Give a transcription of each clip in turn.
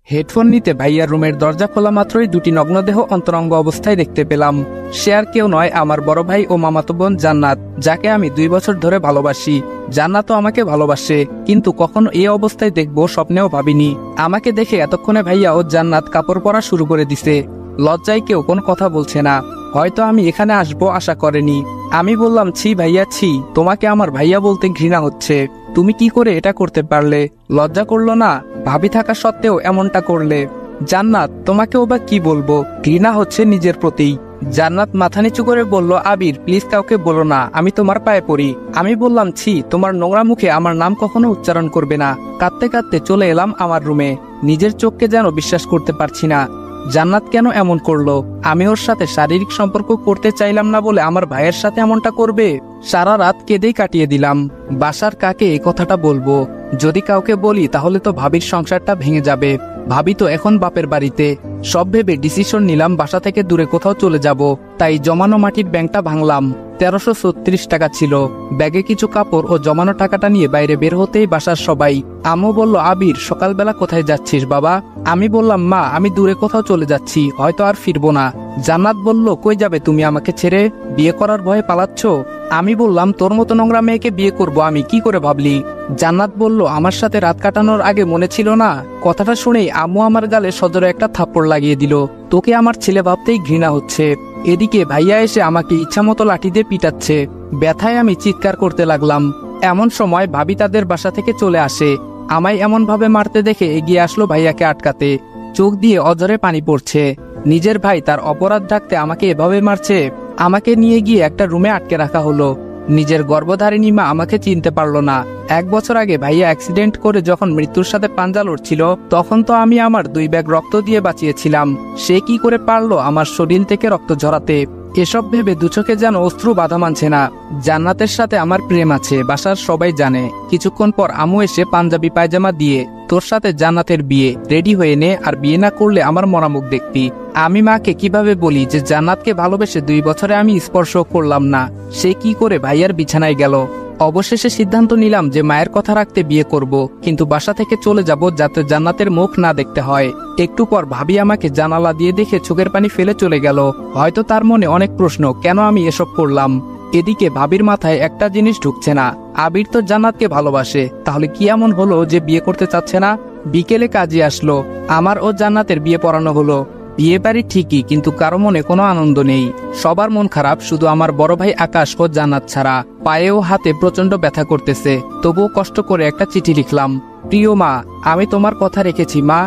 Headphone নিতে ভাইয়ার রুমের দরজা খোলা মাত্রই দুটি নগ্নদেহ অন্তরঙ্গ অবস্থায় দেখতে পেলাম। সে আর কেউ নয়, আমার বড় ভাই ও মামাতো বোন জান্নাত, যাকে আমি 2 বছর ধরে ভালোবাসি। জান্নাতও আমাকে ভালোবাসে, কিন্তু কখনো এই অবস্থায় দেখবো স্বপ্নেও ভাবিনি। আমাকে দেখে এতক্ষণে ভাইয়া ও জান্নাত কাপড় পরা শুরু করে দিছে। লজ্জায় কেউ কোনো কথা বলছে না, হয়তো আমি এখানে আসবো আশা করেনি। আমি বললাম, ছি ভাইয়া ছি, তোমাকে আমার ভাইয়া বলতে ঘৃণা হচ্ছে। তুমি কি করে এটা করতে পারলে? লজ্জা করলো না? ভাবি থাকা সত্ত্বেও এমনটা করলে। জান্নাত, তোমাকেও বা কি বলবো, ঘৃণা হচ্ছে নিজের প্রতি। জান্নাত মাথা নিচু করে বলল, আবির প্লিজ কাউকে বলো না, আমি তোমার পায়ে পড়ি। আমি বললাম, ছি, তোমার নোংরা মুখে আমার নাম কখনো উচ্চারণ করবে না। কাঁদতে কাঁদতে চলে এলাম আমার রুমে। নিজের চোখকে যেন বিশ্বাস করতে পারছি না। জান্নাত কেন এমন করলো? আমি ওর সাথে শারীরিক সম্পর্ক করতে চাইলাম না বলে আমার ভাইয়ের সাথে এমনটা করবে? সারা রাত কেঁদেই কাটিয়ে দিলাম। বাসার কাকে এই কথাটা বলবো? যদি কাউকে বলি তাহলে তো ভাবির সংসারটা ভেঙে যাবে। ভাবি তো এখন বাপের বাড়িতে। সব ভেবে ডিসিশন নিলাম বাসা থেকে দূরে কোথাও চলে যাব। তাই জমানো মাটির ব্যাংকটা ভাঙলাম। 1336 টাকা ছিল। ব্যাগে কিছু কাপড় ও জমানো টাকাটা নিয়ে বাইরে বের হতেই বাসার সবাই। আম্মু বলল, আবির সকালবেলা কোথায় যাচ্ছিস বাবা? আমি বললাম, মা আমি দূরে কোথাও চলে যাচ্ছি, হয়তো আর ফিরবো না। জান্নাত বলল, কই যাবে তুমি আমাকে ছেড়ে? বিয়ে করার ভয়ে পালাচ্ছ? আমি বললাম, তোর মতো নোংরা মেয়েকে বিয়ে করব আমি, কি করে ভাবলি? জান্নাত বলল, আমার সাথে রাত কাটানোর আগে মনে ছিল না? কথাটা শুনেই আম্মু আমার গালে সজোরে একটা থাপ্পড় লাগিয়ে দিল। তোকে আমার ছেলে ভাবতেই ঘৃণা হচ্ছে। এদিকে ভাইয়া এসে আমাকে ইচ্ছামতো লাঠি দিয়ে পিটাচ্ছে। ব্যথায় আমি চিৎকার করতে লাগলাম। এমন সময় ভাবি তাদের বাসা থেকে চলে আসে। আমায় এমন ভাবে মারতে দেখে এগিয়ে আসলো ভাইয়াকে আটকাতে। চোখ দিয়ে অঝরে পানি পড়ছে। নিজের ভাই তার অপরাধ ঢাকতে আমাকে এভাবে মারছে। আমাকে নিয়ে গিয়ে একটা রুমে আটকে রাখা হলো। নিজের গর্ভধারিণী মা আমাকে চিনতে পারলো না। 1 বছর আগে ভাইয়া অ্যাক্সিডেন্ট করে যখন মৃত্যুর সাথে পাঞ্জা লড়ছিল, তখন তো আমি আমার 2 ব্যাগ রক্ত দিয়ে বাঁচিয়েছিলাম। সে কি করে পারলো আমার শরীর থেকে রক্ত ঝরাতে? এসব ভেবে দু চোখে যেন অশ্রু বাধা মানছে না। জান্নাতের সাথে আমার প্রেম আছে, বাসার সবাই জানে। কিছুক্ষণ পর আমু এসে পাঞ্জাবি পায়জামা দিয়ে, তোর সাথে জান্নাতের বিয়ে, রেডি হয়ে নে, আর বিয়ে না করলে আমার মরামুখ দেখবি। আমি মাকে কিভাবে বলি যে জান্নাতকে ভালোবেসে 2 বছরে আমি স্পর্শ করলাম না? সে কি করে ভাইয়ার বিছানায় গেল? অবশেষে সিদ্ধান্ত নিলাম যে মায়ের কথা রাখতে বিয়ে করব, কিন্তু বাসা থেকে চলে যাব যাতে জান্নাতের মুখ না দেখতে হয়। একটু পর ভাবি আমাকে জানালা দিয়ে দেখে চোখের পানি ফেলে চলে গেল। হয়তো তার মনে অনেক প্রশ্ন, কেন আমি এসব করলাম। এদিকে ভাবির মাথায় একটা জিনিস ঢুকছে না, আবির তো জান্নাতকে ভালোবাসে, তাহলে কি এমন হলো যে বিয়ে করতে চাচ্ছে না? বিকেলে কাজে আসলো, আমার ও জান্নাতের বিয়ে পড়ানো হলো। বিয়ে বাড়ি ঠিকই, কিন্তু কারো মনে কোনো আনন্দ নেই। সবার মন খারাপ, শুধু আমার বড় ভাই আকাশ ও জান্নাত ছাড়া। পায়ে ও হাতে প্রচন্ড ব্যথা করতেছে, তবুও কষ্ট করে একটা চিঠি লিখলাম। প্রিয় মা, আমি তোমার কথা রেখেছি মা।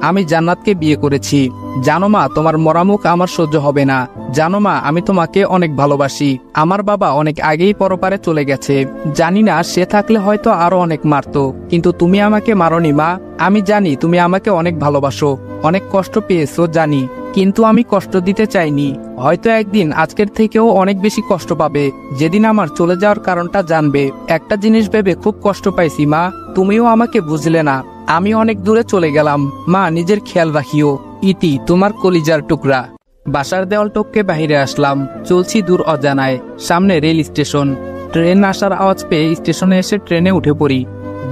আমি জান্নাতকে বিয়ে করেছি। জানো মা, তোমার মরামুখ আমার সহ্য হবে না। জানো মা, আমি তোমাকে অনেক ভালোবাসি। আমার বাবা অনেক আগেই পরপারে চলে গেছে। জানি না সে থাকলে হয়তো আরো অনেক মারতো, কিন্তু তুমি আমাকে মারোনি মা। আমি জানি তুমি আমাকে অনেক ভালোবাসো, অনেক কষ্ট পেয়েছো জানি, কিন্তু আমি কষ্ট দিতে চাইনি। হয়তো একদিন আজকের থেকেও অনেক বেশি কষ্ট পাবে, যেদিন আমার চলে যাওয়ার কারণটা জানবে। একটা জিনিস ভেবে খুব কষ্ট পাইছি মা, তুমিও আমাকে বুঝলে না। আমি অনেক দূরে চলে গেলাম মা, নিজের খেয়াল রাখিও। ইতি, তোমার কলিজার টুকরা। বাসার দেওয়াল টপকে বাহিরে আসলাম। চলছি দূর অজানায়। সামনে রেল স্টেশন। ট্রেন আসার আওয়াজ পেয়ে স্টেশনে এসে ট্রেনে উঠে পড়ি।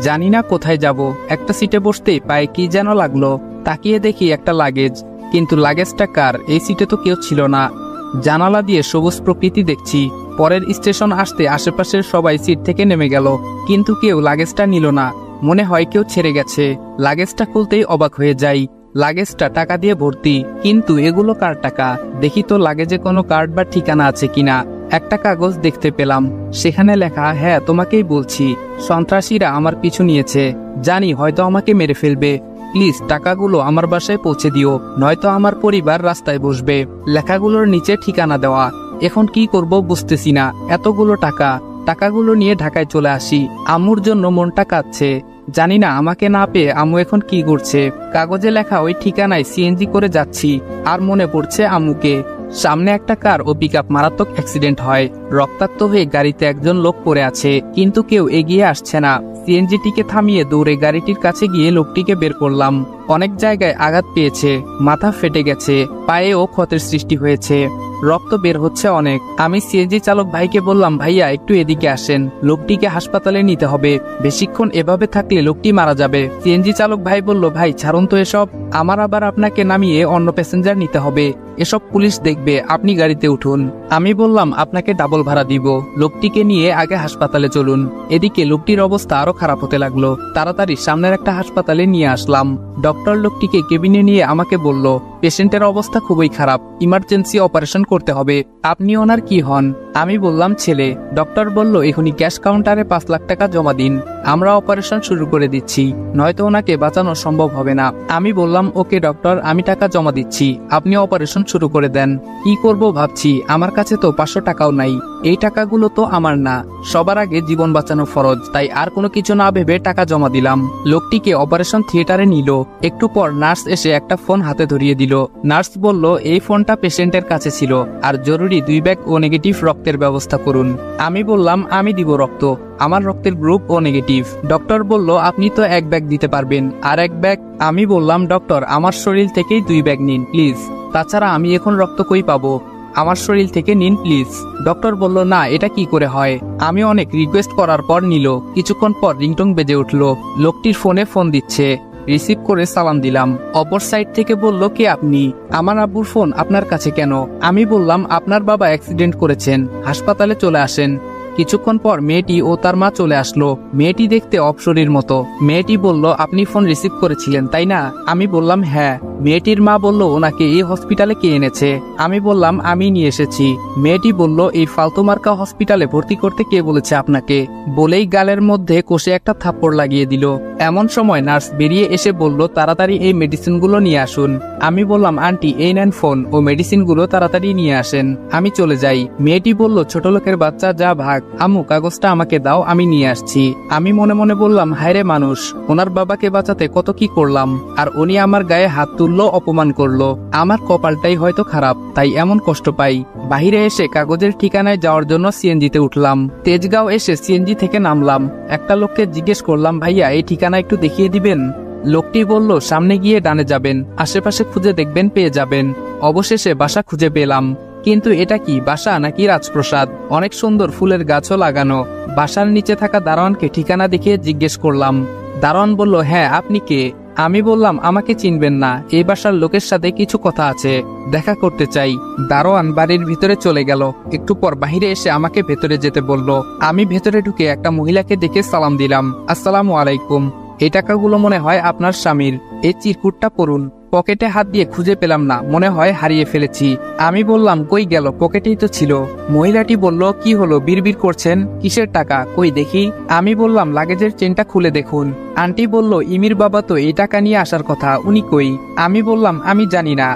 জানি না কোথায় যাব। একটা সিটে বসতেই পায়ে কি যেন লাগলো। তাকিয়ে দেখি একটা লাগেজ, কিন্তু লাগেজটা কার? এই সিটে তো কেউ ছিল না। জানালা দিয়ে সবুজ প্রকৃতি দেখছি। পরের স্টেশন আসতে আশেপাশের সবাই সিট থেকে নেমে গেল, কিন্তু কেউ লাগেজটা নিল না। মনে হয় কেউ ছেড়ে গেছে। লাগেজটা খুলতেই অবাক হয়ে যাই। লাগেজটা টাকা দিয়ে ভর্তি, কিন্তু এগুলো কার টাকা? দেখি তো লাগেজে কোনো কার্ড বা ঠিকানা আছে কিনা। একটা কাগজ দেখতে পেলাম, সেখানে লেখা, হ্যাঁ তোমাকেই বলছি, সন্ত্রাসীরা আমার পিছু নিয়েছে। জানি হয়তো আমাকে মেরে ফেলবে। প্লিজ টাকাগুলো আমার বাসায় পৌঁছে দিও, নয়তো আমার পরিবার রাস্তায় বসবে। লেখাগুলোর নিচে ঠিকানা দেওয়া। এখন কি করব বুঝতেছি না। এতগুলো টাকাগুলো নিয়ে ঢাকায় চলে আসি। আম্মুর জন্য মনটা কাঁদছে। জানি না আমাকে না পেয়ে আম্মু এখন কি করছে। কাগজে লেখা ওই ঠিকানায় সিএনজি করে যাচ্ছি, আর মনে পড়ছে আম্মুকে। সামনে একটা কার ও পিকআপ মারাত্মক অ্যাক্সিডেন্ট হয়। রক্তাক্ত হয়ে গাড়িতে একজন লোক পড়ে আছে, কিন্তু কেউ এগিয়ে আসছে না। সিএনজিটিকে থামিয়ে দৌড়ে গাড়িটির কাছে গিয়ে লোকটিকে বের করলাম। অনেক জায়গায় আঘাত পেয়েছে, মাথা ফেটে গেছে, পায়েও ক্ষতের সৃষ্টি হয়েছে, রক্ত বের হচ্ছে অনেক। আমি সিএনজি চালক ভাইকে বললাম, ভাইয়া একটু এদিকে আসেন, লোকটিকে হাসপাতালে নিতে হবে, বেশিক্ষণ এভাবে থাকলে লোকটি মারা যাবে। সিএনজি চালক ভাই বলল, ভাই ছাড়ুন তো এসব, আমার আবার আপনাকে নামিয়ে অন্য প্যাসেঞ্জার নিতে হবে, এসব পুলিশ দেখবে, আপনি গাড়িতে উঠুন। আমি বললাম, আপনাকে ডাবল ভাড়া দিব, লোকটিকে নিয়ে আগে হাসপাতালে চলুন। এদিকে লোকটির অবস্থা আরো খারাপ হতে লাগলো। তাড়াতাড়ি সামনের একটা হাসপাতালে নিয়ে আসলাম। ডক্টর লোকটিকে কেবিনে নিয়ে আমাকে বলল, পেশেন্টের অবস্থা খুবই খারাপ, ইমার্জেন্সি অপারেশন করতে হবে, আপনি ওনার কি হন? আমি বললাম, ছেলে। ডক্টর বলল, এখনই ক্যাশ কাউন্টারে 5 লাখ টাকা জমা দিন, আমরা অপারেশন শুরু করে দিচ্ছি, নয়তো ওনাকে বাঁচানো সম্ভব হবে না। আমি বললাম, ওকে ডক্টর, আমি টাকা জমা দিচ্ছি, আপনি অপারেশন শুরু করে দেন। কি করব ভাবছি, আমার কাছে তো 500 টাকাও নাই, এই টাকাগুলো তো আমার না, সবার আগে জীবন বাঁচানো ফরজ, তাই আর কোনো কিছু না ভেবে টাকা জমা দিলাম। লোকটিকে অপারেশন থিয়েটারে নিল। একটু পর নার্স এসে একটা ফোন হাতে ধরিয়ে দিল। নার্স বলল, এই ফোনটা পেশেন্টের কাছে ছিল, আর জরুরি 2 ব্যাগ ও নেগেটিভ রক্তের ব্যবস্থা করুন। আমি বললাম, আমি দিব রক্ত, আমার রক্তের গ্রুপ ও নেগেটিভ। ডক্টর বলল, আপনি তো 1 ব্যাগ দিতে পারবেন, আর 1 ব্যাগ? আমি বললাম, ডক্টর আমার শরীর থেকেই 2 ব্যাগ নিন প্লিজ, তাছাড়া আমি এখন রক্ত কই পাবো, আমার শরীর থেকে নিন প্লিজ। ডক্টর বলল, না এটা কি করে হয়। আমি অনেক রিকোয়েস্ট করার পর নিল। কিছুক্ষণ পর রিংটং বেজে উঠল। লোকটির ফোনে ফোন দিচ্ছে, রিসিভ করে সালাম দিলাম। অপর সাইড থেকে বলল, কে আপনি? আমার আব্বুর ফোন আপনার কাছে কেন? আমি বললাম, আপনার বাবা অ্যাক্সিডেন্ট করেছেন, হাসপাতালে চলে আসেন। কিছুক্ষণ পর মেয়েটি ও তার মা চলে আসলো। মেয়েটি দেখতে অপসরীর মতো। মেয়েটি বলল, আপনি ফোন রিসিভ করেছিলেন তাই না? আমি বললাম, হ্যাঁ। মেয়েটির মা বলল, ওনাকে এই হসপিটালে কে এনেছে? আমি বললাম, আমি নিয়ে এসেছি। মেয়েটি বলল, এই ফালতু মার্কা হসপিটালে ভর্তি করতে কে বলেছে আপনাকে? বলেই গালের মধ্যে কষে একটা থাপ্পড় লাগিয়ে দিল। এমন সময় নার্স বেরিয়ে এসে বলল, তাড়াতাড়ি এই মেডিসিনগুলো নিয়ে আসুন। আমি বললাম, আন্টি এই নেন ফোন ও মেডিসিনগুলো তাড়াতাড়ি নিয়ে আসেন, আমি চলে যাই। মেয়েটি বলল, ছোট লোকের বাচ্চা, যা ভাগ। আম্মু কাগজটা আমাকে দাও, আমি নিয়ে আসছি। আমি মনে মনে বললাম, হায়রে মানুষ, ওনার বাবাকে বাঁচাতে কত কি করলাম, আর উনি আমার গায়ে হাত তুললো, অপমান করলো। আমার কপালটাই হয়তো খারাপ, তাই এমন কষ্ট পাই। বাহিরে এসে কাগজের ঠিকানায় যাওয়ার জন্য সিএনজিতে উঠলাম। তেজগাঁও এসে সিএনজি থেকে নামলাম। একটা লোককে জিজ্ঞেস করলাম, ভাইয়া এই ঠিকানা একটু দেখিয়ে দিবেন? লোকটি বলল, সামনে গিয়ে ডানে যাবেন, আশেপাশে খুঁজে দেখবেন, পেয়ে যাবেন। অবশেষে বাসা খুঁজে পেলাম। কিন্তু এটা কি বাসা নাকি রাজপ্রাসাদ? অনেক সুন্দর ফুলের গাছও লাগানো। বাসার নিচে থাকা দারোয়ানকে ঠিকানা দেখিয়ে জিজ্ঞেস করলাম। দারোয়ান বলল, হ্যাঁ আপনি কে? আমি বললাম, আমাকে চিনবেন না, এই বাসার লোকের সাথে কিছু কথা আছে, দেখা করতে চাই। দারোয়ান বাড়ির ভিতরে চলে গেল। একটু পর বাহিরে এসে আমাকে ভেতরে যেতে বলল। আমি ভেতরে ঢুকে একটা মহিলাকে দেখে সালাম দিলাম, আসসালামু আলাইকুম। এই টাকাগুলো মনে হয় আপনার স্বামীর, এই চিরকুটটা পড়ুন। পকেটে হাত দিয়ে খুঁজে পেলাম না, মনে হয় হারিয়ে ফেলেছি। আমি বললাম, কই গেল? পকেটেই তো ছিল। মহিলাটি বলল, কি হলো, বিড়বিড় করছেন, কিসের টাকা, কই দেখি। আমি বললাম, লাগেজের চেনটা খুলে দেখুন। আন্টি বলল, ইমির বাবা তো এই টাকা নিয়ে আসার কথা, উনি কই? আমি বললাম, আমি জানি না,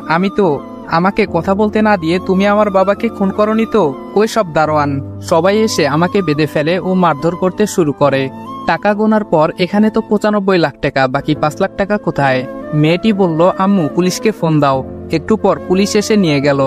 আমাকে কথা বলতে না দিয়ে তুমি আমার বাবাকে খুন করনি তো? কই সব দারোয়ান? সবাই এসে আমাকে বেঁধে ফেলে ও মারধর করতে শুরু করে। টাকা গোনার পর এখানে তো 95 লাখ টাকা, বাকি 5 লাখ টাকা কোথায়? মেয়েটি বলল, আম্মু পুলিশকে ফোন দাও। একটু পর পুলিশ এসে নিয়ে গেল।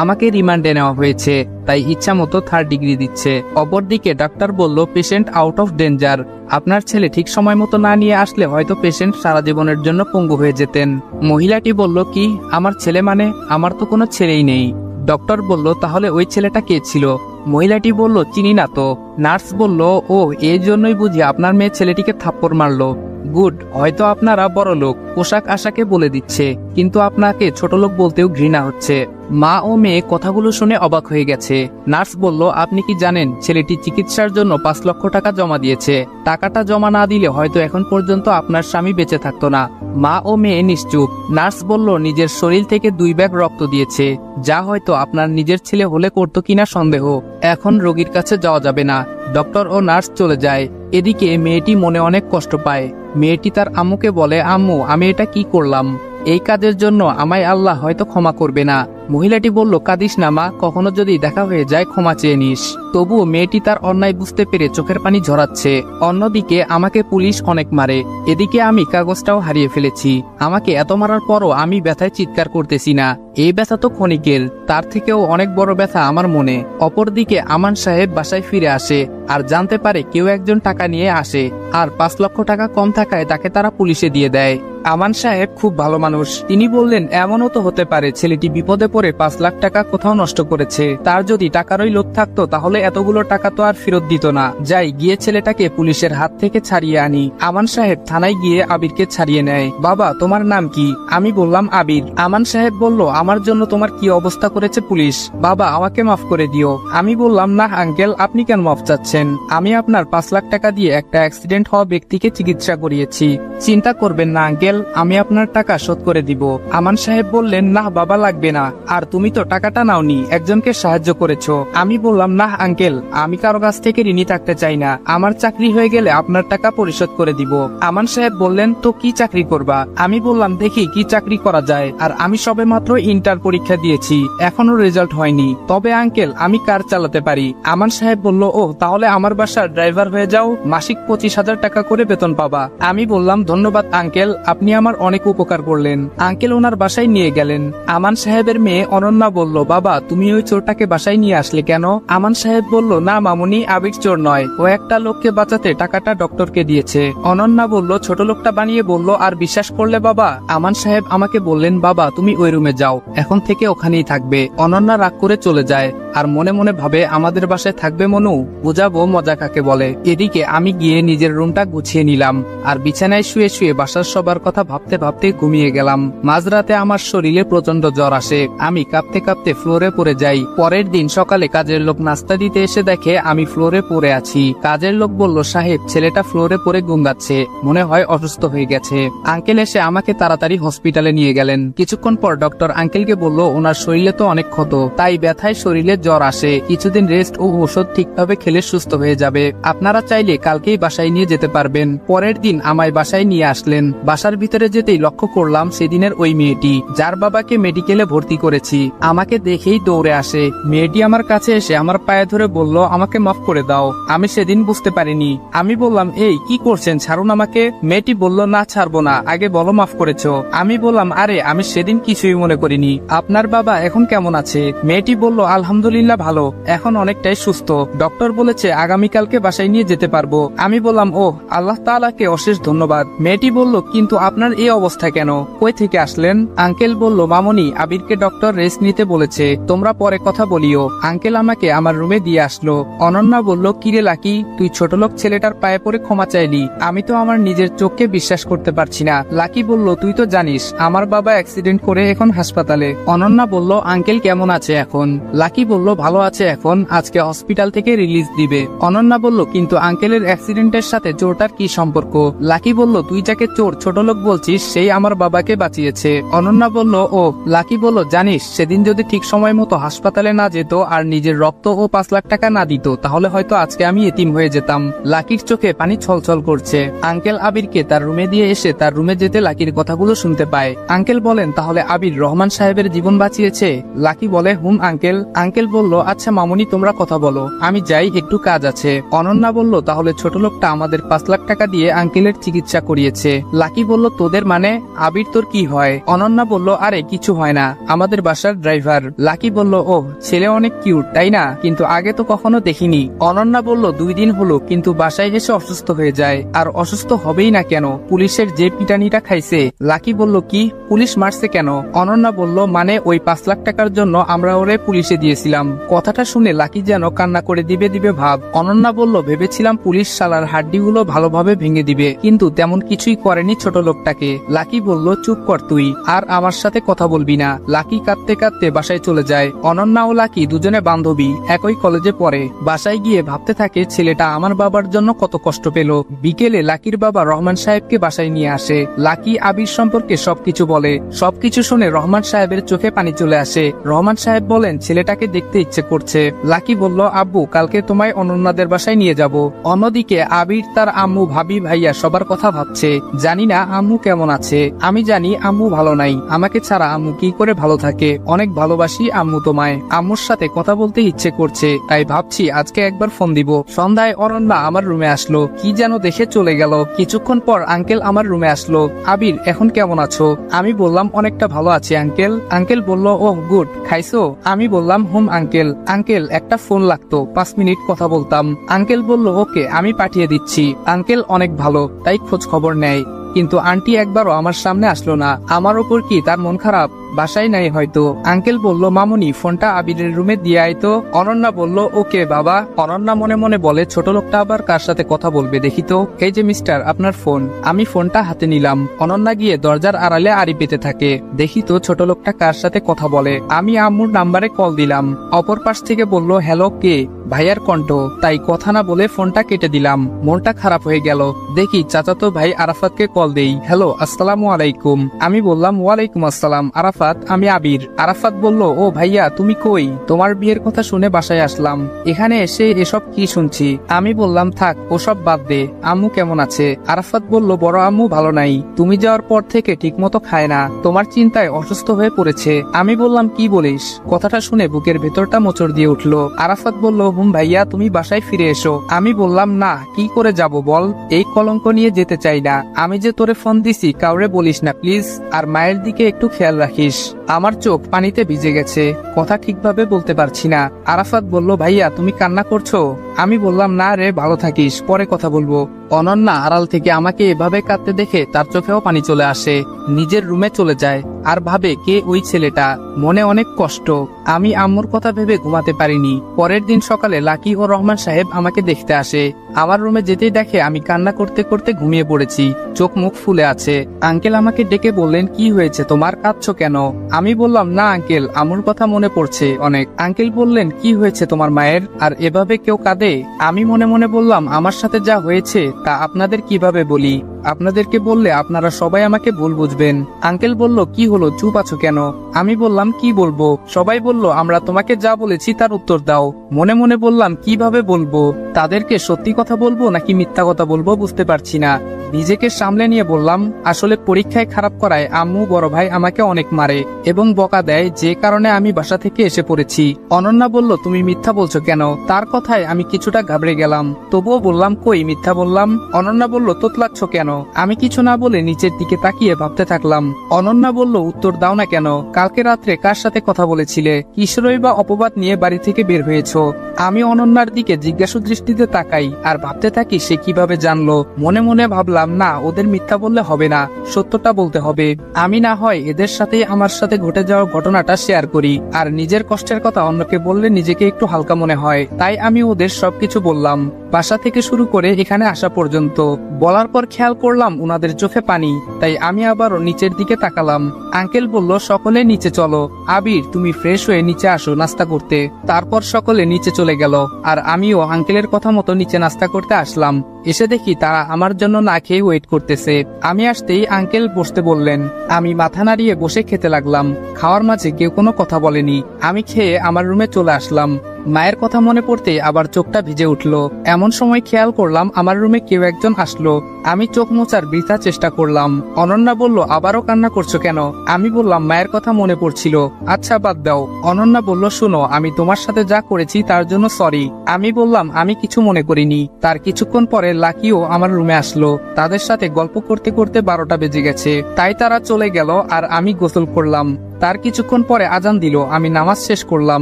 আমাকে রিমান্ডে নেওয়া হয়েছে, তাই ইচ্ছা মতো 3rd ডিগ্রি দিচ্ছে। অপরদিকে ডাক্তার বলল, পেশেন্ট আউট অফ ডেঞ্জার, আপনার ছেলে ঠিক সময় মতো না নিয়ে আসলে হয়তো পেশেন্ট সারা জীবনের জন্য পঙ্গু হয়ে যেতেন। মহিলাটি বলল, কি আমার ছেলে মানে? আমার তো কোনো ছেলেই নেই। ডক্টর বলল, তাহলে ওই ছেলেটা কে ছিল? মহিলাটি বলল, চিনি না তো। নার্স বলল, ও এই জন্যই বুঝি আপনার মেয়ে ছেলেটিকে থাপ্পড় মারলো। গুড, হয়তো আপনারা বড় লোক, পোশাক আশাকে বলে দিচ্ছে, কিন্তু আপনাকে ছোট লোক বলতেও ঘৃণা হচ্ছে। মা ও মেয়ে কথাগুলো শুনে অবাক হয়ে গেছে। নার্স বলল, আপনি কি জানেন ছেলেটি চিকিৎসার জন্য 5 লক্ষ টাকা জমা দিয়েছে? টাকাটা জমা না দিলে হয়তো এখন পর্যন্ত আপনার স্বামী বেঁচে থাকতো না। মা ও মেয়ে নিশ্চুপ। নার্স বলল, নিজের শরীর থেকে 2 ব্যাগ রক্ত দিয়েছে, যা হয়তো আপনার নিজের ছেলে হলে করতো কিনা সন্দেহ। এখন রোগীর কাছে যাওয়া যাবে না। ডক্টর ও নার্স চলে যায়। এদিকে মেয়েটি মনে অনেক কষ্ট পায়। মেয়েটি তার আম্মুকে বলে, আম্মু আমি এটা কি করলাম? এই কাজের জন্য আমায় আল্লাহ হয়তো ক্ষমা করবে না। মহিলাটি বলল, কাঁদিস না মা, কখনো যদি দেখা হয়ে যায় ক্ষমা চেয়ে নিস। তবুও মেয়েটি তার অন্যায় বুঝতে পেরে চোখের পানি ঝরাচ্ছে। অন্যদিকে আমাকে পুলিশ অনেক মারে, এদিকে আমি কাগজটাও হারিয়ে ফেলেছি। আমাকে এত মারার পরও আমি ব্যথায় চিৎকার করতেছি না। এই ব্যথা তো ক্ষণিকের, তার থেকেও অনেক বড় ব্যথা আমার মনে। অপরদিকে আমান সাহেব বাসায় ফিরে আসে আর জানতে পারে কেউ একজন টাকা নিয়ে আসে, আর 5 লক্ষ টাকা কম থাকায় তাকে তারা পুলিশে দিয়ে দেয়। আমান সাহেব খুব ভালো মানুষ। তিনি বললেন, এমনও তো হতে পারে ছেলেটি বিপদে পড়ে 5 লাখ টাকা কোথাও নষ্ট করেছে। তার যদি টাকারই লোভ থাকতো তাহলে এতগুলো টাকা তো আর ফেরত দিত না। যাই গিয়ে ছেলেটাকে পুলিশের হাত থেকে ছাড়িয়ে আনি। আমান সাহেব থানায় গিয়ে আবিরকে ছাড়িয়ে নেয়। বাবা, তোমার নাম কি? আমি বললাম আবির। আমান সাহেব বলল, আমার জন্য তোমার কি অবস্থা করেছে পুলিশ। বাবা, আমাকে মাফ করে দিও। আমি বললাম, না আঙ্কেল, আপনি কেন মাফ চাচ্ছেন? আমি আপনার 5 লাখ টাকা দিয়ে একটা অ্যাক্সিডেন্ট হওয়া ব্যক্তিকে চিকিৎসা করিয়েছি। চিন্তা করবেন না আঙ্কেল, আমি আপনার টাকা শোধ করে দিব। আমান সাহেব বললেন, না বাবা, লাগবে না। আর তুমি তো টাকাটা নাওনি, একজনকে সাহায্য করেছো। আমি বললাম, না আঙ্কেল, আমি কারো কাছ থেকে ঋণী থাকতে চাই না। আমার চাকরি হয়ে গেলে আপনার টাকা পরিশোধ করে দিব। আমান সাহেব বললেন, তো কি চাকরি করবা? আমি বললাম, দেখি কি চাকরি করা যায়। আর আমি সবে মাত্র ইন্টার পরীক্ষা দিয়েছি, এখনো রেজাল্ট হয়নি। তবে আঙ্কেল, আমি কার চালাতে পারি। আমান সাহেব বলল, ও তাহলে আমার বাসার ড্রাইভার হয়ে যাও, মাসিক 25,000 টাকা করে বেতন পাবা। আমি বললাম, ধন্যবাদ আঙ্কেল, আপনি আমার অনেক উপকার করলেন। আঙ্কেল ওনার বাসায় নিয়ে গেলেন। আমান সাহেবের মেয়ে অনন্যা বলল, বাবা, তুমি ওই চোরটাকে বাসায় নিয়ে আসলে কেন? আমান সাহেব বলল, না মামুনি, আবির চোর নয়, ও একটা লোককে বাঁচাতে টাকাটা ডক্টরকে দিয়েছে। অনন্যা বলল, ছোট লোকটা বানিয়ে বলল, আর বিশ্বাস করলে বাবা? আমান সাহেব আমাকে বললেন, বাবা তুমি ওই রুমে যাও, এখন থেকে ওখানেই থাকবে। অনন্যা রাগ করে চলে যায় আর মনে মনে ভাবে, আমাদের বাসায় থাকবে মনু, বুঝাবো মজা কাকে বলে। এদিকে আমি গিয়ে নিজের রুমটা গুছিয়ে নিলাম আর বিছানায় শুয়ে শুয়ে বাসার সবার কথা ভাবতে ভাবতে ঘুমিয়ে গেলাম। মাঝরাতে আমার শরীরে প্রচন্ড জ্বর আসে, আমি কাঁপতে কাঁপতে ফ্লোরে পড়ে যাই। পরের দিন সকালে কাজের লোক নাস্তা দিতে এসে দেখে আমি ফ্লোরে পড়ে আছি। কাজের লোক বলল, সাহেব, ছেলেটা ফ্লোরে পড়ে গুঙ্গাচ্ছে, মনে হয় অসুস্থ হয়ে গেছে। আঙ্কেল এসে আমাকে তাড়াতাড়ি হসপিটালে নিয়ে গেলেন। কিছুক্ষণ পর ডক্টর আঙ্কেলকে বলল, ওনার শরীরে তো অনেক ক্ষত, তাই ব্যথায় শরীরে জ্বর আসে, কিছুদিন রেস্ট ও ওষুধ ঠিকভাবে খেলে সুস্থ হয়ে যাবে। আপনারা চাইলে কালকেই বাসায় নিয়ে যেতে পারবেন। পরের দিন আমায় বাসায় নিয়ে আসলেন। বাসার ভিতরে যেতেই লক্ষ্য করলাম সেদিনের ওই মেয়েটি, যার বাবাকে মেডিকেলে ভর্তি করেছি, আমাকে দেখেই দৌড়ে আসে। মেয়েটি আমার কাছে এসে আমার পায়ে ধরে বলল, আমাকে মাফ করে দাও, আমি সেদিন বুঝতে পারিনি। আমি বললাম, এই কি করছেন, ছাড়ুন আমাকে। মেয়েটি বলল, না ছাড়বো না, আগে বলো মাফ করেছো। আমি বললাম, আরে আমি সেদিন কিছুই মনে করিনি। আপনার বাবা এখন কেমন আছে? মেয়েটি বলল, আলহামদুলিল্লাহ ভালো, এখন অনেকটাই সুস্থ। ডক্টর বলেছে আগামীকালকে বাসায় নিয়ে যেতে পারবো। আমি বললাম, ও আল্লাহ তাআলাকে অশেষ ধন্যবাদ। মেয়েটি বলল, কিন্তু আপনার এই অবস্থা কেন, কই থেকে আসলেন? আঙ্কেল বলল, মামনি, আবিরকে ডক্টর রেস্ট নিতে বলেছে, তোমরা পরে কথা বলিও। আঙ্কেল আমাকে আমার রুমে দিয়ে আসলো। অনন্যা বলল, কিরে লাকি, তুই ছোট লোক ছেলেটার পায়ে পড়ে ক্ষমা চাইলি? আমি তো আমার নিজের চোখকে বিশ্বাস করতে পারছি না। লাকি বলল, তুই তো জানিস আমার বাবা অ্যাক্সিডেন্ট করে এখন হাসপাতালে। অনন্যা বলল, আঙ্কেল কেমন আছে এখন? লাকি বলল, ভালো আছে এখন, আজকে হসপিটাল থেকে রিলিজ দিবে। অনন্যা বলল, কিন্তু আঙ্কেলের অ্যাক্সিডেন্টের সাথে চোরটার কি সম্পর্ক? লাকি বলল, তুই যাকে চোর ছোট লোক বলছিস সেই আমার বাবাকে বাঁচিয়েছে। অনন্যা বলল, ও। লাকি বলল, জানিস সেদিন যদি ঠিক সময় মতো হাসপাতালে না যেত আর নিজের রক্ত ও 5 লাখ টাকা না দিত, তাহলে হয়তো আজকে আমি এতিম হয়ে যেতাম। লাকির চোখে পানি ছলছল করছে। আঙ্কেল আবিরকে তার রুমে দিয়ে এসে তার রুমে যেতে লাকির কথাগুলো শুনতে পায়। আঙ্কেল বলেন, তাহলে আবির রহমান সাহেবের জীবন বাঁচিয়েছে? লাকি বলে, হুম আঙ্কেল। আঙ্কেল বলল, আচ্ছা মামুনি, তোমরা কথা বলো, আমি যাই, একটু কাজ আছে। অনন্যা বলল, তাহলে ছোট লোকটা আমাদের 5 লাখ টাকা দিয়ে আঙ্কেলের চিকিৎসা করিয়েছে। লাকি বলল, তোদের মানে? আবির তোর কি হয়? অনন্যা বলল, আরে কিছু হয় না, আমাদের বাসার ড্রাইভার। লাকি বলল, ও, ছেলে অনেক কিউট তাই না, কিন্তু আগে তো কখনো দেখিনি। অনন্যা বলল, 2 দিন হলো, কিন্তু বাসায় এসে অসুস্থ হয়ে যায়। আর অসুস্থ হবেই না কেন, পুলিশের যে পিটানিটা খাইছে। লাকি বলল, কি, পুলিশ মারছে কেন? অনন্যা বলল, মানে ওই 5 লাখ টাকার জন্য আমরা ওরে পুলিশে দিয়েছিলাম। কথাটা শুনে লাকি যেন কান্না করে দিবে দিবে ভাব। অনন্যা বলল, ভেবেছিলাম পুলিশ শালার হাড্ডিগুলো ভালোভাবে ভেঙে দিবে, কিন্তু তেমন কিছুই করেনি ছোট লোকটাকে। লাকি বলল, চুপ কর তুই, আর আমার সাথে কথা বলবি না। লাকি কাঁদতে কাঁদতে বাসায় চলে যায়। অনন্যা ও লাকি দুজনে বান্ধবী, একই কলেজে পড়ে। বাসায় গিয়ে ভাবতে থাকে, ছেলেটা আমার বাবার জন্য কত কষ্ট পেল। বিকেলে লাকির বাবা রহমান সাহেবকে বাসায় নিয়ে আসে। লাকি আবির সম্পর্কে সবকিছু বলে। সবকিছু শুনে রহমান সাহেবের চোখে পানি চলে আসে। রহমান সাহেব বলেন, ছেলেটাকে দেখতে দেখতে ইচ্ছে করছে। লাকি বলল, আব্বু কালকে তোমায় অনন্যাদের বাসায় নিয়ে যাব। অন্যদিকে আবির তার আম্মু, ভাবি, ভাইয়া সবার কথা ভাবছে। জানি না আম্মু কেমন আছে। আমি জানি আম্মু ভালো নাই। আমাকে ছাড়া আম্মু কি করে ভালো থাকে। অনেক ভালোবাসি আম্মু তোমায়। আম্মুর সাথে কথা বলতে ইচ্ছে করছে, তাই ভাবছি আজকে একবার ফোন দিব। সন্ধ্যায় অনন্যা আমার রুমে আসলো, কি যেন দেখে চলে গেল। কিছুক্ষণ পর আঙ্কেল আমার রুমে আসলো। আবির, এখন কেমন আছো? আমি বললাম, অনেকটা ভালো আছি আঙ্কেল। আঙ্কেল বলল, ওহ গুড, খাইছো? আমি বললাম, হুম আঙ্কেল। আঙ্কেল একটা ফোন লাগতো, 5 মিনিট কথা বলতাম। আঙ্কেল বলল, ওকে আমি পাঠিয়ে দিচ্ছি। আঙ্কেল অনেক ভালো, তাই খোঁজ খবর নেয়। কিন্তু আন্টি একবারও আমার সামনে আসলো না। আমার ওপর কি তার মন খারাপ? বাসায় নাই হয়তো। আঙ্কেল বলল, মামুনি ফোনটা আবিরের রুমে দিয়ে আয় তো। অনন্যা বলল, ওকে বাবা। অনন্যা মনে মনে বলে, ছোট লোকটা আবার কার সাথে কথা বলবে দেখি তো। এই যে মিস্টার, আপনার ফোন। আমি ফোনটা হাতে নিলাম। অনন্যা গিয়ে দরজার আড়ালে আড়ি পেতে থাকে। দেখি তো ছোট লোকটা কার সাথে কথা বলে। আমি আম্মুর নাম্বারে কল দিলাম। অপর পাশ থেকে বলল, হ্যালো, কে? ভাইয়ার কণ্ঠ। তাই কথা না বলে ফোনটা কেটে দিলাম। মনটা খারাপ হয়ে গেল। দেখি চাচাতো ভাই আরাফাতকে কল দেই। হ্যালো, আসসালামু আলাইকুম। আমি বললাম, ওয়ালাইকুম আসসালাম আরাফাত, আমি আবির। আরাফাত বলল, ও ভাইয়া তুমি কই? তোমার বিয়ের কথা শুনে বাসায় আসলাম। এখানে এসে এসব কি শুনছি? আমি বললাম, থাক ওসব বাদ দে। আম্মু কেমন আছে? আরাফাত বলল, বড় আম্মু ভালো নাই। তুমি যাওয়ার পর থেকে ঠিকমতো খায় না। তোমার চিন্তায় অসুস্থ হয়ে পড়েছে। আমি বললাম, কি বলিস? কথাটা শুনে বুকের ভেতরটা মোচড় দিয়ে উঠল। আরাফাত বলল, হুম ভাইয়া, তুমি বাসায় ফিরে এসো। আমি বললাম, না, কি করে যাব বল? এই কলঙ্ক নিয়ে যেতে চাই না। আমি যে তোরে ফোন দিছি কাউরে বলিস না প্লিজ। আর মায়ের দিকে একটু খেয়াল রাখিস। আমার চোখ পানিতে ভিজে গেছে, কথা ঠিকভাবে বলতে পারছি না। আরাফাত বলল, ভাইয়া তুমি কান্না করছো? আমি বললাম, না রে, ভালো থাকিস, পরে কথা বলবো। অনন্যা আড়াল থেকে আমাকে এভাবে কাঁদতে দেখে তার চোখেও পানি চলে আসে। নিজের রুমে চলে যায় আর ভাবে, কে ওই ছেলেটা? মনে অনেক কষ্ট। আমি আম্মুর কথা ভেবে ঘুমাতে পারিনি। পরের দিন সকালে লাকি ও রহমান সাহেব আমাকে দেখতে আসে। আমার রুমে যেতেই দেখে আমি কান্না করতে করতে ঘুমিয়ে পড়েছি, চোখ মুখ ফুলে আছে। আঙ্কেল আমাকে ডেকে বললেন, কি হয়েছে তোমার, কাঁদছো কেন? আমি বললাম, না আঙ্কেল, আম্মুর কথা মনে পড়ছে অনেক। আঙ্কেল বললেন, কি হয়েছে তোমার মায়ের? আর এভাবে কেউ কাঁদে? আমি মনে মনে বললাম, আমার সাথে যা হয়েছে তা আপনাদের কিভাবে বলি? আপনাদেরকে বললে আপনারা সবাই আমাকে ভুল বুঝবেন। আঙ্কেল বলল, কি হলো, চুপ আছো কেন? আমি বললাম, কি বলবো? সবাই বলল, আমরা তোমাকে যা বলেছি তার উত্তর দাও। মনে মনে বললাম, কিভাবে বলবো? তাদেরকে সত্যি কথা বলবো নাকি মিথ্যা কথা বলবো বুঝতে পারছি না। নিজেকে সামলে নিয়ে বললাম, আসলে পরীক্ষায় খারাপ করায় আম্মু বড় ভাই আমাকে অনেক মারে এবং বকা দেয়, যে কারণে আমি বাসা থেকে এসে পড়েছি। অনন্যা বলল, তুমি মিথ্যা বলছো কেন? তার কথায় আমি কিছুটা ঘাবড়ে গেলাম, তবুও বললাম, কই মিথ্যা বললাম? অনন্যা বলল, তোতলাচ্ছ কেন? আমি কিছু না বলে নিচের দিকে তাকিয়ে ভাবতে থাকলাম। অনন্যা বলল, উত্তর দাও না কেন? কালকে রাত্রে কার সাথে কথা বলেছিলে? কিশোরই বা অপবাদ নিয়ে বাড়ি থেকে বের হয়েছো? আমি অনন্যার দিকে জিজ্ঞাসু দৃষ্টিতে তাকাই আর ভাবতে থাকি, সে কিভাবে জানলো। মনে মনে ভাবলাম, না, ওদের মিথ্যা বললে হবে না, সত্যটা বলতে হবে। আমি না হয় এদের সাথে আমার সাথে ঘটে যাওয়া ঘটনাটা শেয়ার করি, আর নিজের কষ্টের কথা অন্যকে বললে নিজেকে একটু হালকা মনে হয়। তাই আমি ওদের সবকিছু বললাম, বাসা থেকে শুরু করে এখানে আসা পর্যন্ত। বলার পর খেয়াল করলাম উনাদের চোখে পানি, তাই আমি আবারও নিচের দিকে তাকালাম। আঙ্কেল বলল, সকলে নিচে চলো। আবির, তুমি ফ্রেশ হয়ে নিচে আসো নাস্তা করতে। তারপর সকলে নিচে চলে গেল আর আমিও আঙ্কেলের কথা মতো নিচে নাস্তা করতে আসলাম। এসে দেখি তারা আমার জন্য না খেয়ে ওয়েট করতেছে। আমি আসতেই আঙ্কেল বসতে বললেন। আমি মাথা নাড়িয়ে বসে খেতে লাগলাম। খাওয়ার মাঝে কেউ কোনো কথা বলেনি। আমি খেয়ে আমার রুমে চলে আসলাম। মায়ের কথা মনে পড়তে আবার চোখটা ভিজে উঠল। এমন সময় খেয়াল করলাম আমার রুমে কেউ একজন আসলো। আমি চোখ মোছার বৃথা চেষ্টা করলাম। অনন্যা বলল, আবারও কান্না করছো কেন? আমি বললাম, মায়ের কথা মনে পড়ছিল। আচ্ছা বাদ দাও। অনন্যা বলল, শুনো, আমি তোমার সাথে যা করেছি তার জন্য সরি। আমি বললাম, আমি কিছু মনে করিনি। তার কিছুক্ষণ পরে লাকিও আমার রুমে আসলো। তাদের সাথে গল্প করতে করতে 12টা বেজে গেছে, তাই তারা চলে গেল আর আমি গোসল করলাম। তার কিছুক্ষণ পরে আজান দিল, আমি নামাজ শেষ করলাম।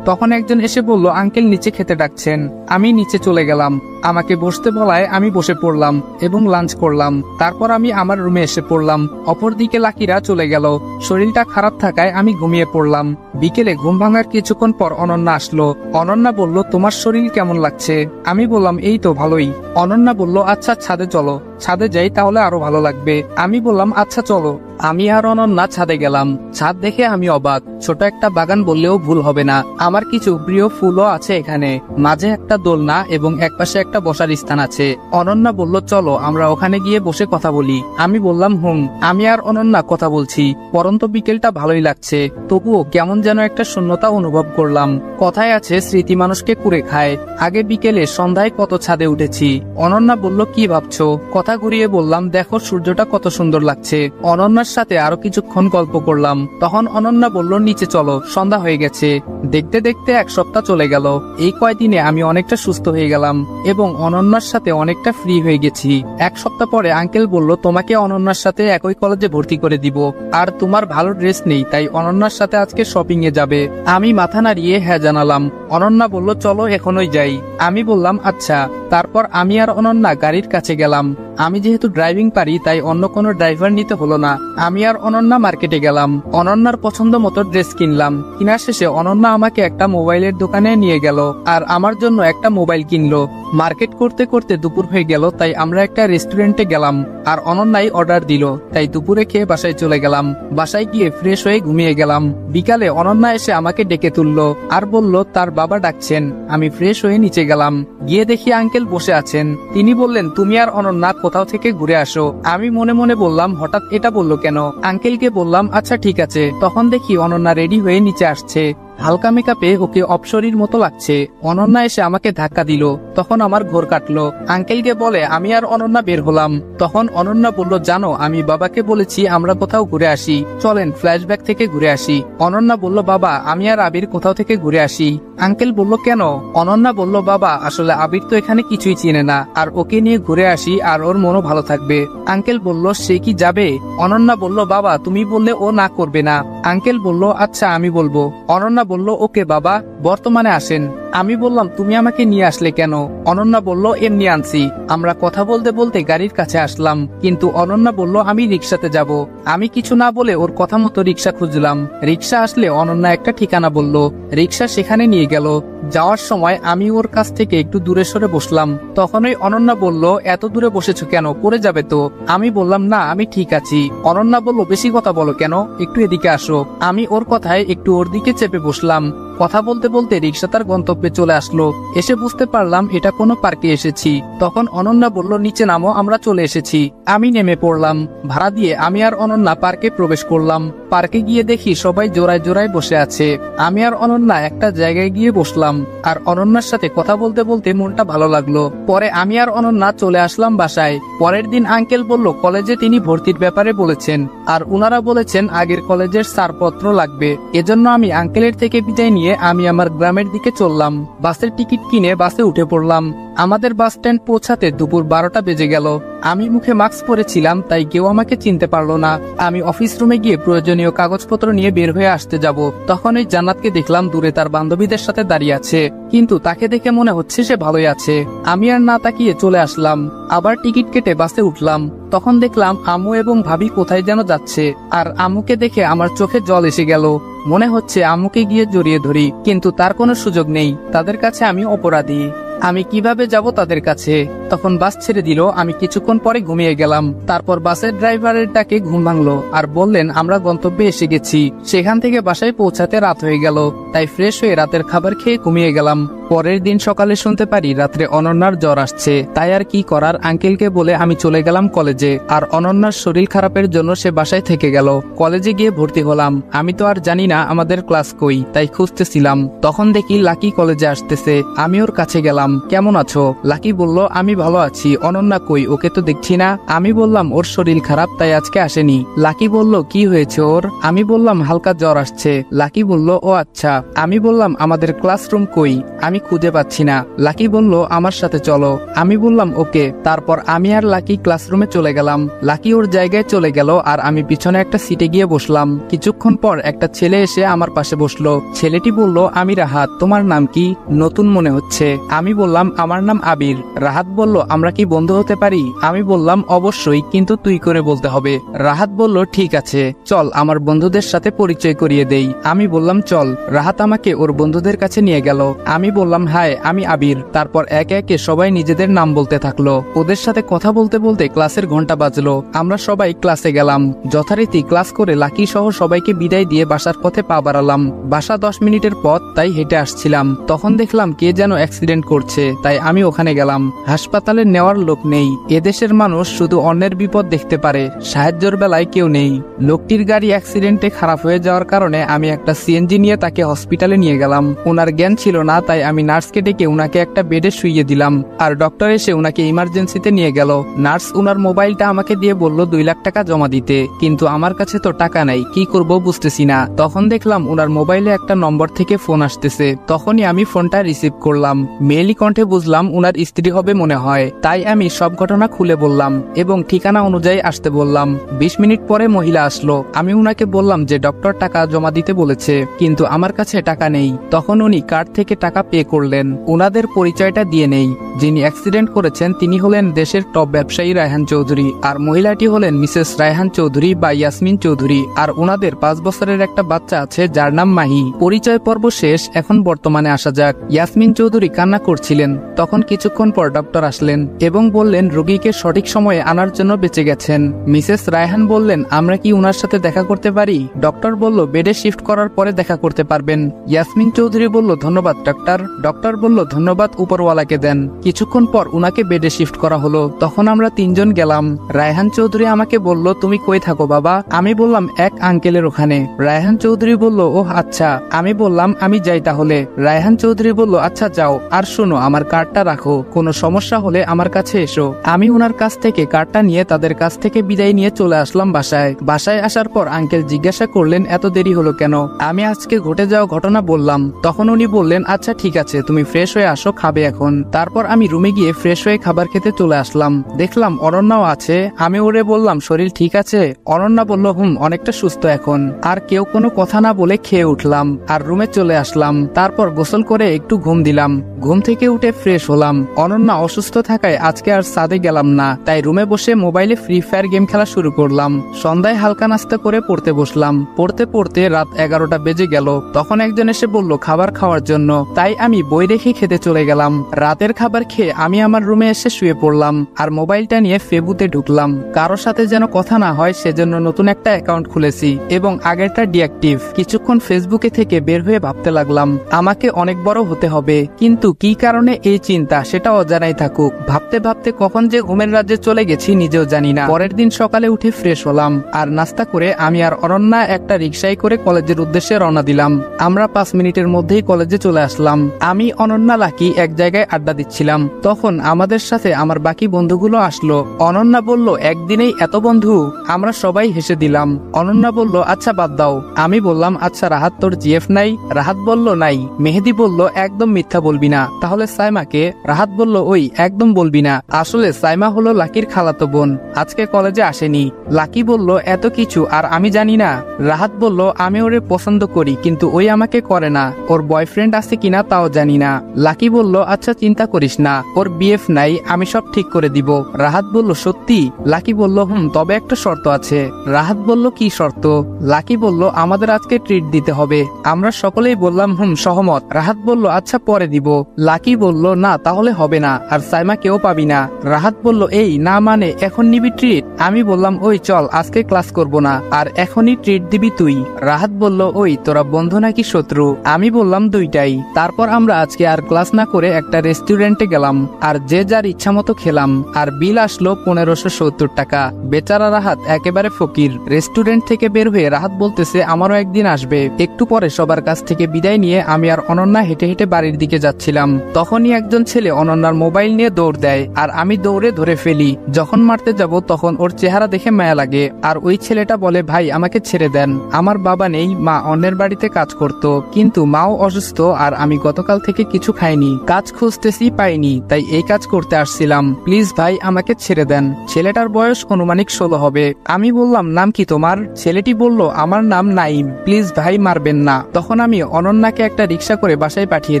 তখন একজন এসে বলল, আঙ্কেল নিচে খেতে ডাকছেন। আমি নিচে চলে গেলাম। আমাকে বসতে বলায় আমি বসে পড়লাম এবং লাঞ্চ করলাম। তারপর আমি আমার রুমে এসে পড়লাম। অপরদিকে লাকিরা চলে গেল। শরীরটা খারাপ থাকায় আমি ঘুমিয়ে পড়লাম। বিকেলে ঘুম ভাঙার কিছুক্ষণ পর অনন্যা আসলো। অনন্যা বলল, তোমার শরীর কেমন লাগছে? আমি বললাম, এই তো ভালোই। অনন্যা বলল, আচ্ছা ছাদে চলো। ছাদে যাই, তাহলে আরো ভালো লাগবে। আমি বললাম, আচ্ছা চলো। আমি আর অনন্যা ছাদে গেলাম। ছাদ দেখে আমি অবাক। ছোট একটা বাগান বললেও ভুল হবে না। আমার কিছু প্রিয় ফুলও আছে এখানে। মাঝে একটা দোলনা এবং একপাশে একটা বসার স্থান আছে। অনন্যা বলল, চলো আমরা ওখানে গিয়ে বসে কথা বলি। আমি বললাম, আমি আর অনন্যা কথা বলছি। পরন্ত বিকেলটা ভালোই লাগছে, তবুও কেমন যেন একটা শূন্যতা অনুভব করলাম। কথায় আছে, স্মৃতি মানুষকে কুড়ে খায়। আগে বিকেলে সন্ধ্যায় কত ছাদে উঠেছি। অনন্যা বলল, কি ভাবছো? কথা ঘুরিয়ে বললাম, দেখো সূর্যটা কত সুন্দর লাগছে। অনন্যার সাথে আরো কিছুক্ষণ গল্প করলাম। তখন অনন্যা বলল, নিচে চলো, সন্ধ্যা হয়ে গেছে। দেখতে দেখতে এক সপ্তাহ চলে গেল। এই কয়দিনে আমি অনেকটা সুস্থ হয়ে গেলাম এবং অনন্যার সাথে অনেকটা ফ্রি হয়ে গেছি। এক সপ্তাহ পরে আঙ্কেল বলল, তোমাকে অনন্যার সাথে একই কলেজে ভর্তি করে দিব। আর তোমার ভালো ড্রেস নেই, তাই অনন্যার সাথে আজকে শপিং এ যাবে। আমি মাথা নাড়িয়ে হ্যাঁ জানালাম। অনন্যা বলল, চলো এখনই যাই। আমি বললাম, আচ্ছা। তারপর আমি আর অনন্যা গাড়ির কাছে গেলাম। আমি যেহেতু ড্রাইভিং পারি, তাই অন্য কোনো ড্রাইভার নিতে হলো না। আমি আর অনন্যা মার্কেটে গেলাম। অনন্যার পছন্দ মতো ড্রেস কিনলাম। কেনার শেষে অনন্যা আমাকে একটা মোবাইলের দোকানে নিয়ে গেল আর আমার জন্য একটা মোবাইল কিনলো। মার্কেট করতে করতে দুপুর হয়ে গেল, তাই আমরা একটা রেস্টুরেন্টে গেলাম আর অনন্যাই অর্ডার দিল, তাই দুপুরে খেয়ে বাসায় চলে গেলাম। বাসায় গিয়ে ফ্রেশ হয়ে ঘুমিয়ে গেলাম। বিকালে অনন্যা এসে আমাকে ডেকে তুললো আর বলল তার বাবা ডাকছেন। আমি ফ্রেশ হয়ে নিচে গেলাম। গিয়ে দেখি আঙ্কেল বসে আছেন। তিনি বললেন, তুমি আর অনন্যা কোথাও থেকে ঘুরে আসো। আমি মনে মনে বললাম, হঠাৎ এটা বললো কেন? আঙ্কেলকে বললাম, আচ্ছা ঠিক আছে। তখন দেখি অনন্যা রেডি হয়ে নিচে আসছে। হালকা মেকআপে ওকে অপসরীর মতো লাগছে। অনন্যা এসে আমাকে ধাক্কা দিল। তখন আমার ঘোর কাটলো। আঙ্কেলকে বলে আমি আর অনন্যা বের হলাম। তখন অনন্যা বলল, জানো আমি বাবাকে বলেছি আমরা কোথাও ঘুরে আসি, চলেন ফ্ল্যাশব্যাক থেকে ঘুরে আসি। অনন্যা বলল, বাবা আমি আর আবির কোথাও থেকে ঘুরে আসি। আঙ্কেল বলল, কেন? অনন্যা বলল, বাবা আসলে আবির তো এখানে কিছুই চিনে না, আর ওকে নিয়ে ঘুরে আসি আর ওর মনও ভালো থাকবে। আঙ্কেল বলল, সে কি যাবে? অনন্যা বলল, বাবা তুমি বললে ও না করবে না। আঙ্কেল বলল, আচ্ছা আমি বলবো। অনন্যা বলল, ওকে বাবা, বর্তমানে আসেন। আমি বললাম, তুমি আমাকে নিয়ে আসলে কেন? অনন্যা বলল, এমনি আনছি। আমরা কথা বলতে বলতে গাড়ির কাছে আসলাম, কিন্তু অনন্যা বলল আমি রিক্সাতে যাব। আমি কিছু না বলে ওর কথা মতো রিক্সা খুঁজলাম। রিক্সা আসলে অনন্যা একটা ঠিকানা বলল। রিক্সা সেখানে নিয়ে গেল। যাওয়ার সময় আমি ওর কাছ থেকে একটু দূরে সরে বসলাম। তখনই অনন্যা বলল, এত দূরে বসেছো কেন? পড়ে যাবে তো। আমি বললাম, না আমি ঠিক আছি। অনন্যা বলল, বেশি কথা বলো কেন, একটু এদিকে আসো। আমি ওর কথায় একটু ওর দিকে চেপে বসলাম। কথা বলতে বলতে রিক্সা তার গন্তব্যে চলে আসলো। এসে বুঝতে পারলাম এটা কোনো পার্কে এসেছি। তখন অনন্যা বলল, নিচে নামো, আমরা চলে এসেছি। আমি নেমে পড়লাম। ভাড়া দিয়ে আমি আর অনন্যা পার্কে প্রবেশ করলাম। পার্কে গিয়ে দেখি সবাই জোড়ায় জোড়ায় বসে আছে। আমি আর অনন্যা একটা জায়গায় গিয়ে বসলাম আর অনন্যার সাথে কথা বলতে বলতে মনটা ভালো লাগলো। পরে আমি আর অনন্যা চলে আসলাম বাসায়। পরের দিন আঙ্কেল বলল কলেজে তিনি ভর্তির ব্যাপারে বলেছেন, আর উনারা বলেছেন আগের কলেজের ছাড়পত্র লাগবে। এজন্য আমি আঙ্কেলের থেকে বিদায় নিয়ে আমি আমার গ্রামের দিকে চললাম। বাসের টিকিট কিনে বাসে উঠে পড়লাম। আমাদের বাস স্ট্যান্ড পৌঁছাতে দুপুর 12টা বেজে গেল। আমি মুখে মাস্ক পরেছিলাম, তাই কেউ আমাকে চিনতে পারলো না। আমি অফিস রুমে গিয়ে প্রয়োজনীয় কাগজপত্র নিয়ে বের হয়ে আসতে যাব। তখন ওই জান্নাতকে দেখলাম দূরে তার বান্ধবীদের সাথে দাঁড়িয়ে আছে, কিন্তু তাকে দেখে মনে হচ্ছে সে ভালোই আছে। আমি আর না তাকিয়ে চলে আসলাম। আবার টিকিট কেটে বাসে উঠলাম। তখন দেখলাম আম্মু এবং ভাবি কোথায় যেন যাচ্ছে, আর আম্মুকে দেখে আমার চোখে জল এসে গেল। মনে হচ্ছে আম্মুকে গিয়ে জড়িয়ে ধরি, কিন্তু তার কোনো সুযোগ নেই। তাদের কাছে আমি অপরাধী। আমি কিভাবে যাব তাদের কাছে? তখন বাস ছেড়ে দিল। আমি কিছুক্ষণ পরে ঘুমিয়ে গেলাম। তারপর বাসের ড্রাইভারের ডাকে ঘুম ভাঙলো আর বললেন আমরা গন্তব্যে এসে গেছি। সেখান থেকে বাসায় পৌঁছাতে রাত হয়ে গেল, তাই ফ্রেশ হয়ে রাতের খাবার খেয়ে ঘুমিয়ে গেলাম। পরের দিন সকালে শুনতে পারি রাত্রে অনন্যার জ্বর আসছে। তাই আর কি করার, আঙ্কেলকে বলে আমি চলে গেলাম কলেজে। আর অনন্যার শরীর খারাপের জন্য সে বাসায় থেকে গেল। কলেজে গিয়ে ভর্তি হলাম। আমি তো আর জানি না আমাদের ক্লাস কই, তাই খুঁজতেছিলাম। তখন দেখি লাকি কলেজে আসতেছে। আমি ওর কাছে গেলাম, কেমন আছো? লাকি বলল, আমি ভালো আছি। অনন্যা কই? ওকে তো দেখছি না। আমি বললাম ওর শরীর খারাপ, তাই আজকে আসেনি। লাকি বলল, কি হয়েছে ওর? আমি বললাম হালকা জ্বর আসছে। লাকি বলল, ও আচ্ছা। আমি বললাম আমাদের ক্লাসরুম কই? আমি খুঁজে পাচ্ছি না। লাকি বলল, আমার সাথে চলো। আমি বললাম ওকে। তারপর আমি আর লাকি ক্লাসরুমে চলে গেলাম। লাকি ওর জায়গায় চলে গেল আর আমি পিছনে একটা সিটে গিয়ে বসলাম। কিছুক্ষণ পর একটা ছেলে এসে আমার পাশে বসলো। ছেলেটি বলল, আমি রাহাত। তোমার নাম কি? নতুন মনে হচ্ছে। আমি বললাম আমার নাম আবির। রাহাত বলল, বলল, আমরা কি বন্ধু হতে পারি? আমি বললাম, অবশ্যই, কিন্তু তুই করে বলতে হবে। রাহাত বলল, ঠিক আছে, চল আমার বন্ধুদের সাথে পরিচয় করিয়ে দেই। আমি বললাম চল। রাহাত আমাকে ওর বন্ধুদের কাছে নিয়ে গেল। আমি বললাম, হাই, আমি আবির। তারপর একে একে সবাই নিজেদের নাম বলতে থাকলো। ওদের সাথে কথা বলতে বলতে ক্লাসের ঘন্টা বাজলো। আমরা সবাই ক্লাসে গেলাম। যথারীতি ক্লাস করে লাকি সহ সবাইকে বিদায় দিয়ে বাসার পথে পা বাড়ালাম। বাসা 10 মিনিটের পথ, তাই হেঁটে আসছিলাম। তখন দেখলাম কে যেন অ্যাক্সিডেন্ট করছে, তাই আমি ওখানে গেলাম। হাসপাতালে নেওয়ার লোক নেই। এদেশের মানুষ শুধু অন্যের বিপদ দেখতে পারে, সাহায্যের বেলায় কেউ নেই। লোকটির গাড়ি অ্যাক্সিডেন্টে খারাপ হয়ে যাওয়ার কারণে আমি একটা সিএনজি নিয়ে তাকে হসপিটালে নিয়ে গেলাম। ওনার জ্ঞান ছিল না, তাই আমি নার্সকে ডেকে উনাকে একটা বেডে শুইয়ে দিলাম, আর ডক্টর এসে উনাকে ইমার্জেন্সিতে নিয়ে গেল। নার্স উনার মোবাইলটা আমাকে দিয়ে বলল 2 লাখ টাকা জমা দিতে, কিন্তু আমার কাছে তো টাকা নাই, কি করব বুঝতেছি না। তখন দেখলাম উনার মোবাইলে একটা নম্বর থেকে ফোন আসতেছে। তখনই আমি ফোনটা রিসিভ করলাম। মেয়েলি কণ্ঠে বুঝলাম উনার স্ত্রী হবে মনে হয়, তাই আমি সব ঘটনা খুলে বললাম এবং ঠিকানা অনুযায়ী আসতে বললাম। 20 মিনিট পরে মহিলা আসলো। আমি উনাকে বললাম যে ডক্টর টাকা জমা দিতে বলেছে, কিন্তু আমার কাছে টাকা নেই। তখন উনি কার্ড থেকে টাকা পে করলেন। উনাদের পরিচয়টা দিয়ে নেই। যিনি অ্যাক্সিডেন্ট করেছেন তিনি হলেন দেশের টপ ব্যবসায়ী রায়হান চৌধুরী, আর মহিলাটি হলেন মিসেস রায়হান চৌধুরী বা ইয়াসমিন চৌধুরী, আর ওনাদের 5 বছরের একটা বাচ্চা আছে যার নাম মাহি। পরিচয় পর্ব শেষ, এখন বর্তমানে আসা যাক। ইয়াসমিন চৌধুরী কান্না করছিলেন। তখন কিছুক্ষণ পর ডক্টর আসলেন এবং বললেন রোগীকে সঠিক সময়ে আনার জন্য বেঁচে গেছেন। মিসেস রায়হান বললেন, আমরা কি উনার সাথে দেখা করতে পারি? ডক্টর বলল, বেডে শিফট করার পরে দেখা করতে পারবেন। ইয়াসমিন চৌধুরী বলল, ধন্যবাদ ডাক্তার। ডক্টর বলল, ধন্যবাদ উপরওয়ালাকে দেন। কিছুক্ষণ পর উনাকে বেডে শিফট করা হলো। তখন আমরা 3 জন গেলাম। রায়হান চৌধুরী আমাকে বলল, তুমি কই থাকো বাবা? আমি বললাম, এক আঙ্কেলের ওখানে। রায়হান চৌধুরী বলল, ও আচ্ছা। আমি বললাম, আমি যাই তাহলে। রায়হান চৌধুরী বলল, আচ্ছা যাও, আর শোনো, আমার কার্ডটা রাখো, কোনো সমস্যা হলে আমার কাছে এসো। আমি উনার কাছ থেকে কার্ডটা নিয়ে তাদের কাছ থেকে বিদায় নিয়ে চলে আসলাম বাসায়। বাসায় আসার পর আঙ্কেল জিজ্ঞাসা করলেন, এত দেরি হলো কেন? আমি আজকে ঘটে যাওয়া ঘটনা বললাম। তখন উনি বললেন, আচ্ছা ঠিক আছে, তুমি ফ্রেশ হয়ে আসো, খাবে এখন। তারপর আমি রুমে গিয়ে ফ্রেশ হয়ে খাবার খেতে চলে আসলাম। দেখলাম অনন্যাও আছে। আমি ওরে বললাম, শরীর ঠিক আছে? অনন্যা বলল, অনেকটা সুস্থ এখন। আর কেউ কোনো কথা না বলে খেয়ে উঠলাম আর রুমে চলে আসলাম। তারপর গোসল করে একটু ঘুম দিলাম। ঘুম থেকে উঠে ফ্রেশ হলাম। অনন্যা অসুস্থ থাকায় আজকে আর ছাদে গেলাম না, তাই রুমে বসে মোবাইলে ফ্রি ফায়ার গেম খেলা শুরু করলাম। সন্ধ্যায় হালকা নাস্তা করে পড়তে বসলাম। পড়তে পড়তে রাত 11টা বেজে গেল। তখন একজন এসে বলল খাবার খাওয়ার জন্য, তাই আমি বই রেখে খেতে চলে গেলাম। রাতের খাবার খেয়ে আমি আমার রুমে এসে শুয়ে পড়লাম আর মোবাইলটা নিয়ে ফেসবুকে ঢুকলাম। কারোর সাথে যেন কথা না হয় সেজন্য নতুন একটা অ্যাকাউন্ট খুলেছি এবং আগেরটা ডিঅ্যাক্টিভ। কিছুক্ষণ ফেসবুকে থেকে বের হয়ে ভাবতে লাগলাম, আমাকে অনেক বড় হতে হবে, কিন্তু কি কারণে এই চিন্তা সেটা অজানাই থাকুক। ভাবতে ভাবতে কখন যে ঘুমের রাজ্যে চলে গেছি নিজেও জানি না। পরের দিন সকালে উঠে ফ্রেশ হলাম আর নাস্তা করে আমি আর অনন্যা একটা রিকশায় করে কলেজের উদ্দেশ্যে রওনা দিলাম। আমরা 5 মিনিটের মধ্যেই কলেজে চলে আসলাম। আমি, অনন্যা, লাকি এক জায়গায় আড্ডা দিচ্ছিলাম। তখন আমাদের সাথে আমার বাকি বন্ধুগুলো আসলো। অনন্যা বলল, একদিনেই এত বন্ধু? আমরা সবাই হেসে দিলাম। অনন্যা বলল, আচ্ছা বাদ দাও। আমি বললাম, আচ্ছা রাহাত, তোর জিএফ নাই? রাহাত বলল, নাই। মেহেদি বলল, একদম মিথ্যা বলবি না। তাহলে সাইমাকে? রাহাত বলল, ওই একদম বলবি না। আসলে সাইমা হলো লাকির খালাতো বোন, আজকে কলেজে আসেনি। লাকি বলল, এত কিছু আর আমি জানি না? রাহাত বলল, আমি ওরে পছন্দ করি, কিন্তু ওই আমাকে করে না। ওর বয়ফ্রেন্ড আছে কিনা তাও জানি না। লাকি বলল, আচ্ছা চিন্তা করিস না, ওর বিএফ নাই, আমি সব ঠিক করে দিব। রাহাত বলল, সত্যি? লাকি বলল, তবে একটা শর্ত আছে। রাহাত বলল, কি শর্ত? লাকি বলল, আমাদের আজকে ট্রিট দিতে হবে। আমরা সকলেই বললাম সহমত। রাহাত বলল, আচ্ছা পরে দিব। লাকি বলল, না তাহলে হবে না, আর সাইমা কেউ পাবি না। রাহাত বলল, এই না মানে এখন নিবি ট্রিট? আমি বললাম, ওই চল, আজকে ক্লাস করব না, আর এখনই ট্রিট দিবি তুই। রাহাত বলল, ওই তোরা বন্ধু নাকি শত্রু? আমি বললাম, দুইটাই। তারপর আমরা আজকে আর ক্লাস না করে একটা রেস্টুরেন্টে গেলাম আর যে যার ইচ্ছা মতো খেলাম, আর বিল আসলো 1570 টাকা। বেচারা রাহাত একেবারে ফকির। রেস্টুরেন্ট থেকে বের হয়ে রাহাত বলতেছে, আমারও একদিন আসবে। একটু পরে সবার কাছ থেকে বিদায় নিয়ে আমি আর অনন্যা হেঁটে হেঁটে বাড়ির দিকে যাচ্ছিলাম। তখনই একজন ছেলে অনন্যার মোবাইল নিয়ে দৌড় দেয় আর আমি দৌড়ে ধরে ফেলি। যখন মারতে যাব তখন ওর চেহারা দেখে মায়া লাগে, আর ওই ছেলেটা বলে, ভাই আমাকে ছেড়ে দেন, আমার বাবা নেই, মা অন্যের বাড়িতে কাজ করত, কিন্তু মাও অসুস্থ, আর আমি গতকাল থেকে কিছু খাইনি, কাজ খুঁজতেছি পাইনি, তাই এই কাজ করতে আসছিলাম, প্লিজ ভাই আমাকে ছেড়ে দেন। ছেলেটার বয়স অনুমান আনুমানিক 16 হবে। আমি বললাম নাম কি তোমার? ছেলেটি বলল আমার নাম নাইম, প্লিজ ভাই মারবেন না। তখন আমি অনন্যাকে একটা রিক্সা করে বাসায় পাঠিয়ে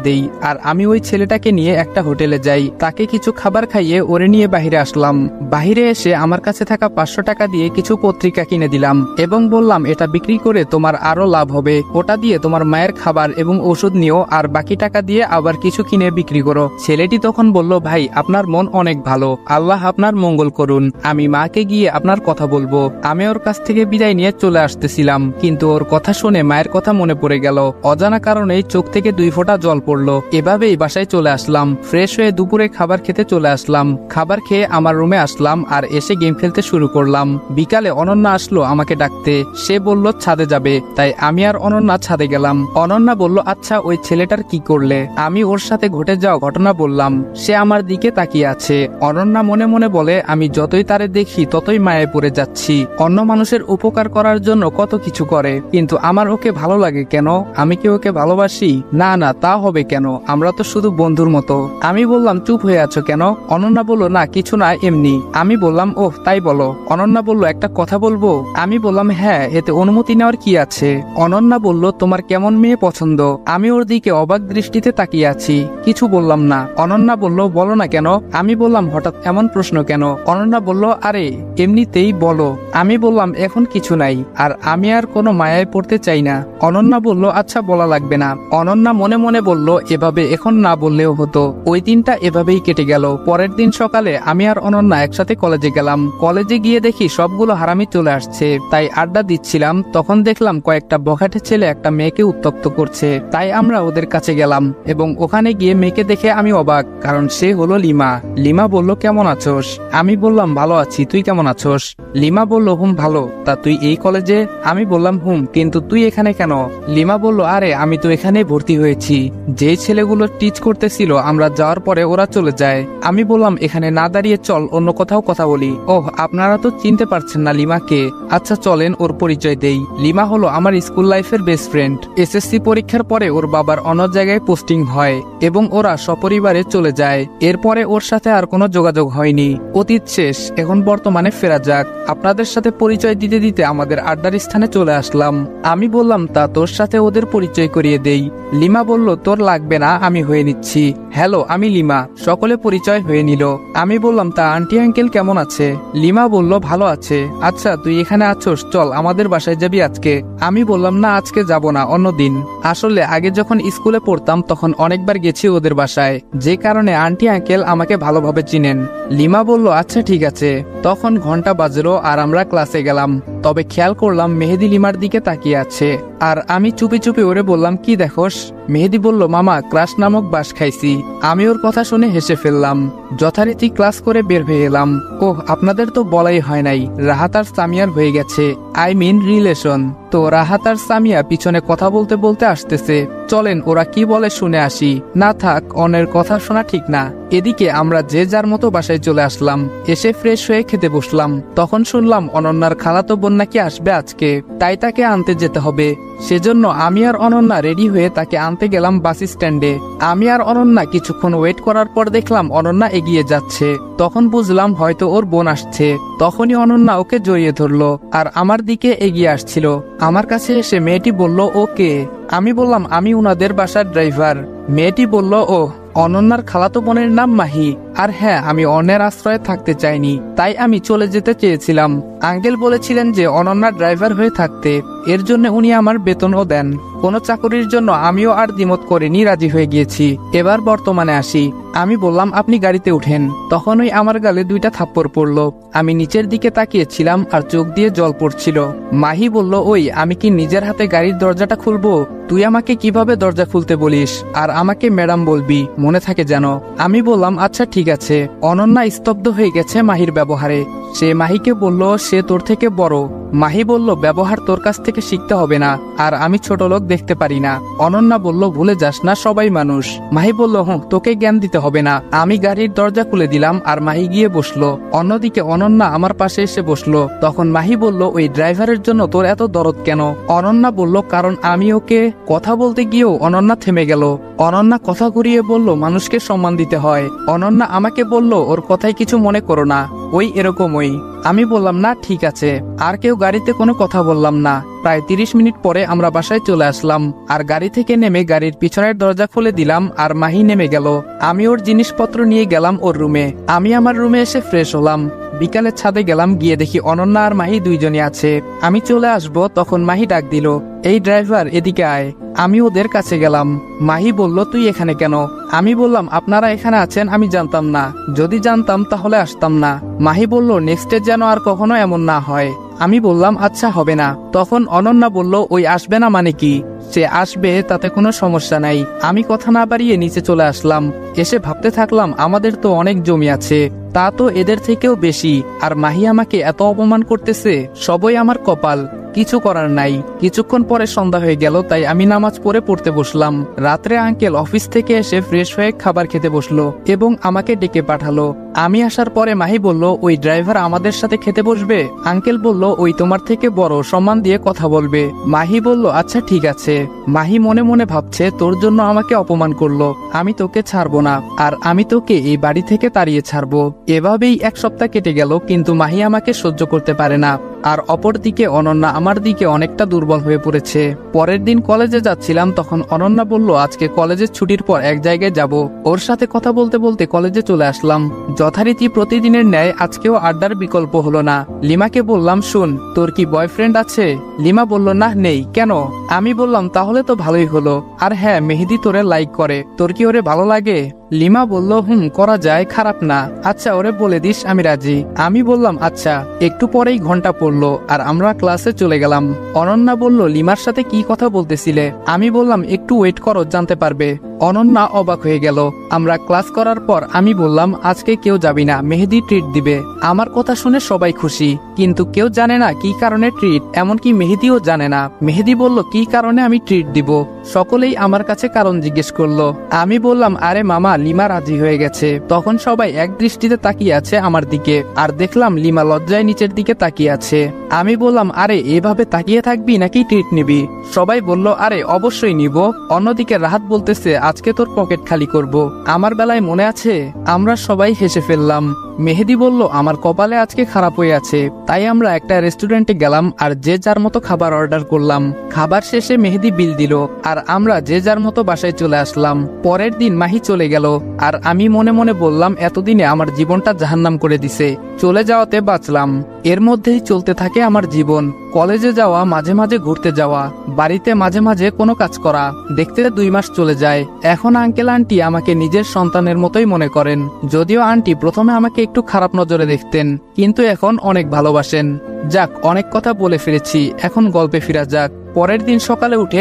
দেই আর আমি ওই ছেলেটাকে নিয়ে একটা হোটেলে যাই। তাকে কিছু খাবার খাইয়ে ওরে নিয়ে বাহিরে আসলাম। বাহিরে এসে আমার কাছে থাকা 500 টাকা দিয়ে কিছু পত্রিকা কিনে দিলাম এবং বললাম এটা বিক্রি করে তোমার আরো লাভ হবে, ওটা দিয়ে তোমার মায়ের খাবার এবং ওষুধ নিও আর বাকি টাকা দিয়ে আবার কিছু কিনে বিক্রি করো। ছেলেটি তখন বলল ভাই আপনার মন অনেক ভালো, আল্লাহ আপনার মঙ্গল করুন, আমি মাকে গিয়ে আপনার কথা বলবো। আমি ওর কাছ থেকে বিদায় নিয়ে চলে আসতেছিলাম, কিন্তু ওর কথা শুনে মায়ের কথা মনে পড়ে গেল। অজানা কারণেই চোখ থেকে 2 ফোঁটা জল পড়লো। এভাবেই বাসায় চলে আসলাম। ফ্রেশ হয়ে দুপুরে খাবার খেতে চলে আসলাম। খাবার খেয়ে আমার রুমে আসলাম আর এসে গেম খেলতে শুরু করলাম। বিকালে অনন্যা আসলো আমাকে ডাকতে। সে বলল ছাদে যাবে, তাই আমি আর অনন্যা ছাদে গেলাম। অনন্যা বলল আচ্ছা ওই ছেলেটার কি করলে? আমি ওর সাথে ঘটে যাওয়া ঘটনা বললাম। সে আমার দিকে তাকিয়ে আছে। অনন্যা মনে মনে বলে আমি যতই তারে দেখি ততই মায়ে পড়ে যাচ্ছি। অন্য মানুষের উপকার করার জন্য কত কিছু করে, কিন্তু আমার ওকে ভালো লাগে কেন? আমি কি ওকে ভালোবাসি? না না, তা হবে কেন, আমরা তো শুধু বন্ধুর মতো। আমি বললাম চুপ হয়ে আছো কেন? অনন্যা বলল না কিছু না, এমনি। আমি বললাম ওহ তাই বলো। অনন্যা বলল একটা কথা বলবো? আমি বললাম হ্যাঁ, এতে অনুমতি নেওয়ার কি আছে? অনন্যা বলল তোমার কেমন মেয়ে পছন্দ? আমি ওর দিকে অবাক দৃষ্টিতে তাকিয়ে আছি, কিছু বললাম না। অনন্যা বলল বলো না কেন? আমি বললাম হঠাৎ এমন প্রশ্ন কেন? অনন্যা বলল আরে এমনিতেই বলো। আমি বললাম এখন কিছু নাই, আর আমি আর কোনো মায়ায় পড়তে চাই না। অনন্যা বলল আচ্ছা বলা লাগবে না। অনন্যা মনে মনে বলল এভাবে এখন না বললেও হতো। ওই দিনটা এভাবেই কেটে গেল। পরের দিন সকালে আমি আর অনন্যা একসাথে কলেজে গেলাম। কলেজে গিয়ে দেখি সবগুলো হারামি চলে আসছে, তাই আড্ডা দিচ্ছিলাম। তখন দেখলাম কয়েকটা বখাটে ছেলে একটা মেয়েকে উত্ত্যক্ত করছে, তাই আমরা ওদের কাছে গেলাম এবং ওখানে গিয়ে মেয়েকে দেখে আমি অবাক, কারণ সে হলো লিমা। লিমা বলল কেমন আছোস? আমি বললাম ভালো আছি, তুই কেমন আছোস? লিমা বলল হুম ভালো, তা তুই এই কলেজে? আমি বললাম হুম, কিন্তু তুই এখানে কেন? লিমা বলল আরে আমি তো এখানে ভর্তি হয়েছি। যেই ছেলেগুলো টিচ করতেছিল আমরা যাওয়ার পরে ওরা চলে যায়। আমি বললাম এখানে না দাঁড়িয়ে চল অন্য কোথাও কথা বলি। ওহ আপনারা তো চিনতে পারছেন না লিমাকে? আচ্ছা চলেন ওর পরিচয় দেই। লিমা হলো আমার স্কুল লাইফের বেস্ট ফ্রেন্ড। এসএসসি পরীক্ষার পরে ওর বাবার অন্য জায়গায় পোস্টিং হয় এবং ওরা সপরিবারে চলে যায়। এরপরে ওর সাথে আর কোনো যোগাযোগ হয়নি। অতীত শেষ, এখন বর্তমানে ফেরা যাক। আপনাদের সাথে পরিচয় দিতে দিতে আমাদের আড্ডার স্থানে চলে আসলাম। আমি বললাম তা তোর সাথে ওদের পরিচয় করিয়ে দেই। লিমা বলল তোর লাগবে না, আমি হয়ে নিচ্ছি। হ্যালো আমি লিমা। সকলে পরিচয় হয়ে নিল। আমি বললাম তা আন্টি আঙ্কেল কেমন আছে? লিমা বলল ভালো আছে। আচ্ছা তুই এখানে আছোস, চল আমাদের বাসায় যাবি আজকে? আমি বললাম না আজকে যাব না, অন্যদিন। আসলে আগে যখন স্কুলে পড়তাম তখন অনেকবার গেছি ওদের বাসায়, যে কারণে আন্টি আঙ্কেল আমাকে ভালোভাবে চিনেন। লিমা বলল আচ্ছা ঠিক আছে। তখন ঘন্টা বাজলো আর আমরা ক্লাসে গেলাম। তবে খেয়াল করলাম মেহেদি লিমার দিকে তাকিয়ে আছে, আর আমি চুপি চুপি ওরে বললাম কি দেখোস? মেহেদি বলল মামা ক্রাশ নামক বাস খাইছি। আমি ওর কথা শুনে হেসে ফেললাম। যথারীতি ক্লাস করে বের হয়ে এলাম। ওহ আপনাদের তো বলাই হয় নাই, রাহাত আর সামিয়ার হয়ে গেছে, আই মিন রিলেশন। তো রাহাত আর সামিয়া পিছনে কথা বলতে বলতে আসতেছে, চলেন ওরা কি বলে শুনে আসি। না থাক, অনের কথা শোনা ঠিক না। এদিকে আমরা যে যার মতো বাসায় চলে আসলাম। এসে ফ্রেশ হয়ে খেতে বসলাম। তখন শুনলাম অনন্যার খালাতো বোন নাকি আসবে আজকে, তাই তাকে আনতে যেতে হবে। সেজন্য আমি আর অনন্যা রেডি হয়ে তাকে আনতে গেলাম বাস স্ট্যান্ডে। আমি আর অনন্যা কিছুক্ষণ ওয়েট করার পর দেখলাম অনন্যা এগিয়ে যাচ্ছে। তখন বুঝলাম হয়তো ওর বোন আসছে। তখনই অনন্যা ওকে জড়িয়ে ধরলো আর আমার দিকে এগিয়ে আসছিল। আমার কাছে এসে মেয়েটি বলল ওকে। আমি বললাম আমি উনাদের বাসার ড্রাইভার। মেয়েটি বলল ও অনন্যার খালাতো বোনের নাম মাহি। আর হ্যাঁ, আমি অন্যের আশ্রয়ে থাকতে চাইনি, তাই আমি চলে যেতে চেয়েছিলাম। আঙ্কেল বলেছিলেন যে অনন্যার ড্রাইভার হয়ে থাকতে, এর জন্য উনি আমার বেতনও দেন। কোনো চাকরির জন্য আমিও আর দ্বিমত করিনি, রাজি হয়ে গিয়েছি। এবার বর্তমানে আসি। আমি বললাম আপনি গাড়িতে উঠেন। তখনই আমার গালে 2টা থাপ্পড় পড়লো। আমি নিচের দিকে তাকিয়েছিলাম আর চোখ দিয়ে জল পড়ছিল। মাহি বলল ওই আমি কি নিজের হাতে গাড়ির দরজাটা খুলবো? তুই আমাকে কিভাবে দরজা খুলতে বলিস? আর আমাকে ম্যাডাম বলবি, মনে থাকে যেন। আমি বললাম আচ্ছা ঠিক আছে। অনন্যা স্তব্ধ হয়ে গেছে মাহির ব্যবহারে। সে মাহিকে বলল সে তোর থেকে বড়। মাহি বলল ব্যবহার তোর কাছ থেকে শিখতে হবে না, আর আমি ছোট লোক দেখতে পারি না। অনন্যা বলল ভুলে যাস না, সবাই মানুষ। মাহি বলল হুঁ, তোকে জ্ঞান দিতে হবে না। আমি গাড়ির দরজা খুলে দিলাম আর মাহি গিয়ে বসলো। অন্যদিকে অনন্যা আমার পাশে এসে বসলো। তখন মাহি বলল ওই ড্রাইভারের জন্য তোর এত দরদ কেন? অনন্যা বলল কারণ আমি ওকে। কথা বলতে গিয়েও অনন্যা থেমে গেল। অনন্যা কথা ঘুরিয়ে বলল মানুষকে সম্মান দিতে হয়। অনন্যা আমাকে বলল, ওর কথায় কিছু মনে করো না, ওই এরকমই। আমি বললাম, না ঠিক আছে। আর কেউ গাড়িতে কোনো কথা বললাম না। প্রায় 30 মিনিট পরে আমরা বাসায় চলে আসলাম, আর গাড়ি থেকে নেমে গাড়ির পিছনের দরজা খুলে দিলাম, আর মাহি নেমে গেল। আমি ওর জিনিসপত্র নিয়ে গেলাম ওর রুমে। আমি আমার রুমে এসে ফ্রেশ হলাম। বিকালে ছাদে গেলাম, গিয়ে দেখি অনন্যা আর মাহি দুইজনই আছে। আমি চলে আসবো তখন মাহি ডাক দিল, এই ড্রাইভার এদিকে আয়। আমি ওদের কাছে গেলাম। মাহি বলল, তুই এখানে কেন? আমি বললাম, আপনারা এখানে আছেন আমি জানতাম না, যদি জানতাম তাহলে আসতাম না। মাহি বলল, নেক্সটে যেন আর কখনো এমন না হয়। আমি বললাম, আচ্ছা হবে না। তখন অনন্যা বলল, ওই আসবে না মানে কি? সে আসবে, তাতে কোনো সমস্যা নাই। আমি কথা না বাড়িয়ে নিচে চলে আসলাম। এসে ভাবতে থাকলাম, আমাদের তো অনেক জমি আছে, তা তো এদের থেকেও বেশি, আর মাহি আমাকে এত অপমান করতেছে। সবই আমার কপাল, কিছু করার নাই। কিছুক্ষণ পরে সন্ধ্যা হয়ে গেল, তাই আমি নামাজ পড়তে বসলাম। রাত্রে আঙ্কেল অফিস থেকে এসে ফ্রেশ হয়ে খাবার খেতে বসলো এবং আমাকে ডেকে পাঠালো। আমি আসার পরে মাহি বলল, ওই ড্রাইভার আমাদের সাথে খেতে বসবে? আঙ্কেল বলল, ওই তোমার থেকে বড়, সম্মান দিয়ে কথা বলবে। মাহি বলল, আচ্ছা ঠিক আছে। মাহি মনে মনে ভাবছে, তোর জন্য আমাকে অপমান করলো, আমি তোকে ছাড়বো না, আর আমি তোকে এই বাড়ি থেকে তাড়িয়ে ছাড়বো। এভাবেই 1 সপ্তাহ কেটে গেল, কিন্তু মাহি আমাকে সহ্য করতে পারে না। আর অপরদিকে অনন্যা আমার দিকে অনেকটা দুর্বল হয়ে পড়েছে। পরের দিন কলেজে যাচ্ছিলাম, তখন অনন্যা বলল, আজকে কলেজের ছুটির পর এক জায়গায় যাব। ওর সাথে কথা বলতে বলতে কলেজে চলে আসলাম। যথারীতি প্রতিদিনের ন্যায় আজকেও আড্ডার বিকল্প হলো না। লিমাকে বললাম, শুন, তোর কি বয়ফ্রেন্ড আছে? লিমা বলল, না নেই। কেন? আমি বললাম, তাহলে তো ভালোই হলো। আর হ্যাঁ, মেহেদি তোরে লাইক করে, তোর কি ওরে ভালো লাগে? লিমা বলল, করা যায়, খারাপ না। আচ্ছা, ওরে বলে দিস আমি রাজি। আমি বললাম, আচ্ছা। একটু পরেই ঘন্টা পড়লো, আর আমরা ক্লাসে চলে গেলাম। অনন্যা বলল, লিমার সাথে কি কথা বলতেছিলে? আমি বললাম, একটু ওয়েট করো, জানতে পারবে। অনন্যা অবাক হয়ে গেল। আমরা ক্লাস করার পর আমি বললাম, আজকে কেউ যাবি না, মেহেদি ট্রিট দিবে। আমার কথা শুনে সবাই খুশি, কিন্তু কেউ জানে না কি কারণে ট্রিট, এমনকি মেহেদিও জানে না। মেহেদি বলল, কি কারণে আমি ট্রিট দিব? সকলেই আমার কাছে কারণ জিজ্ঞেস করলো। আমি বললাম, আরে মামা, লিমা রাজি হয়ে গেছে। তখন সবাই এক দৃষ্টিতে তাকিয়ে আছে আমার দিকে, আর দেখলাম লিমা লজ্জায় নিচের দিকে তাকিয়ে আছে। আমি বললাম, আরে এভাবে তাকিয়ে থাকবি নাকি ট্রিট নিবি? সবাই বলল, আরে অবশ্যই নিব। অন্যদিকে রাহাত বলতেছে, আজকে তোর পকেট খালি করব। আমার বেলায় মনে আছে? আমরা সবাই হেসে ফেললাম। মেহেদি বলল, আমার কপালে আজকে খারাপ হয়ে আছে। তাই আমরা একটা রেস্টুরেন্টে গেলাম, আর যে যার মতো খাবার অর্ডার করলাম। খাবার শেষে মেহেদি বিল দিল, আর আমরা যে যার মতো বাসায় চলে আসলাম। পরের দিন মাহি চলে গেল, আর আমি মনে মনে বললাম, এতদিনে আমার জীবনটা জাহান্নাম করে দিছে, চলে যাওয়াতে বাঁচলাম। এর মধ্যেই চলতে থাকে আমার জীবন। কলেজে যাওয়া, মাঝে মাঝে ঘুরতে যাওয়া, বাড়িতে মাঝে মাঝে কোনো কাজ করা। দেখতে 2 মাস চলে যায়। এখন আঙ্কেল আন্টি আমাকে নিজের সন্তানের মতোই মনে করেন। যদিও আন্টি প্রথমে আমাকে একটু খারাপ নজরে দেখতেন, কিন্তু এখন অনেক ভালোবাসেন। যাক, অনেক কথা বলে ফিরেছি, এখন গল্পে ফিরা যাক। পরের দিন সকালে উঠে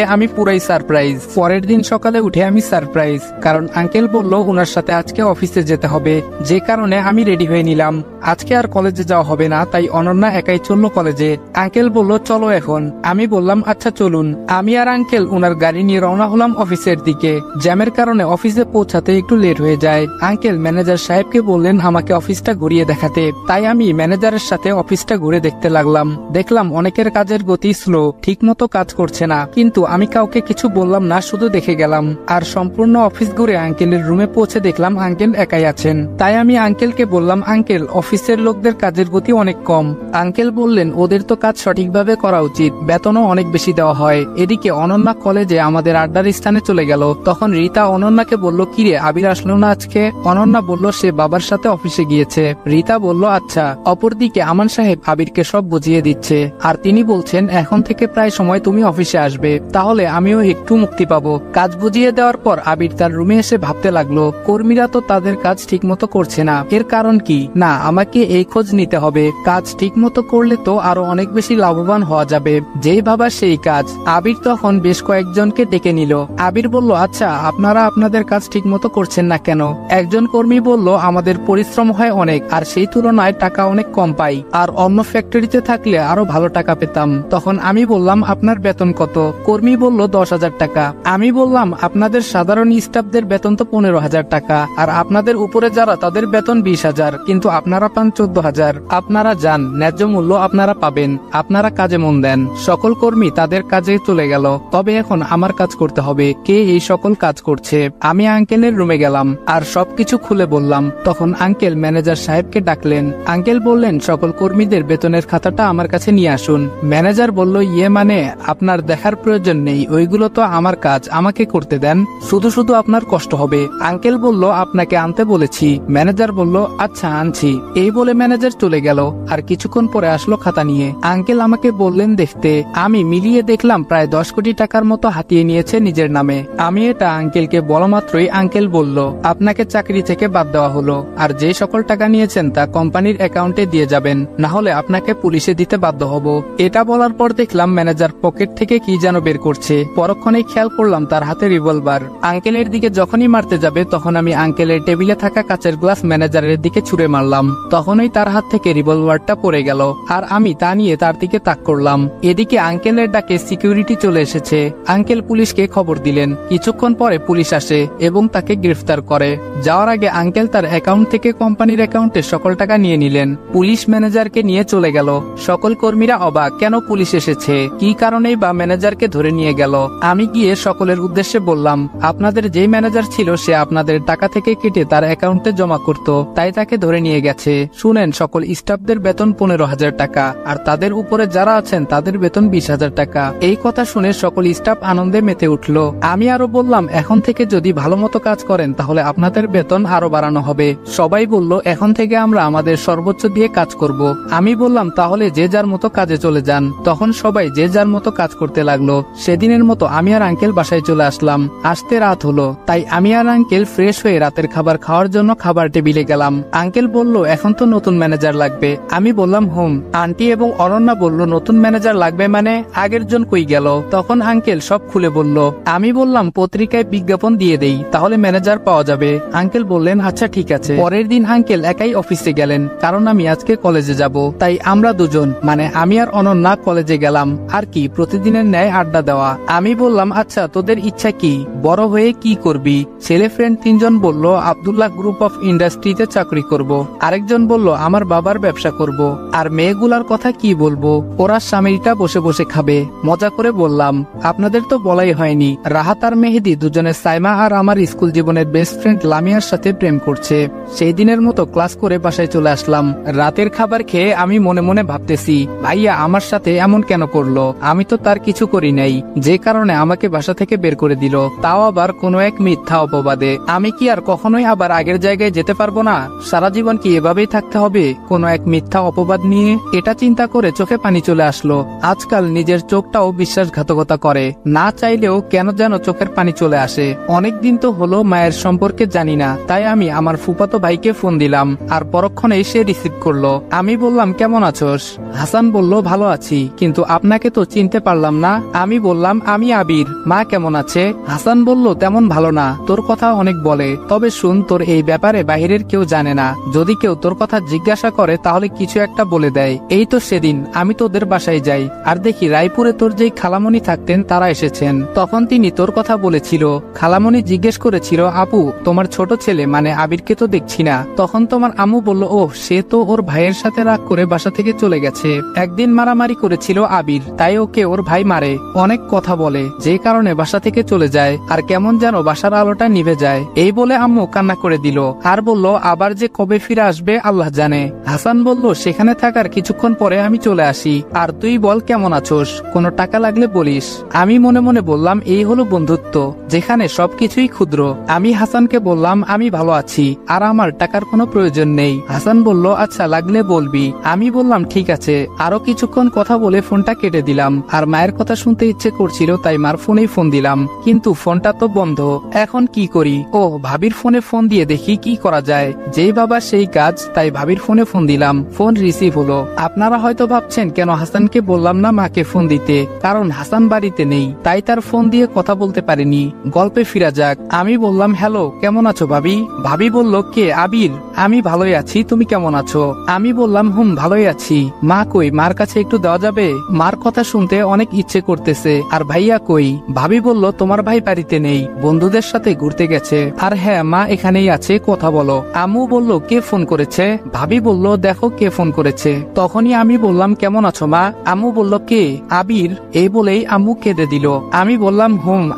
আমি সারপ্রাইজ। কারণ আঙ্কেল বলল ওনার সাথে আজকে অফিসে যেতে হবে, যে কারণে আমি রেডি হয়ে নিলাম। আজকে আর কলেজে যাওয়া হবে না, তাই অনন্যা একাই চললো কলেজে। আঙ্কেল বলল, চলো এখন। আমি বললাম, আচ্ছা চলুন। আমি আর আঙ্কেল ওনার গাড়ি নিয়ে রওনা হলাম অফিসের দিকে। জ্যামের কারণে অফিসে পৌঁছাতে একটু লেট হয়ে যায়। আঙ্কেল ম্যানেজার সাহেবকে বললেন আমাকে অফিসটা ঘুরিয়ে দেখাতে, তাই আমি ম্যানেজারের সাথে অফিসটা ঘুরে দেখতে লাগলাম। দেখলাম অনেকের কাজের গতি স্লো, ঠিক মতো কাজ করছে না, কিন্তু আমি কাউকে কিছু বললাম না, শুধু দেখে গেলাম। আর সম্পূর্ণ অফিস ঘুরে আঙ্কেলের রুমে পৌঁছে দেখলাম আঙ্কেল একাই আছেন। তাই আমি আঙ্কেলকে বললাম, আঙ্কেল অফিসের লোকদের কাজের গতি অনেক কম। আঙ্কেল বললেন, ওদের তো কাজ সঠিকভাবে করা উচিত, বেতনও অনেক বেশি দেওয়া হয়। এদিকে অনন্যা কলেজে আমাদের আড্ডার স্থানে চলে গেল। তখন রীতা অনন্যাকে বলল, কিরে আবির আসলো না আজকে? অনন্যা বলল, সে বাবার সাথে অফিসে গিয়েছে। রীতা বলল, আচ্ছা। অপরদিকে আমান সাহেব আবিরকে সব বুঝিয়ে দিচ্ছে, আর তিনি বলছেন, এখন থেকে প্রায় সময় তুমি অফিসে আসবে, তাহলে আমিও একটু মুক্তি পাবো। কাজ বুঝিয়ে দেওয়ার পর আবির তার রুমে এসে ভাবতে লাগলো, কর্মীরা তো তাদের কাজ ঠিক মতো করছে না, এর কারণ কি? না, আমাকে এই খোঁজ নিতে হবে। কাজ ঠিক মতো করলে তো আরো অনেক বেশি লাভবান হওয়া যাবে। যেই ভাবা সেই কাজ। আবির তখন বেশ কয়েকজনকে ডেকে নিল। আবির বলল, আচ্ছা আপনারা আপনাদের কাজ ঠিক মতো করছেন না কেন? একজন কর্মী বলল, আমাদের পরিশ্রম হয় অনেক, আর সেই তুলনায় টাকা অনেক কম পাই, আর অন্য ফ্যাক্টরি চাকরিতে থাকলে আরো ভালো টাকা পেতাম। তখন আমি বললাম, আপনার বেতন কত? কর্মী বলল 10,000 টাকা। আমি বললাম, আপনাদের সাধারণ স্টাফদের বেতন তো 15,000 টাকা, আর আপনাদের উপরে যারা তাদের বেতন 20,000, কিন্তু আপনারা পান 14,000। আপনারা যান, ন্যায্য মূল্য আপনারা পাবেন, আপনারা কাজে মন দেন। সকল কর্মী তাদের কাজে চলে গেল। তবে এখন আমার কাজ করতে হবে। কে এই সকল কাজ করছে? আমি আঙ্কেলের রুমে গেলাম আর সবকিছু খুলে বললাম। তখন আঙ্কেল ম্যানেজার সাহেবকে ডাকলেন। আঙ্কেল বললেন, সকল কর্মীদের বেতনের খাতাটা আমার কাছে নিয়ে আসুন। ম্যানেজার বলল, ইয়ে মানে আপনার দেখার প্রয়োজন নেই, ওইগুলো তো আমার কাজ, আমাকে করতে দেন, শুধু শুধু আপনার কষ্ট হবে। আঙ্কেল বলল, আপনাকে আনতে বলেছি। ম্যানেজার বলল, আচ্ছা আনছি। এই বলে ম্যানেজার চলে গেল। আর কিছুক্ষণ পরে আসলো খাতা নিয়ে। আঙ্কেল আমাকে বললেন দেখতে। আমি মিলিয়ে দেখলাম প্রায় 10 কোটি টাকার মতো হাতিয়ে নিয়েছে নিজের নামে। আমি এটা আঙ্কেলকে বলা মাত্রই আঙ্কেল বলল, আপনাকে চাকরি থেকে বাদ দেওয়া হলো, আর যে সকল টাকা নিয়েছেন তা কোম্পানির অ্যাকাউন্টে দিয়ে যাবেন, না হলে আপনাকে পুলিশে দিতে বাধ্য হব। এটা বলার পর দেখলাম ম্যানেজার পকেট থেকে কি যেন বের করছে। পরক্ষণেই খেয়াল করলাম তার হাতে রিভলভার। আঙ্কেলের দিকে যখনই মারতে যাবে তখন আমি আঙ্কেলের টেবিলে থাকা কাচের গ্লাস ম্যানেজারের দিকে ছুড়ে মারলাম। তখনই তার হাত থেকে রিভলভারটা পড়ে গেল, আর আমি তা নিয়ে তার দিকে তাক করলাম। এদিকে আঙ্কেলের ডাকে সিকিউরিটি চলে এসেছে। আঙ্কেল পুলিশকে খবর দিলেন। কিছুক্ষণ পরে পুলিশ আসে এবং তাকে গ্রেফতার করে। যাওয়ার আগে আঙ্কেল তার অ্যাকাউন্ট থেকে কোম্পানির অ্যাকাউন্টে সকল টাকা নিয়ে নিলেন। পুলিশ ম্যানেজারকে নিয়ে চলে গেল। সকল কর্মীরা অবাক, কেন পুলিশ এসেছে, কি কারণেই বা ম্যানেজারকে ধরে নিয়ে গেল। আমি গিয়ে সকলের উদ্দেশ্যে বললাম, আপনাদের যেই ম্যানেজার ছিল সে আপনাদের টাকা থেকে কেটে তার অ্যাকাউন্টে জমা করত, তাই তাকে ধরে নিয়ে গেছে। শুনেন, সকল স্টাফদের বেতন 15,000 টাকা, আর তাদের উপরে যারা আছেন তাদের বেতন 20,000 টাকা। এই কথা শুনে সকল স্টাফ আনন্দে মেতে উঠল। আমি আরো বললাম, এখন থেকে যদি ভালো মতো কাজ করেন তাহলে আপনাদের বেতন আরো বাড়ানো হবে। সবাই বলল, এখন থেকে আমরা আমাদের সর্বোচ্চ দিয়ে কাজ করব। আমি বললাম, তাহলে যে যার মতো কাজে চলে যান। তখন সবাই যে যার মতো কাজ করতে লাগলো। সেদিনের মতো আমি আর আঙ্কেল বাসায় চলে আসলাম। আসতে রাত হলো, তাই আমি আর আঙ্কেল ফ্রেশ হয়ে রাতের খাবার খাওয়ার জন্য খাবার টেবিলে গেলাম। আঙ্কেল বলল, এখন তো নতুন ম্যানেজার লাগবে। আমি বললাম, হুম। আন্টি এবং অনন্যা বলল, নতুন ম্যানেজার লাগবে মানে? আগের জন কই গেল? তখন আঙ্কেল সব খুলে বলল। আমি বললাম, পত্রিকায় বিজ্ঞাপন দিয়ে দেই, তাহলে ম্যানেজার পাওয়া যাবে। আঙ্কেল বললেন, আচ্ছা ঠিক আছে। পরের দিন আঙ্কেল একাই অফিসে গেলেন, কারণ আমি আজকে কলেজে যাব। তাই আমরা দুজন, মানে আমি আর অনন্যা কলেজে গেলাম। আর কি, প্রতিদিনের ন্যায় আড্ডা দেওয়া। আমি বললাম, আচ্ছা তোদের ইচ্ছা কি, বড় হয়ে কি করবি? ছেলে ফ্রেন্ড 3 জন বলল, আব্দুল্লাহ গ্রুপ অফ ইন্ডাস্ট্রিতে চাকরি করব। আরেকজন বলল, আমার বাবার ব্যবসা করব। আর মেয়েগুলার কথা কি বলবো, ওরা স্বামীটা বসে বসে খাবে। মজা করে বললাম, আপনাদের তো বলাই হয়নি, রাহাত আর মেহেদি দুজনে সাইমা আর আমার স্কুল জীবনের বেস্ট ফ্রেন্ড লামিয়ার সাথে প্রেম করছে। সেই দিনের মতো ক্লাস করে বাসায় চলে আসলাম। রাতের খাবার খেয়ে আমি মনে মনে ভাবতেছি, ভাইয়া আমার সাথে এমন কেন করলো? আমি তো তার কিছু করি নাই, যে কারণে আমাকে বাসা থেকে বের করে দিল, তাও আবার কোনো এক মিথ্যা অপবাদে। আমি কি আর কখনোই আবার আগের জায়গায় যেতে পারবো না? সারা জীবন কি এভাবেই থাকতে হবে কোনো এক মিথ্যা অপবাদ নিয়ে? এটা চিন্তা করে চোখে পানি চলে আসলো। আজকাল নিজের চোখটাও বিশ্বাসঘাতকতা করে, না চাইলেও কেন যেন চোখের পানি চলে আসে। অনেকদিন তো হলো মায়ের সম্পর্কে জানি না, তাই আমি আমার ফুফাতো ভাইকে ফোন দিলাম, আর পরক্ষণেই সে রিসিভ করলো। আমি বললাম, কেমন আছোস? হাসান বলল, ভালো আছি, কিন্তু আপনাকে তো চিনতে পারলাম না। আমি বললাম, আমি আবির। মা কেমন আছে? হাসান বলল, তেমন ভালো না, তোর কথা অনেক বলে, তবে শুন, তোর এই ব্যাপারে বাহিরের কেউ জানে না। যদি কেউ তোর কথা জিজ্ঞাসা করে তাহলে কিছু একটা বলে দেয়। এই তো সেদিন আমি তোদের বাসায় যাই, আর দেখি রায়পুরে তোর যেই খালামণি থাকতেন তারা এসেছেন। তখন তিনি তোর কথা বলেছিল। খালামণি জিজ্ঞেস করেছিল, আপু তোমার ছোট ছেলে মানে আবিরকে তো দেখছি না। তখন তোমার আম্মু বলল, ও সে তো ওর ভাইয়ের সাথে রাগ করে বাসা থেকে চলে গেছে। একদিন মারামারি করেছিল আবির, তাই ওকে ওর ভাই মারে, অনেক কথা বলে, যে কারণে বাসা থেকে চলে যায়, আর কেমন যেন বাসার আলোটা নিভে যায়। এই বলে আম্মু কান্না করে দিল, আর বলল, আবার যে কবে ফিরে আসবে আল্লাহ জানে। হাসান বলল, সেখানে থাকার কিছুক্ষণ পরে আমি চলে আসি, আর তুই বল কেমন আছোস, কোনো টাকা লাগলে বলিস। আমি মনে মনে বললাম, এই হলো বন্ধুত্ব, যেখানে সবকিছুই ক্ষুদ্র। আমি হাসানকে বললাম, আমি ভালো আছি, আর আমার টাকার কোনো প্রয়োজন নেই। হাসান বলল, আচ্ছা লাগলে বলবি। আমি বললাম, ঠিক আছে। আরো কিছুক্ষণ কথা বলে ফোনটা কেটে দিলাম। আর মায়ের কথা শুনতে ইচ্ছে করছিল, তাই মার ফোনেই ফোন দিলাম, কিন্তু ফোনটা তো বন্ধ। এখন কি করি? ও ভাবির ফোনে ফোন দিয়ে দেখি কি করা যায়। যেই বাবা সেই কাজ, তাই ভাবির ফোনে ফোন দিলাম। ফোন রিসিভ হলো। আপনারা হয়তো ভাবছেন কেন হাসানকে বললাম না মাকে ফোন দিতে, কারণ হাসান বাড়িতে নেই, তাই তার ফোন দিয়ে কথা বলতে পারিনি। গল্পে ফিরা যাক। আমি বললাম, হ্যালো কেমন আছো ভাবি? ভাবি বলল, কে? আবির। আমি ভালোই আছি, তুমি কেমন আছো? আমি বললাম, হুম ভালোই আছি। বলছি, মা কই, মার কাছে একটু দেওয়া যাবে? মার কথা শুনতে অনেক ইচ্ছে করতেছে। আর ভাইয়া কই? ভাবি বলল তোমার ভাই বাড়িতে নেই, বন্ধুদের সাথে ঘুরতে গেছে। আর হ্যাঁ, মা এখানেই আছে, কথা বলো। আম্মু বলল কে ফোন করেছে? ভাবি বলল দেখো কে ফোন করেছে। তখনই আমি বললাম কেমন আছো মা? আম্মু বলল কে? আবির। এই বলেই আম্মু কেঁদে দিল। আমি বললাম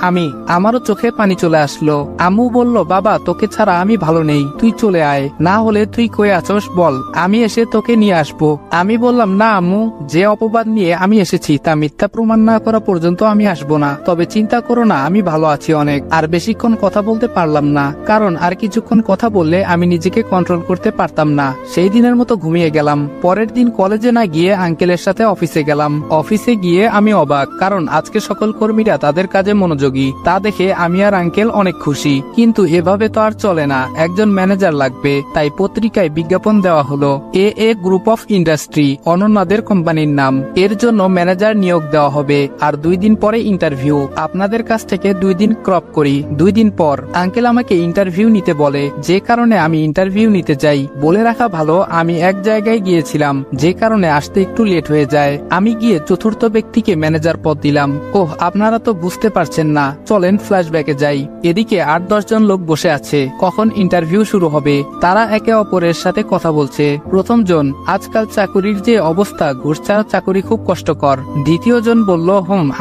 আমি। আমারও চোখে পানি চলে আসলো। আম্মু বলল বাবা, তোকে ছাড়া আমি ভালো নেই, তুই চলে আয়, না হলে তুই কই আছোস বল, আমি এসে তোকে নিয়ে আসবো। আমি বললাম না আম্মু, যে অপবাদ নিয়ে আমি এসেছি তা মিথ্যা প্রমাণ না করা পর্যন্ত আমি আসবো না। তবে চিন্তা করো না, আমি ভালো আছি অনেক। আর বেশিক্ষণ কথা বলতে পারলাম না, কারণ আর কিছুক্ষণ কথা বললে আমি নিজেকে কন্ট্রোল করতে পারতাম না। সেই দিনের মতো ঘুমিয়ে গেলাম। পরের দিন কলেজে না গিয়ে আঙ্কেলের সাথে অফিসে গেলাম। অফিসে গিয়ে আমি অবাক, কারণ আজকে সকল কর্মীরা তাদের কাজে মনোযোগী। তা দেখে আমি আর আঙ্কেল অনেক খুশি। কিন্তু এভাবে তো আর চলে না, একজন ম্যানেজার লাগবে। তাই পত্রিকায় বিজ্ঞাপন দেওয়া হলো। এ গ্রুপ অফ ইন্ডাস্ট্রি, অনন্যাদের কোম্পানির নাম। এর জন্য ম্যানেজার নিয়োগ দেওয়া হবে। আর 2 দিন পরে ইন্টারভিউ। আপনাদের কাছ থেকে 2 দিন ক্রপ করি। 2 দিন পর আঙ্কেল আমাকে ইন্টারভিউ নিতে বলে, যে কারণে আমি ইন্টারভিউ নিতে যাই। বলে রাখা ভালো, আমি এক জায়গায় গিয়েছিলাম, যে কারণে আসতে একটু লেট হয়ে যায়। আমি গিয়ে চতুর্থ ব্যক্তিকে ম্যানেজার পদ দিলাম। ওহ, আপনারা তো বুঝতে পারছেন না, চলেন ফ্ল্যাশব্যাকে যাই। এদিকে 8-10 জন লোক বসে আছে। কখন ইন্টারভিউ শুরু হবে? তারা একে অপরের সাথে কথা বলছে। প্রথম জন, আজকাল চাকুরির যে অবস্থা, ঘুষ ছাড়া চাকুরি খুব কষ্টকর। দ্বিতীয় জন বলল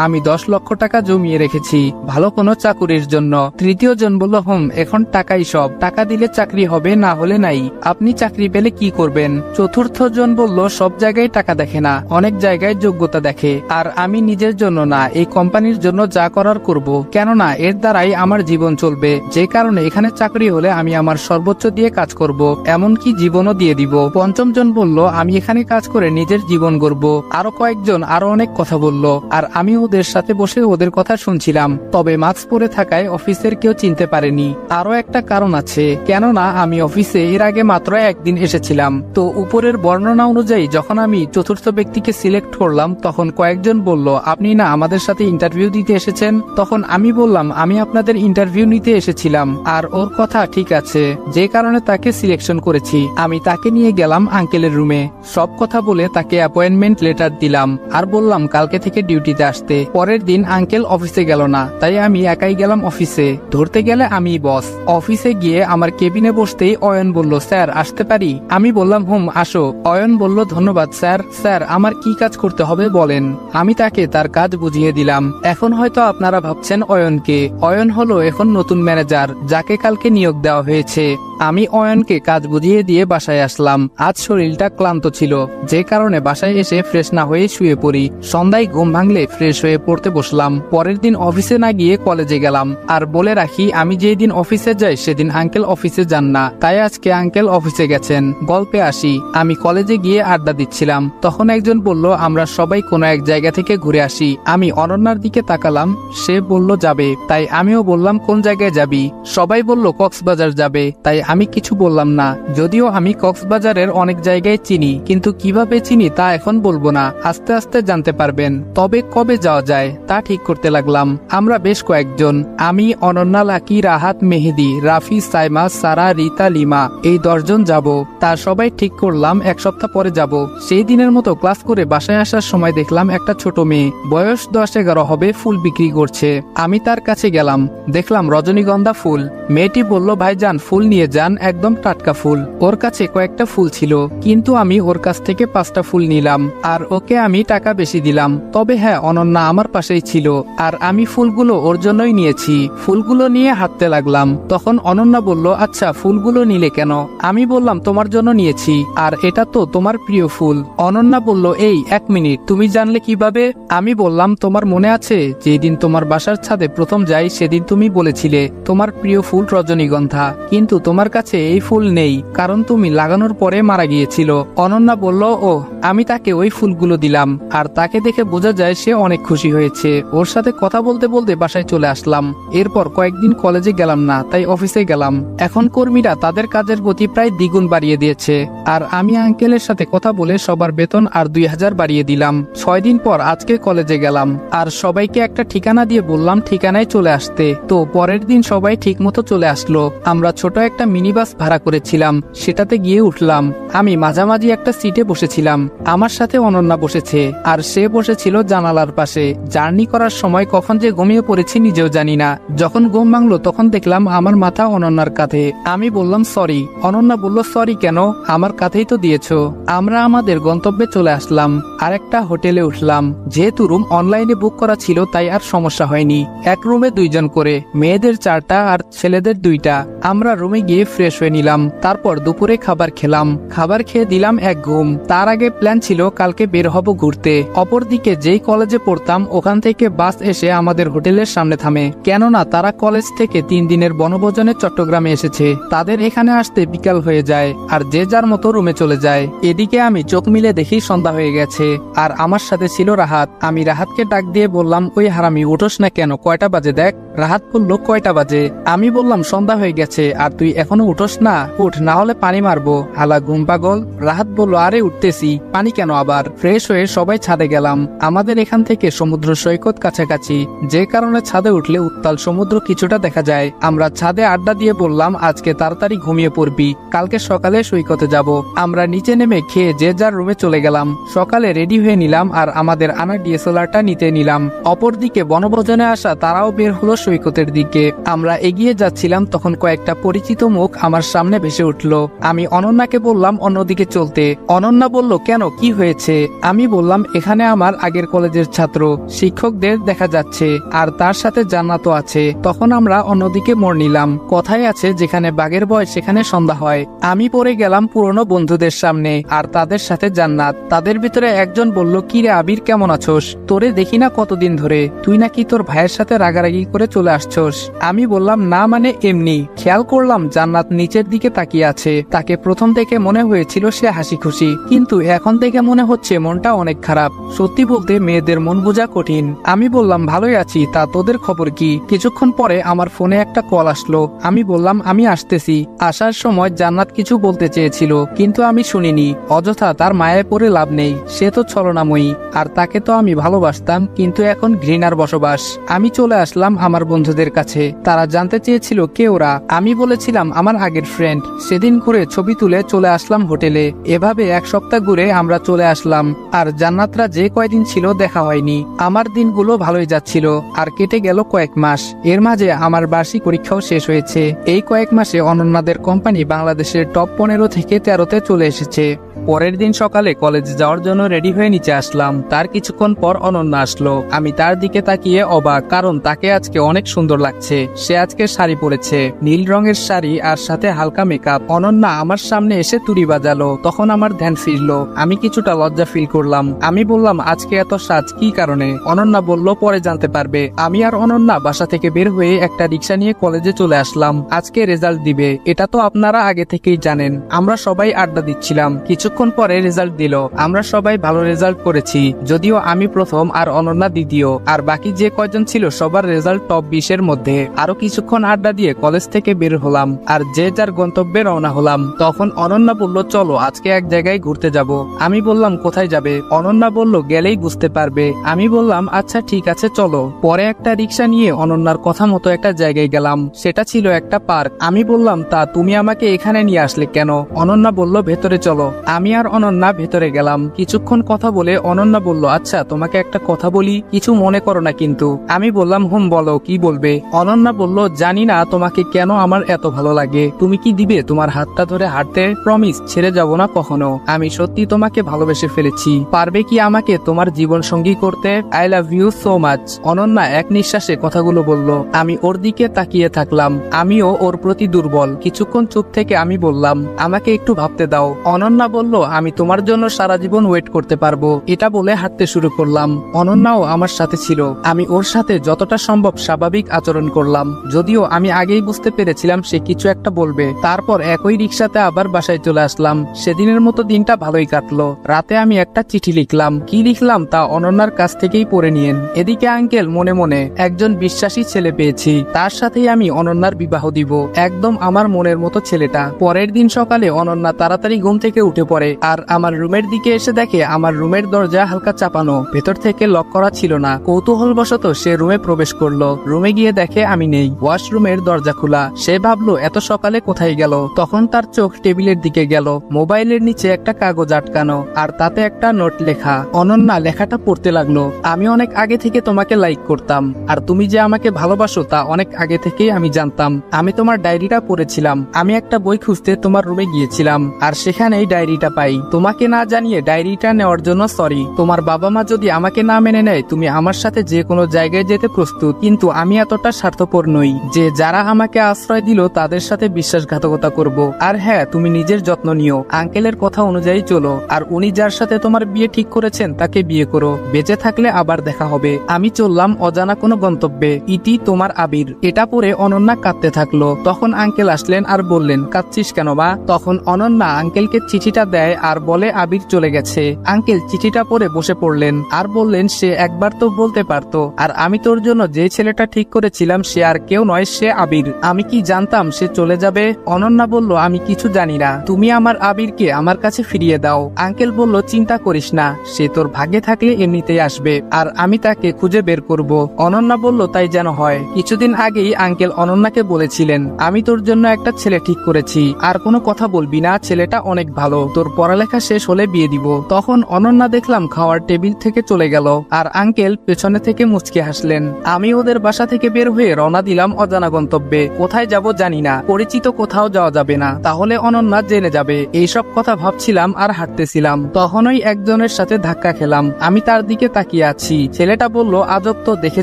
আমি 10 লক্ষ টাকা জমিয়ে রেখেছি ভালো কোনো চাকুরির জন্য। তৃতীয় জন বলল এখন টাকাই সব, টাকা দিলে চাকরি হবে, না হলে নাই। আপনি চাকরি পেলে কি করবেন? চতুর্থ জন বলল সব জায়গায় টাকা দেখে না, অনেক জায়গায় যোগ্যতা দেখে। আর আমি নিজের জন্য না, এই কোম্পানির জন্য যা করার করব, কেননা এর দ্বারাই আমার জীবন চলবে। যে কারণে এখানে চাকরি হলে আমি আমার সর্বোচ্চ দিয়ে কাজ করব, এমনকি জীবনও দিয়ে দিব। পঞ্চম জন বলল আমি এখানে কাজ করে নিজের জীবন গড়ব। আরো কয়েকজন আরো অনেক কথা বলল, আর আমি ওদের সাথে বসে ওদের কথা শুনছিলাম। তবে মাস্ক পরে থাকায় অফিসের কেউ চিনতে পারেনি। আরো একটা কারণ আছে, কেননা আমি অফিসে এর আগে মাত্র একদিন এসেছিলাম। তো উপরের বর্ণনা অনুযায়ী যখন আমি চতুর্থ ব্যক্তিকে সিলেক্ট করলাম, তখন কয়েকজন বলল আপনি না আমাদের সাথে ইন্টারভিউ দিতে এসেছেন? তখন আমি বললাম আমি আপনাদের ইন্টারভিউ নিতে এসেছিলাম। আর ওর কথা ঠিক আছে, যে কারণে তাকে সিলেকশন করেছি। আমি তাকে নিয়ে গেলাম আঙ্কেলের রুমে। সব কথা বলে তাকে অ্যাপয়েন্টমেন্ট লেটার দিলাম, আর বললাম কালকে থেকে ডিউটিতে আসতে। পরের দিন আঙ্কেল অফিসে গেল না, তাই আমি একাই গেলাম অফিসে। ধরতে গেলে আমি বস। অফিসে গিয়ে আমার কেবিনে বসতেই অয়ন বলল স্যার আসতে পারি? আমি বললাম আসো। অয়ন বলল ধন্যবাদ স্যার। স্যার আমার কি কাজ করতে হবে বলেন। আমি তাকে তার কাজ বুঝিয়ে দিলাম। এখন হয়তো আপনারা ভাবছেন অয়নকে। অয়ন হলো এখন নতুন ম্যানেজার, যাকে কালকে নিয়োগ দেওয়া হয়েছে। আমি অয়নকে কাজ বুঝিয়ে দিয়ে বাসায় আসলাম। আজ শরীরটা ক্লান্ত ছিল, যে কারণে বাসায় এসে ফ্রেশ না হয়ে শুয়ে পড়ি। সন্ধ্যায় ঘুম ভাঙলে ফ্রেশ হয়ে পড়তে বসলাম। পরের দিন অফিসে না গিয়ে কলেজে গেলাম। আর বলে রাখি, আমি যেই দিন অফিসে যাই সেদিন আঙ্কেল অফিসে যান না, তাই আজকে আঙ্কেল অফিসে গেছেন। গল্পে আসি, আমি কলেজে গিয়ে আড্ডা দিচ্ছিলাম। তখন একজন বলল আমরা সবাই কোনো এক জায়গা থেকে ঘুরে আসি। আমি অনন্যার দিকে তাকালাম, সে বলল যাবে। তাই আমিও বললাম কোন জায়গায় যাবি? সবাই বলল কক্সবাজার যাবে। তাই আমি কিছু বললাম না, যদিও আমি কক্সবাজারের অনেক জায়গায় চিনি, কিন্তু কিভাবে চিনি তা এখন বলবো না, আস্তে আস্তে জানতে পারবেন। তবে কবে যাওয়া যায় তা ঠিক করতে লাগলাম। আমরা বেশ কয়েকজন, আমি, অনন্যা, লাকি, রাহাত, মেহেদি, রাফি, সাইমা, সারা, রিতা, লিমা, এই 10 জন যাব। তা সবাই ঠিক করলাম 1 সপ্তাহ পরে যাব। সেই দিনের মতো ক্লাস করে বাসায় আসার সময় দেখলাম একটা ছোট মেয়ে, বয়স 10-11 হবে, ফুল বিক্রি করছে। আমি তার কাছে গেলাম, দেখলাম রজনীগন্ধা ফুল। মেয়েটি বলল ভাইজান ফুল নিয়ে যান, একদম টাটকা ফুল। ওর কাছে কয়েকটা ফুল ছিল, কিন্তু আমি ওর কাছ থেকে 5টা ফুল নিলাম, আর ওকে আমি টাকা বেশি দিলাম। তবে হ্যাঁ, অনন্যা আমার পাশেই ছিল, আর আমি ফুলগুলো ওর জন্যই নিয়েছি। ফুলগুলো নিয়ে হাঁটতে লাগলাম। তখন অনন্যা বলল আচ্ছা ফুলগুলো নিলে কেন? আমি বললাম তোমার জন্য নিয়েছি, আর এটা তো তোমার প্রিয় ফুল। অনন্যা বলল এই 1 মিনিট, তুমি জানলে কিভাবে? আমি বললাম তোমার মনে আছে যেদিন তোমার বাসার ছাদে প্রথম যাই সেদিন তুমি বলেছিলে তোমার প্রিয় ফুল রজনীগন্ধা, কিন্তু তোমার কাছে এই ফুল নেই, কারণ তুমি লাগানোর পরে মারা গিয়েছিল। অনন্যা বলল ও, আমি তাকে ওই ফুলগুলো দিলাম, আর তাকে দেখে বোঝা যায় সে অনেক খুশি হয়েছে। ওর সাথে কথা বলতে বলতে বাসায় চলে আসলাম। এরপর কয়েকদিন কলেজে গেলাম না, তাই অফিসে গেলাম। এখন কর্মীরা তাদের কাজের গতি প্রায় দ্বিগুণ বাড়িয়ে দিয়েছে, আর আমি আঙ্কেলের সাথে কথা বলে সবার বেতন আর 2000 বাড়িয়ে দিলাম। 6 দিন পর আজকে কলেজে গেলাম, আর সবাইকে একটা ঠিকানা দিয়ে বললাম ঠিকানায় চলে আসতে। তো পরের দিন সবাই ঠিক মতো চলে আসলো। আমরা ছোট একটা মিনি বাস ভাড়া করেছিলাম, সেটাতে গিয়ে উঠলাম। আমি মাঝামাঝি একটা সিটে বসেছিলাম। আমার সাথে অনন্যা বসেছে, আর সে বসেছিল জানালার পাশে। জার্নি করার সময় কখন যে ঘুমিয়ে পড়েছি নিজেও জানি না। যখন ঘুম ভাঙলো তখন দেখলাম আমার মাথা অনন্যার কাঁধে। আমি বললাম সরি। অনন্যা বলল সরি কেন, আমার কাঁধেই তো দিয়েছো। আমরা আমাদের গন্তব্যে চলে আসলাম, আর একটা হোটেলে উঠলাম। যেহেতু রুম অনলাইনে বুক করা ছিল তাই আর সমস্যা হয়নি। এক রুমে 2 জন করে, মেয়েদের 4টা আর ছেলেদের 2টা। আমরা রুমে গিয়ে ফ্রেশ হয়ে নিলাম, তারপর দুপুরে খাবার খেলাম। খাবার খেয়ে দিলাম এক ঘুম। তার আগে প্ল্যান ছিল কালকে বের হব ঘুরতে। অপরদিকে যেই কলেজে পড়তাম ওখান থেকে বাস এসে আমাদের হোটেলের সামনে থামে, কেননা তারা কলেজ থেকে 3 দিনের বনভোজনে চট্টগ্রামে এসেছে। তাদের এখানে আসতে বিকাল হয়ে যায়, আর যে যার মতো রুমে চলে যায়। এদিকে আমি চোখ মিলে দেখি সন্ধ্যা হয়ে গেছে, আর আমার সাথে ছিল রাহাত। আমি রাহাতকে ডাক দিয়ে বললাম, ওই হারামি উঠোস না কেন, কয়টা বাজে দেখ। রাহাত বলল, কয়টা বাজে? আমি বললাম, সন্ধ্যা হয়ে গেছে আর তুই এখনো উঠোস না, উঠ, না হলে পানি মারবো, হালা ঘুম পাগল। রাহাত বলল, আরে উঠতেছি, পানি কেন আবার। ফ্রেশ হয়ে সবাই ছাদে গেলাম। আমাদের এখান থেকে সমুদ্র সৈকত কাছাকাছি, যে কারণে ছাদে উঠলে উত্তাল সমুদ্র কিছুটা দেখা যায়। আমরা ছাদে আড্ডা দিয়ে বললাম, আজকে তাড়াতাড়ি ঘুমিয়ে পড়বি, কালকে সকালে সৈকতে যাব। আমরা নিচে নেমে খেয়ে যে যার রুমে চলে গেলাম। সকালে রেডি হয়ে নিলাম আর আমাদের আনা ডিএসএলআরটা নিতে নিলাম। অপরদিকে বনভোজনে আসা তারাও বের হলো সৈকতের দিকে। আমরা এগিয়ে যাচ্ছিলাম, তখন কয়েকটা পরিচিত মুখ আমার সামনে ভেসে উঠলো। আমি অনন্যাকে বললাম অন্যদিকে চলতে। অনন্যা বলল, কেন, কি হয়েছে? আমি বললাম, এখানে আমার আগের কলেজের ছাত্র শিক্ষকদের দেখা যাচ্ছে, আর তার সাথে জান্নাতও আছে। তখন আমরা অন্যদিকে মোড় নিলাম। কথায় আছে, যেখানে বাঘের ভয় সেখানে সন্ধ্যা হয়। আমি পড়ে গেলাম পুরনো বন্ধুদের সামনে, আর তাদের সাথে জান্নাত। তাদের ভিতরে একজন বলল, কি রে আবির, কেমন আছোস? তোরে দেখি না কতদিন ধরে, তুই নাকি তোর ভাইয়ের সাথে রাগারাগি করে চলে আসছোস। আমি বললাম, না মানে এমনি। খেয়াল করলাম জান্নাত নিচের দিকে তাকিয়ে আছে। তাকে প্রথম থেকে মনে হয়েছিল সে হাসি খুশি, কিন্তু এখন থেকে মনে হচ্ছে মনটা অনেক খারাপ। সত্যি বলতে মেয়েদের মন বোঝা কঠিন। আমি বললাম, ভালোই আছি, তা তোদের খবর কি? কিছুক্ষণ পরে আমার ফোনে একটা কল আসলো। আমি বললাম, আমি আসতেছি। আসার সময় জান্নাত কিছু বলতে চেয়েছিল, কিন্তু আমি শুনিনি। অযথা তার মায়ায় পড়ে লাভ নেই, সে তো ছলনাময়ী, আর তাকে তো আমি ভালোবাসতাম, কিন্তু এখন ঘৃণার বসবাস। আমি চলে আসলাম আমার বন্ধুদের কাছে। তারা জানতে চেয়েছিল কে ওরা। আমি বলেছিলাম আমার আগের ফ্রেন্ড। সেদিন ঘুরে ছবি তুলে চলে আসলাম হোটেলে। এভাবে 1 সপ্তাহ ঘুরে আমরা চলে আসলাম, আর জান্নাতরা যে কয়দিন ছিল দেখা হয়নি। আমার দিনগুলো ভালোই যাচ্ছিল, আর কেটে গেল কয়েক মাস। এর মাঝে আমার বার্ষিক পরীক্ষাও শেষ হয়েছে। এই কয়েক মাসে অনন্যাদের কোম্পানি বাংলাদেশের টপ 15 থেকে 13তে চলে এসেছে। পরের দিন সকালে কলেজে যাওয়ার জন্য রেডি হয়ে নিচে আসলাম। তার কিছুক্ষণ পর অনন্যা আসলো। আমি তার দিকে তাকিয়ে অবাক, কারণ তাকে আজকে অনেক সুন্দর লাগছে। সে আজকে শাড়ি পরেছে, নীল রঙের শাড়ি, আর সাথে হালকা মেকআপ। অনন্যা আমার সামনে এসে তুড়ি বাজালো। তখন আমার ধ্যান ফিরলো। আমি কিছুটা লজ্জা ফিল করলাম। আমি বললাম, আজকে এত সাজ কি কারণে? অনন্যা বলল, পরে জানতে পারবে। আমি আর অনন্যা বাসা থেকে বের হয়ে একটা রিক্সা নিয়ে কলেজে চলে আসলাম। আজকে রেজাল্ট দিবে, এটা তো আপনারা আগে থেকেই জানেন। আমরা সবাই আড্ডা দিচ্ছিলাম। কিছুক্ষণ পরে রেজাল্ট দিল। আমরা সবাই ভালো রেজাল্ট করেছি, যদিও আমি প্রথম আর অনন্যা দ্বিতীয়, আর বাকি যে কয়জন ছিল সবার রেজাল্ট টপ 20-এর মধ্যে। আরো কিছুক্ষণ আড্ডা দিয়ে কলেজ থেকে বের হলাম, আর যে যার গন্তব্যে রওনা হলাম। তখন অনন্যা বলল, চলো আজকে এক জায়গায় ঘুরতে যাব। আমি বললাম, কোথায় যাবে? অনন্যা বলল, গেলেই বুঝতে পারবে। আমি বললাম, আচ্ছা ঠিক আছে চলো। পরে একটা রিক্সা নিয়ে অনন্যার কথা মতো একটা জায়গায় গেলাম। সেটা ছিল একটা পার্ক। আমি বললাম, তা তুমি আমাকে এখানে নিয়ে আসলে কেন? অনন্যা বলল, ভেতরে চলো। আমি আর অনন্যা ভেতরে গেলাম। কিছুক্ষণ কথা বলে অনন্যা বলল, আচ্ছা তোমাকে একটা কথা বলি, কিছু মনে করো না কিন্তু। আমি বললাম, হুম বলো, কি বলবে? অনন্যা বলল, জানি না তোমাকে কেন আমার এত ভালো লাগে। তুমি কি দিবে তোমার হাতটা ধরে হাঁটতে? প্রমিস, ছেড়ে যাব না কখনো। আমি সত্যি তোমাকে ভালোবেসে ফেলেছি। পারবে কি আমাকে তোমার জীবন সঙ্গী করতে? I love you so much. Ananya এক নিঃশ্বাসে কথাগুলো বলল। আমি ওর দিকে তাকিয়ে থাকলাম। আমিও ওর প্রতি দুর্বল। কিছুক্ষণ চুপ থেকে আমি বললাম, আমাকে একটু ভাবতে দাও। অনন্যা বলল, আমি তোমার জন্য সারা জীবন ওয়েট করতে পারবো। এটা বলে হাঁটতে শুরু করলাম। অনন্যাও আমার সাথে ছিল। আমি ওর সাথে যতটা সম্ভব স্বাভাবিক আচরণ করলাম, যদিও আমি আগেই বুঝতে পেরেছিলাম সে কিছু একটা বলবে। তারপর একই রিক্সাতে আবার বাসায় চলে আসলাম। সেদিনের মতো দিনটা ভালোই কাটলো। রাতে আমি একটা চিঠি লিখলাম। কি লিখলাম তা অনন্যার কাছ থেকেই পড়ে নিয়েন। এদিকে আঙ্কেল মনে মনে একজন বিশ্বাসী ছেলে পেয়েছি, তার সাথেই আমি অনন্যার বিবাহ দিব। একদম আমার মনের মতো ছেলেটা। পরের দিন সকালে অনন্যা তাড়াতাড়ি ঘুম থেকে উঠে পড়ে। করে আর আমার রুমের দিকে এসে দেখে আমার রুমের দরজা হালকা চাপানো, ভেতর থেকে লক করা ছিল না। কৌতূহলবশত সে রুমে প্রবেশ করলো। রুমে গিয়ে দেখে আমি নেই, ওয়াশরুমের দরজা খোলা। সে ভাবলো এত সকালে কোথায় গেল। তখন তার চোখ টেবিলের দিকে গেল। মোবাইলের নিচে একটা কাগজ আটকানো আর তাতে একটা নোট লেখা। অনন্যা লেখাটা পড়তে লাগলো, আমি অনেক আগে থেকে তোমাকে লাইক করতাম আর তুমি যে আমাকে ভালোবাসো তা অনেক আগে থেকেই আমি জানতাম। আমি তোমার ডায়েরিটা পড়েছিলাম। আমি একটা বই খুঁজতে তোমার রুমে গিয়েছিলাম আর সেখানেই ডায়েরিটা পাই। তোমাকে না জানিয়ে ডায়েরিটা নেওয়ার জন্য সরি। তোমার বাবা মা যদি আমাকে না মেনে নেয় তুমি আমার সাথে যে কোনো জায়গায় যেতে প্রস্তুত, কিন্তু আমি এতটা স্বার্থপর নই যে যারা আমাকে আশ্রয় দিল তাদের সাথে বিশ্বাসঘাতকতা করব। আর হ্যাঁ, তুমি নিজের যত্ন নিও, আঙ্কেলের কথা অনুযায়ী চলো, আর উনি যার সাথে তোমার বিয়ে ঠিক করেছেন তাকে বিয়ে করো। বেঁচে থাকলে আবার দেখা হবে। আমি চললাম অজানা কোনো গন্তব্যে। ইটি তোমার আবির। এটা পরে অনন্যা কাঁদতে থাকলো। তখন আঙ্কেল আসলেন আর বললেন, কাঁদছিস কেন মা? তখন অনন্যা আঙ্কেলকে চিঠিটা দেয় আর বলে আবির চলে গেছে। আঙ্কেল চিঠিটা পড়ে বসে পড়লেন আর বললেন, সে একবার তো বলতে পারতো, আর আমি তোর জন্য যে ছেলেটা ঠিক করেছিলাম সে আর কেউ নয়, সে আবির। আমি কি জানতাম সে চলে যাবে? অনন্যা বলল, আমি কিছু জানি না, তুমি আমার আবিরকে আমার কাছে ফিরিয়ে দাও। আঙ্কেল বলল, চিন্তা করিস না, সে তোর ভাগ্যে থাকলে এমনিতেই আসবে আর আমি তাকে খুঁজে বের করব। অনন্যা বলল, তাই যেন হয়। কিছুদিন আগেই আঙ্কেল অনন্যাকে বলেছিলেন, আমি তোর জন্য একটা ছেলে ঠিক করেছি, আর কোনো কথা বলবি না, ছেলেটা অনেক ভালো, তোর পড়ালেখা শেষ হলে বিয়ে দিব। তখন অনন্যা দেখলাম খাওয়ার টেবিল থেকে চলে গেল আর আঙ্কেল পেছনে থেকে মুচকে হাসলেন। আমি ওদের বাসা থেকে বের হয়ে রওনা দিলাম অজানা গন্তব্যে। কোথায় যাব জানি না, পরিচিত কোথাও যাওয়া যাবে না, তাহলে অনন্যা জেনে যাবে। এইসব কথা ভাবছিলাম আর হাঁটতেছিলাম, তখনই একজনের সাথে ধাক্কা খেলাম। আমি তার দিকে তাকিয়ে আছি। ছেলেটা বলল, আজব তো, দেখে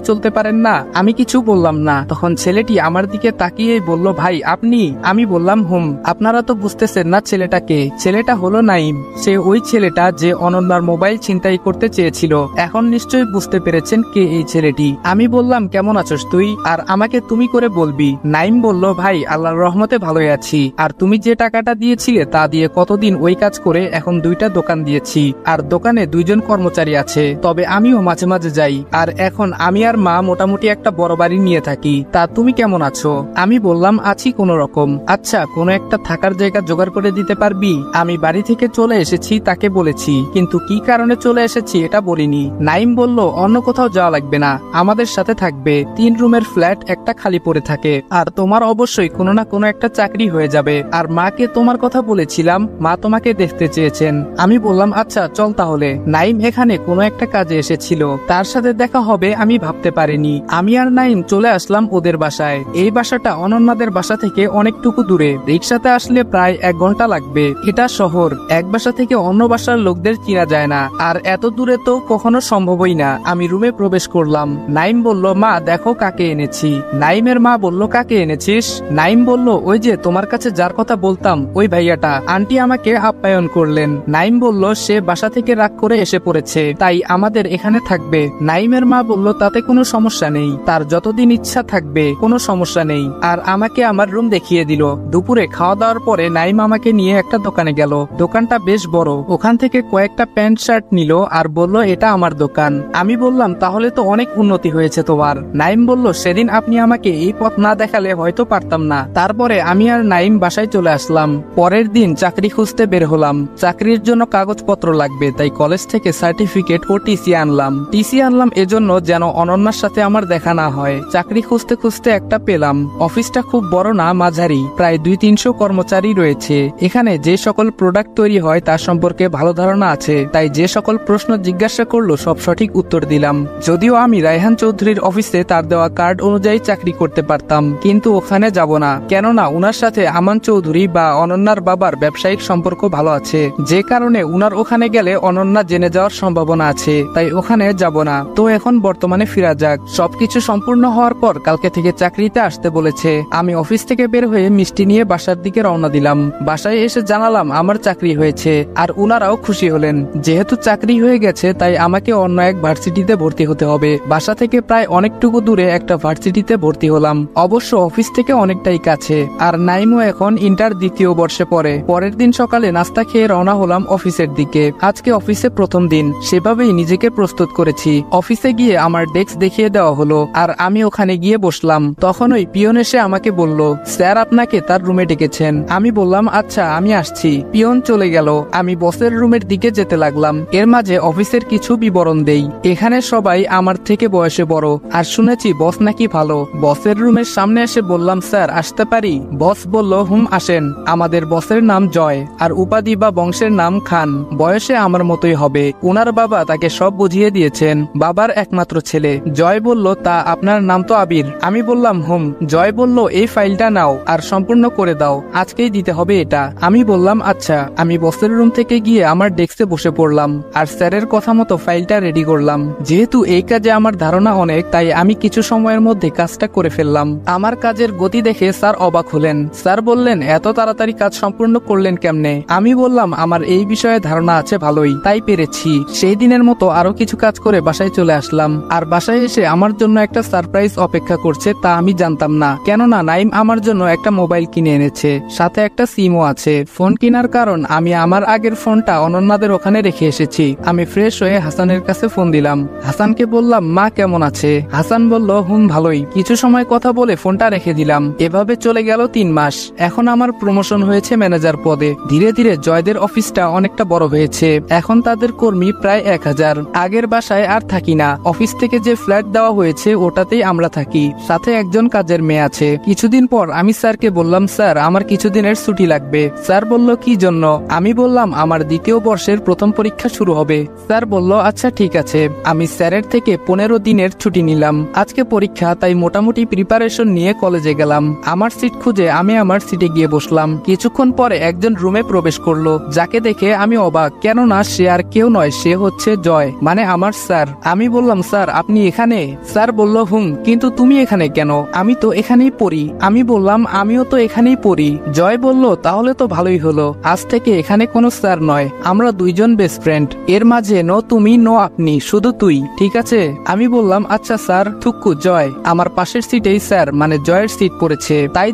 চলতে পারেন না? আমি কিছু বললাম না। তখন ছেলেটি আমার দিকে তাকিয়েই বলল, ভাই আপনি? আমি বললাম, হুম। আপনারা তো বুঝতেছেন না ছেলেটাকে? ছেলেটা হলো নাইম। সে ওই ছেলেটা যে অনন্যার মোবাইল ছিনতাই করতে চেয়েছিল। এখন নিশ্চয়ই বুঝতে পেরেছেন কে এই ছেলেটি। আমি বললাম, কেমন আছোস তুই? আর আমাকে তুমি করে বলবি। নাইম বলল, ভাই আল্লাহর রহমতে ভালোই আছি। আর তুমি যে টাকাটা দিয়েছিলে তা দিয়ে কতদিন ওই কাজ করে এখন 2টা দোকান দিয়েছি, আর দোকানে 2জন কর্মচারী আছে, তবে আমিও মাঝে মাঝে যাই। আর এখন আমি আর মা মোটামুটি একটা বড় বাড়ি নিয়ে থাকি। তা তুমি কেমন আছো? আমি বললাম, আছি কোনো রকম। আচ্ছা, কোনো একটা থাকার জায়গা জোগাড় করে দিতে পারবি? আমি বাড়ি থেকে চলে এসেছি তাকে বলেছি, কিন্তু কি কারণে চলে এসেছি এটা বলিনি। নাইম বলল, অন্য কোথাও যাওয়া লাগবে না, আমাদের সাথে থাকবে। 3 রুমের ফ্ল্যাট একটা খালি পড়ে থাকে, আর তোমার অবশ্যই কোনো না কোনো একটা চাকরি হয়ে যাবে। আর মাকে তোমার কথা বলেছিলাম, মা তোমাকে দেখতে চেয়েছেন। আমি বললাম, আচ্ছা চল তাহলে। নাইম এখানে কোনো একটা কাজে এসেছিল, তার সাথে দেখা হবে আমি ভাবতে পারিনি। আমি আর নাইম চলে আসলাম ওদের বাসায়। এই বাসাটা অনন্যাদের বাসা থেকে অনেকটুকু দূরে, রিক্সাতে আসলে প্রায় 1 ঘন্টা লাগবে। এটা শহর, এক বাসা থেকে অন্য বাসার লোকদের চিনা যায় না, আর এত দূরে তো কখনো সম্ভবই না। আমি রুমে প্রবেশ করলাম। নাইম বলল, মা দেখো কাকে এনেছি। নাইমের মা বলল, কাকে এনেছিস? নাইম বলল, ওই যে তোমার কাছে যার কথা বলতাম, ওই ভাইয়াটা। আন্টি আমাকে আপ্যায়ন করলেন। নাইম বলল, সে বাসা থেকে রাগ করে এসে পড়েছে, তাই আমাদের এখানে থাকবে। নাইমের মা বলল, তাতে কোনো সমস্যা নেই, তার যতদিন ইচ্ছা থাকবে, কোনো সমস্যা নেই। আর আমাকে আমার রুম দেখিয়ে দিল। দুপুরে খাওয়া দাওয়ার পরে নাইম আমাকে নিয়ে একটা দোকানে গেল। দোকানটা বেশ বড়। ওখান থেকে কয়েকটা প্যান্ট শার্ট নিল আর বলল, এটা আমার দোকান। আমি বললাম, তাহলে তো অনেক উন্নতি হয়েছে তোমার। নাইম বলল, সেদিন আপনি আমাকে এই পথ না দেখালে হয়তো পারতাম না। তারপরে আমি আর নাইম বাসায় চলে আসলাম। পরের দিন চাকরি খুঁজতে বের হলাম। চাকরির জন্য কাগজপত্র লাগবে, তাই কলেজ থেকে সার্টিফিকেট ও টিসি আনলাম। টিসি আনলাম এজন্য যেন অনন্যার সাথে আমার দেখা না হয়। চাকরি খুঁজতে খুঁজতে একটা পেলাম। অফিসটা খুব বড় না, মাঝারি, প্রায় 200-300 কর্মচারী রয়েছে। এখানে যে সকল প্রোডাক্ট তৈরি হয় তার সম্পর্কে ভালো ধারণা আছে, তাই যে সকল প্রশ্ন জিজ্ঞাসা করলো সব সঠিক উত্তর দিলাম। যদিও আমি রায়হান চৌধুরীর অফিসে তার দেওয়া কার্ড অনুযায়ী চাকরি করতে পারতাম, কিন্তু ওখানে যাব না, কেননা উনার সাথে আমান চৌধুরী বা অনন্যার বাবার ব্যবসায়িক সম্পর্ক ভালো আছে, যে কারণে উনার ওখানে গেলে অনন্যা জেনে যাওয়ার সম্ভাবনা আছে, তাই ওখানে যাব না। তো এখন বর্তমানে ফিরা যাক। সবকিছু সম্পূর্ণ হওয়ার পর কালকে থেকে চাকরিতে আসতে বলেছে। আমি অফিস থেকে বের হয়ে মিষ্টি নিয়ে বাসার দিকে রওনা দিলাম। বাসায় এসে জানালাম আমার চাকরি হয়েছে, আর উনারাও খুশি হলেন। যেহেতু চাকরি হয়ে গেছে তাই আমাকে অন্য এক ভার্সিটিতে ভর্তি হতে হবে। বাসা থেকে প্রায় অনেকটুকু দূরে একটা ভার্সিটিতে ভর্তি হলাম, অবশ্য অফিস থেকে অনেকটাই কাছে। আর নাইমও এখন ইন্টার 2য় বর্ষে পড়ে। পরের দিন সকালে নাস্তা খেয়ে রওনা হলাম অফিসের দিকে। আজকে অফিসে প্রথম দিন, সেভাবেই নিজেকে প্রস্তুত করেছি। অফিসে গিয়ে আমার ডেস্ক দেখিয়ে দেওয়া হলো, আর আমি ওখানে গিয়ে বসলাম। তখন ওই পিয়ন এসে আমাকে বলল, স্যার আপনাকে তার রুমে ডেকেছেন। আমি বললাম, আচ্ছা আমি আসছি। পিয়ন চলে গেল। আমি বসের রুমের দিকে যেতে লাগলাম। এর মাঝে অফিসের কিছু বিবরণ দেই। এখানে সবাই আমার থেকে বয়সে বড়, আর শুনেছি বস নাকি ভালো। বসের রুমের সামনে এসে বললাম, স্যার আসতে পারি? বস বলল, হুম আসেন। আমাদের বসের নাম জয়, আর উপাধি বা বংশের নাম খান। বয়সে আমার মতোই হবে। ওনার বাবা তাকে সব বুঝিয়ে দিয়েছেন, বাবার একমাত্র ছেলে। জয় বলল, তা আপনার নাম তো আবির। আমি বললাম, হুম। জয় বলল, এই ফাইলটা নাও আর সম্পূর্ণ করে দাও, আজকেই দিতে হবে এটা। আমি বললাম, আচ্ছা। আমি বসের রুম থেকে গিয়ে আমার ডেস্কে বসে পড়লাম আর স্যারের কথা মতো ফাইলটা রেডি করলাম। যেহেতু এই কাজে আমার ধারণা অনেক, তাই আমি কিছু সময়ের মধ্যে কাজটা করে ফেললাম। আমার কাজের গতি দেখে স্যার অবাক হলেন। স্যার বললেন, এত তাড়াতাড়ি কাজ সম্পূর্ণ করলেন কেমনে? আমি বললাম, আমার এই বিষয়ে ধারণা আছে ভালোই, তাই পেরেছি। সেই দিনের মতো আরো কিছু কাজ করে বাসায় চলে আসলাম। আর বাসায় এসে আমার জন্য একটা সারপ্রাইজ অপেক্ষা করছে, তা আমি জানতাম না। কেননা নাইম আমার জন্য একটা মোবাইল কিনে এনেছে, সাথে একটা সিমও আছে। ফোন কেনার কারণ, আমি আমার আগের ফোনটা অনন্যাদের ওখানে রেখে এসেছি। আমি ফ্রেশ হয়ে হাসানের কাছে ফোন দিলাম। হাসানকে বললাম, মা কেমন আছে? হাসান বলল, হুম ভালোই। কিছু সময় কথা বলে ফোনটা রেখে দিলাম। এভাবে চলে গেল 3 মাস। এখন আমার প্রমোশন হয়েছে ম্যানেজার পদে। ধীরে ধীরে জয়দের অফিসটা অনেকটা বড় হয়েছে। এখন তাদের কর্মী প্রায় 1000। আগের বাসায় আর থাকি না। অফিস থেকে যে ফ্ল্যাট দেওয়া হয়েছে ওটাতেই আমরা থাকি। সাথে একজন কাজের মেয়ে আছে। কিছুদিন পর আমি স্যারকে বললাম, স্যার আমার কিছুদিনের ছুটি লাগবে। স্যার বলল, কি জন্য? আমি বললাম, আমার 2য় বর্ষের প্রথম পরীক্ষা শুরু হবে। স্যার বলল, আচ্ছা ঠিক আছে। আমি স্যারের থেকে 15 দিনের ছুটি নিলাম। আজকে পরীক্ষা, তাই মোটামুটি প্রিপারেশন নিয়ে কলেজে গেলাম। আমার সিট খুঁজে আমি আমার সিটে গিয়ে বসলাম। কিছুক্ষণ পরে একজন রুমে প্রবেশ করলো, যাকে দেখে আমি অবাক। কেননা সে আর কেউ নয়, সে হচ্ছে জয়, মানে আমার স্যার। আমি বললাম, স্যার আপনি এখানে? স্যার বলল, হুম। কিন্তু তুমি এখানে কেন? আমি তো এখানেই পড়ি। আমি বললাম, আমিও তো এখানেই পড়ি। জয় বলল, তাহলে তো ভালোই হলো। আজ থেকে এখানে কোনো স্যার নয়, আমরা দুইজন বেস্ট ফ্রেন্ড। এর মাঝে নো তুমি নো আপনি, শুধু তুই, ঠিক আছে? আমি বললাম, আচ্ছা স্যার। থুক্কু জয়। আমার পাশের সিটেই স্যার মানে জয়ের সিট পড়েছে, তাই